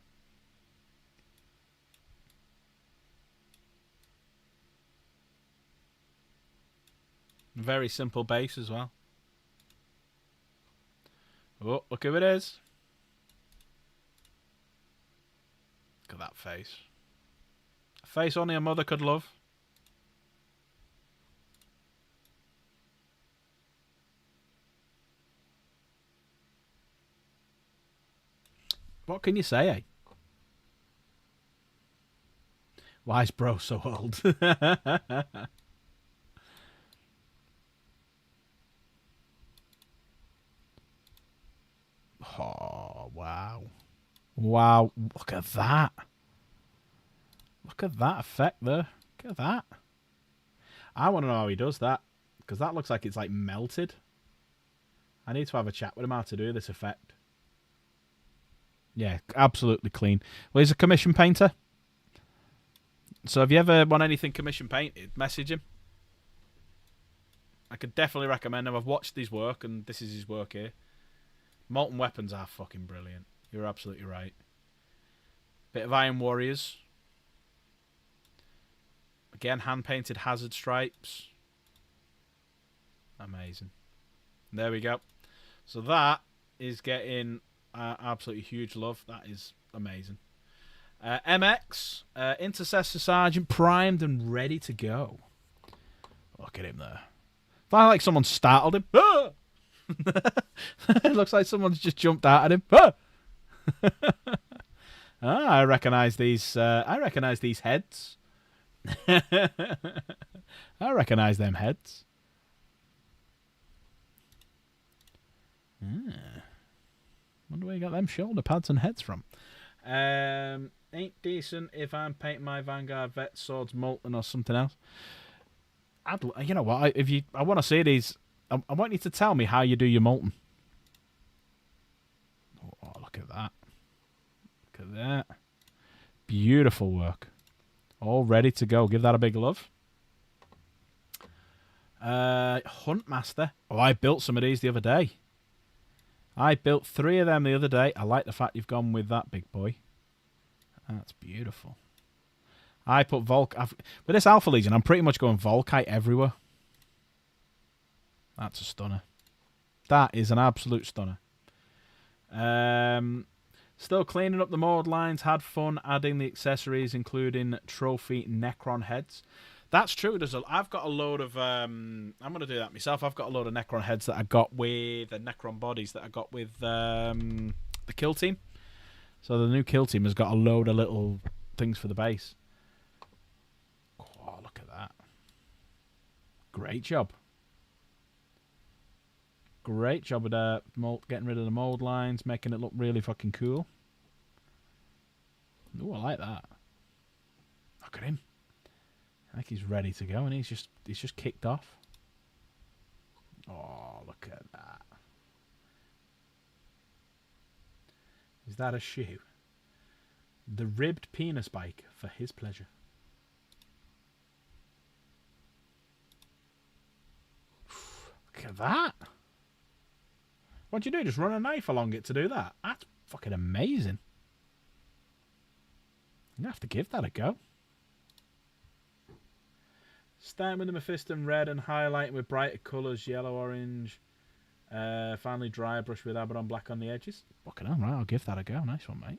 Very simple base as well. Oh, look who it is. Look at that face. A face only a mother could love. What can you say, eh? Why is bro so old? Oh, wow. Wow. Look at that. Look at that effect there. Look at that. I want to know how he does that. Because that looks like it's like melted. I need to have a chat with him how to do this effect. Yeah, absolutely clean. Well, he's a commission painter. So if you ever want anything commission painted, message him. I could definitely recommend him. I've watched his work, and this is his work here. Molten weapons are fucking brilliant. You're absolutely right. Bit of Iron Warriors. Again, hand-painted hazard stripes. Amazing. There we go. So that is getting absolutely huge love. That is amazing. MX, Intercessor Sergeant, primed and ready to go. Look at him there. Felt like someone startled him. Ah! It looks like someone's just jumped out at him. Ah! I recognise these. I recognise these heads. I recognise them heads. Wonder where you got them shoulder pads and heads from. Ain't decent if I'm painting my Vanguard vet swords molten or something else. You know what? I want to see these. I want you to tell me how you do your molten. Oh, look at that! Look at that! Beautiful work. All ready to go. Give that a big love. Huntmaster. Oh, I built some of these the other day. I built 3 of them the other day. I like the fact you've gone with that, big boy. That's beautiful. I put with this Alpha Legion, I'm pretty much going Volkite everywhere. That's a stunner. That is an absolute stunner. Still cleaning up the mold lines. Had fun adding the accessories, including trophy Necron heads. That's true. I've got a load of. I'm going to do that myself. I've got a load of Necron heads that I got with Necron bodies that I got with the kill team. So the new kill team has got a load of little things for the base. Oh, look at that! Great job. Great job with getting rid of the mold lines, making it look really fucking cool. Ooh, I like that. Look at him. I think he's ready to go, and he's just kicked off. Oh, look at that. Is that a shoe? The ribbed penis bike for his pleasure. Look at that. What'd you do? Just run a knife along it to do that? That's fucking amazing. I'm going to have to give that a go. Starting with the Mephisto red and highlighting with brighter colours, yellow, orange. Finally dry brush with Abaddon black on the edges. Fucking hell, right, I'll give that a go. Nice one, mate.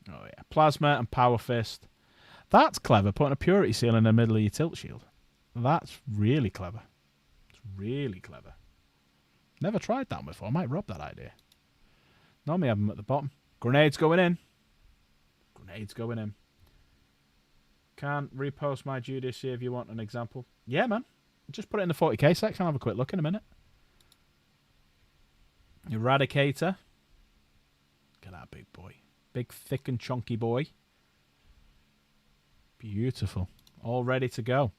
Oh, yeah. Plasma and Power Fist. That's clever, putting a Purity Seal in the middle of your tilt shield. That's really clever. It's really clever. Never tried that before. I might rob that idea. Normally have them at the bottom. Grenades going in. Grenades going in. Can't repost my Judas here if you want an example. Yeah, man. Just put it in the 40k section. I'll have a quick look in a minute. Eradicator. Look at that big boy. Big, thick and chunky boy. Beautiful. All ready to go.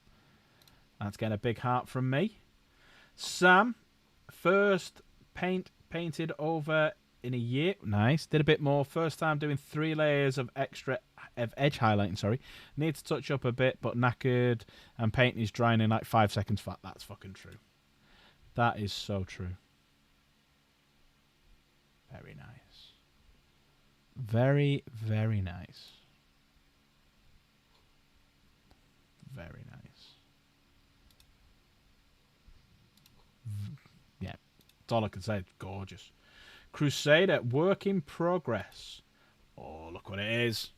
That's getting a big heart from me. Sam. First painted over in a year. Nice. Did a bit more. First time doing 3 layers of extra edge highlighting. Sorry. Need to touch up a bit, but knackered. And painting is drying in like 5 seconds flat. That's fucking true. That is so true. Very nice. Very, very nice. Very nice. Yeah. That's all I can say. It's gorgeous. Crusader, work in progress. Oh, look what it is.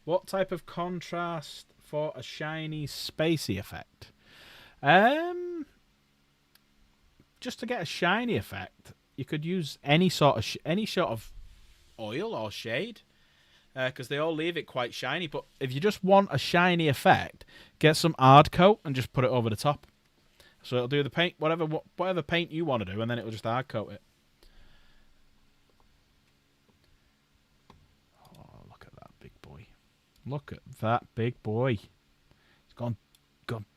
What type of contrast for a shiny, spacey effect? Just to get a shiny effect, you could use any sort of oil or shade, because they all leave it quite shiny. But if you just want a shiny effect, get some hard coat and just put it over the top. So it'll do the paint, whatever paint you want to do, and then it'll just hard coat it. Oh, look at that big boy! Look at that big boy. It's got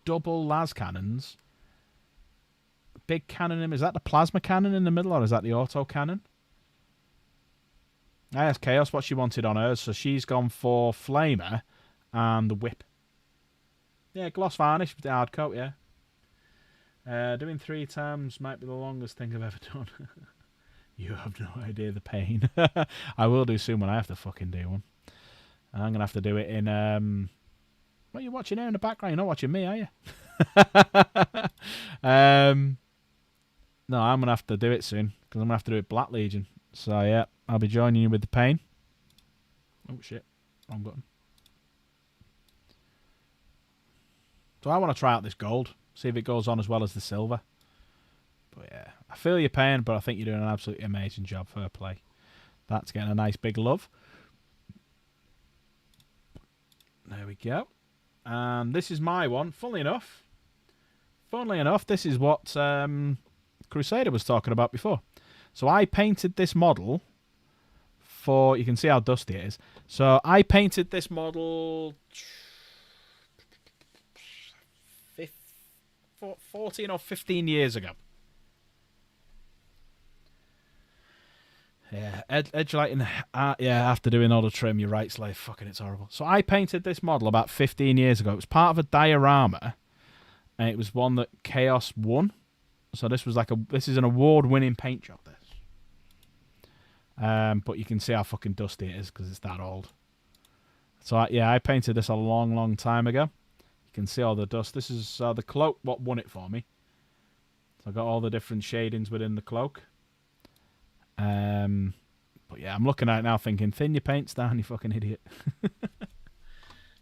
double las cannons. Big cannon in him. Is that the plasma cannon in the middle, or is that the auto cannon? That's Chaos, what she wanted on hers. So she's gone for Flamer and the whip. Yeah, gloss varnish with the hard coat, yeah. Doing 3 times might be the longest thing I've ever done. You have no idea the pain. I will do soon when I have to fucking do one. And I'm going to have to do it in... What are you watching here in the background? You're not watching me, are you? No, I'm going to have to do it soon. Because I'm going to have to do it Black Legion. So, yeah, I'll be joining you with the pain. Oh, shit. Wrong button. So I want to try out this gold. See if it goes on as well as the silver. But, yeah, I feel your pain, but I think you're doing an absolutely amazing job. Fair play. That's getting a nice big love. There we go. And this is my one. Funnily enough, this is what Crusader was talking about before. So I painted this model for... You can see how dusty it is. So I painted this model 14 or 15 years ago. Yeah, edge lighting. Yeah, after doing all the trim, you're right, Slave. Fucking, it's horrible. So I painted this model about 15 years ago. It was part of a diorama, and it was one that Chaos won. So this was like this is an award-winning paint job. This, but you can see how fucking dusty it is because it's that old. So I painted this a long, long time ago. You can see all the dust. This is the cloak. What won it for me? So I got all the different shadings within the cloak. But yeah, I'm looking at it now thinking, thin your paints down, you fucking idiot.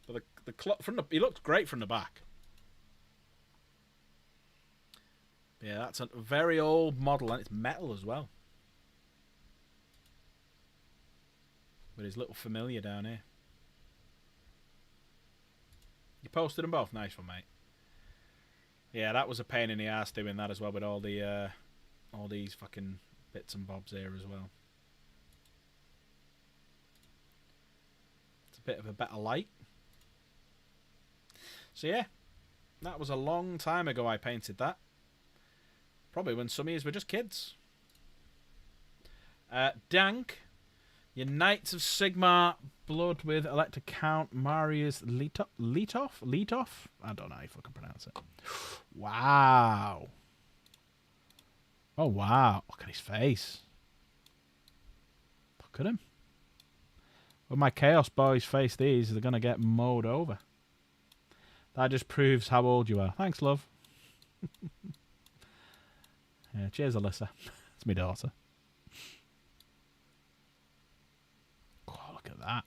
But the clock he looks great from the back. Yeah, that's a very old model, and it's metal as well. With his little familiar down here. You posted them both? Nice one, mate. Yeah, that was a pain in the ass doing that as well, with all the all these fucking bits and bobs here as well. It's a bit of a better light. So yeah, that was a long time ago I painted that. Probably when some of yous were just kids. Dank, your Knights of Sigmar, blood with Electric Count, Marius Leetoff? I don't know how you fucking pronounce it. Wow. Oh, wow. Look at his face. Look at him. When my Chaos Boys face these, they're going to get mowed over. That just proves how old you are. Thanks, love. Yeah, cheers, Alyssa. It's my daughter. Oh, look at that.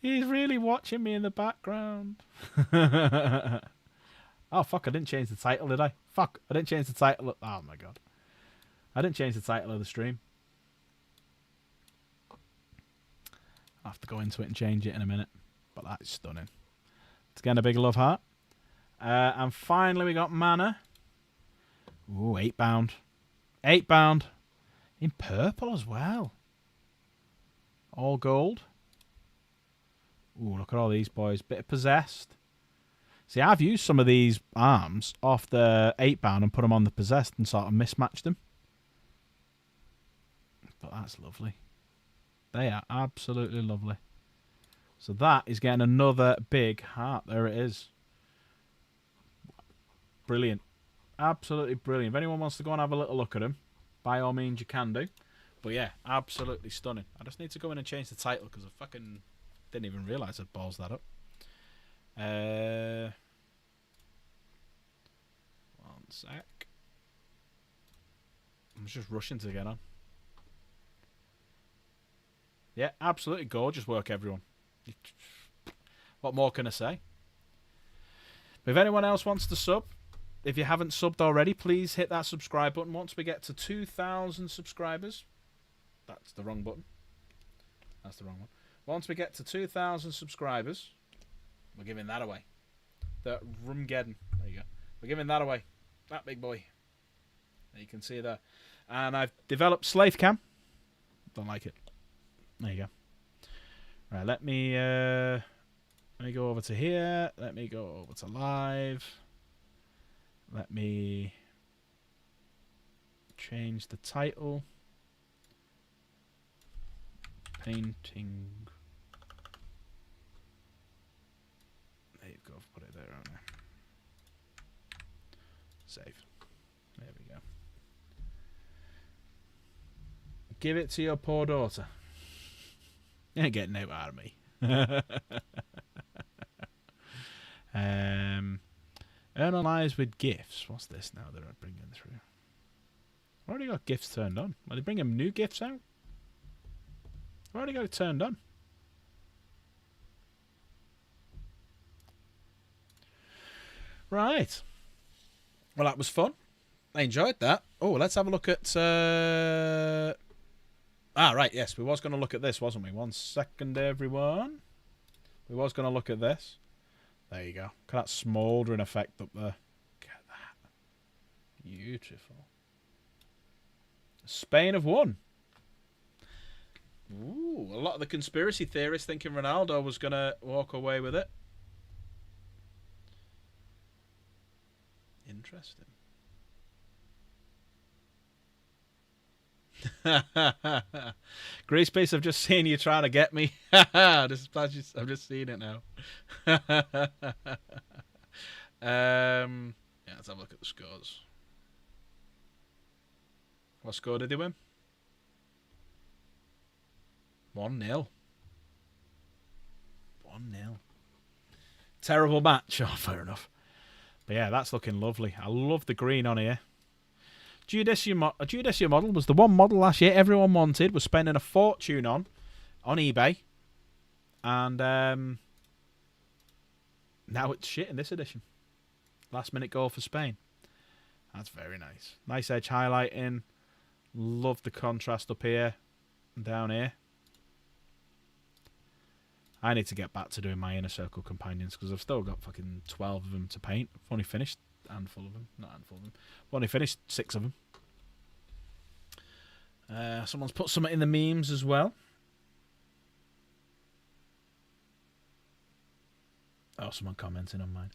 He's really watching me in the background. Oh, fuck, I didn't change the title, did I? Fuck, I didn't change the title. Oh, my God. I didn't change the title of the stream. I'll have to go into it and change it in a minute. But that's stunning. It's getting a big love heart. And finally, we got mana. Ooh, £8. £8. In purple as well. All gold. Ooh, look at all these boys. Bit of possessed. See, I've used some of these arms off the £8 and put them on the possessed and sort of mismatched them. But that's lovely. They are absolutely lovely. So that is getting another big heart. There it is. Brilliant. Absolutely brilliant. If anyone wants to go and have a little look at them, by all means you can do. But yeah, absolutely stunning. I just need to go in and change the title because I fucking didn't even realise I'd balls that up. One sec. I'm just rushing to get on. Yeah, absolutely gorgeous work, everyone. What more can I say? But if anyone else wants to sub, if you haven't subbed already, please hit that subscribe button. Once we get to 2,000 subscribers, that's the wrong button. That's the wrong one. Once we get to 2,000 subscribers, we're giving that away. The Rumgeddon. There you go. We're giving that away. That big boy. There you can see there. And I've developed Slave Cam. Don't like it. There you go. Right, let me go over to here. Let me go over to live. Let me change the title. Painting. There you go. I've put it there, haven't I? Save. There we go. Give it to your poor daughter. You ain't getting out of me. Earn lives with gifts. What's this now that I'm bringing through? I already got gifts turned on. Are they bringing new gifts out? I already got it turned on. Right. Well, that was fun. I enjoyed that. Oh, let's have a look at... right, yes. We was going to look at this, wasn't we? 1 second, everyone. We was going to look at this. There you go. Look at that smouldering effect up there. Look at that. Beautiful. Spain have won. Ooh, a lot of the conspiracy theorists thinking Ronaldo was going to walk away with it. Interesting. Grease Space, I've just seen you trying to get me. I've just seen it now. Yeah, let's have a look at the scores. What score did they win? 1-0. 1-0. Terrible match. Oh, fair enough. But yeah, that's looking lovely. I love the green on here. Geodesia model was the one model last year everyone wanted, was spending a fortune on eBay. And now it's shit in this edition. Last minute goal for Spain. That's very nice. Nice edge highlighting. Love the contrast up here and down here. I need to get back to doing my Inner Circle companions because I've still got fucking 12 of them to paint. I've only finished a handful of them. Not a handful of them. I've only finished 6 of them. Someone's put something in the memes as well. Oh, someone commenting on mine.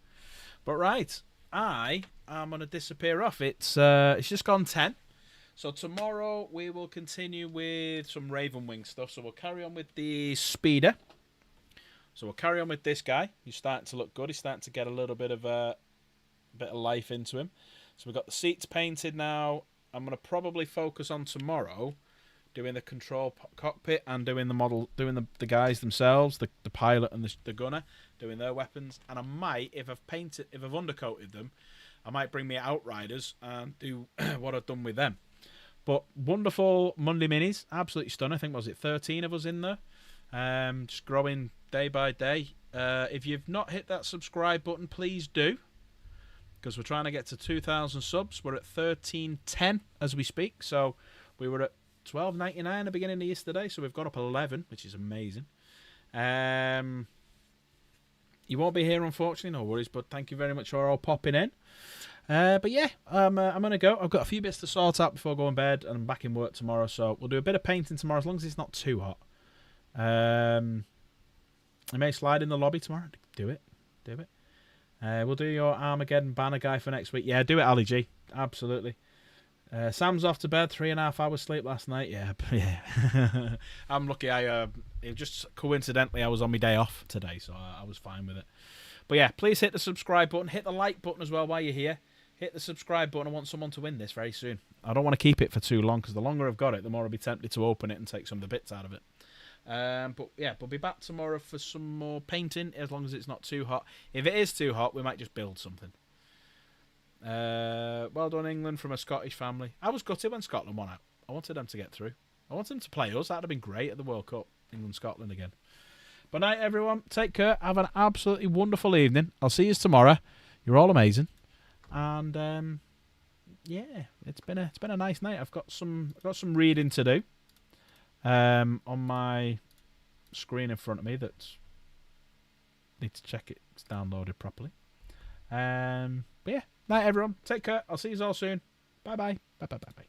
But right, I am going to disappear off. It's just gone 10. So tomorrow we will continue with some Ravenwing stuff. So we'll carry on with the Speeder. So we'll carry on with this guy. He's starting to look good. He's starting to get a little bit of life into him. So we've got the seats painted now. I'm going to probably focus on tomorrow doing the control cockpit and doing the model, doing the guys themselves, the pilot and the gunner, doing their weapons. And I might, if I've undercoated them, I might bring me Outriders and do what I've done with them. But wonderful Monday minis, absolutely stunning. I think, was it 13 of us in there? Just growing day by day. If you've not hit that subscribe button, please do, because we're trying to get to 2,000 subs. We're at 1310 as we speak. So we were at 12.99 at the beginning of yesterday, so we've gone up 11, which is amazing. You won't be here, unfortunately, no worries, but thank you very much for all popping in. But yeah, I'm going to go. I've got a few bits to sort out before going to bed, and I'm back in work tomorrow, so we'll do a bit of painting tomorrow, as long as it's not too hot. I may slide in the lobby tomorrow. Do it. We'll do your Armageddon banner guy for next week. Yeah, do it, Ali G. Absolutely. Sam's off to bed. 3.5 hours sleep last night. Yeah. I'm lucky. It just coincidentally I was on my day off today, so I was fine with it. But yeah, please hit the subscribe button. Hit the like button as well while you're here. Hit the subscribe button. I want someone to win this very soon. I don't want to keep it for too long, because the longer I've got it, the more I'll be tempted to open it and take some of the bits out of it. But yeah, we'll be back tomorrow for some more painting, as long as it's not too hot. If it is too hot, we might just build something. Well done, England, from a Scottish family. I was gutted when Scotland won out. I wanted them to get through. I wanted them to play us. That would have been great at the World Cup. England-Scotland again. But night, everyone. Take care. Have an absolutely wonderful evening. I'll see you tomorrow. You're all amazing. And yeah, it's been a nice night. I've got some reading to do on my screen in front of me. That need to check it's downloaded properly. But yeah, night, everyone. Take care. I'll see you all soon. Bye bye. Bye bye. Bye bye.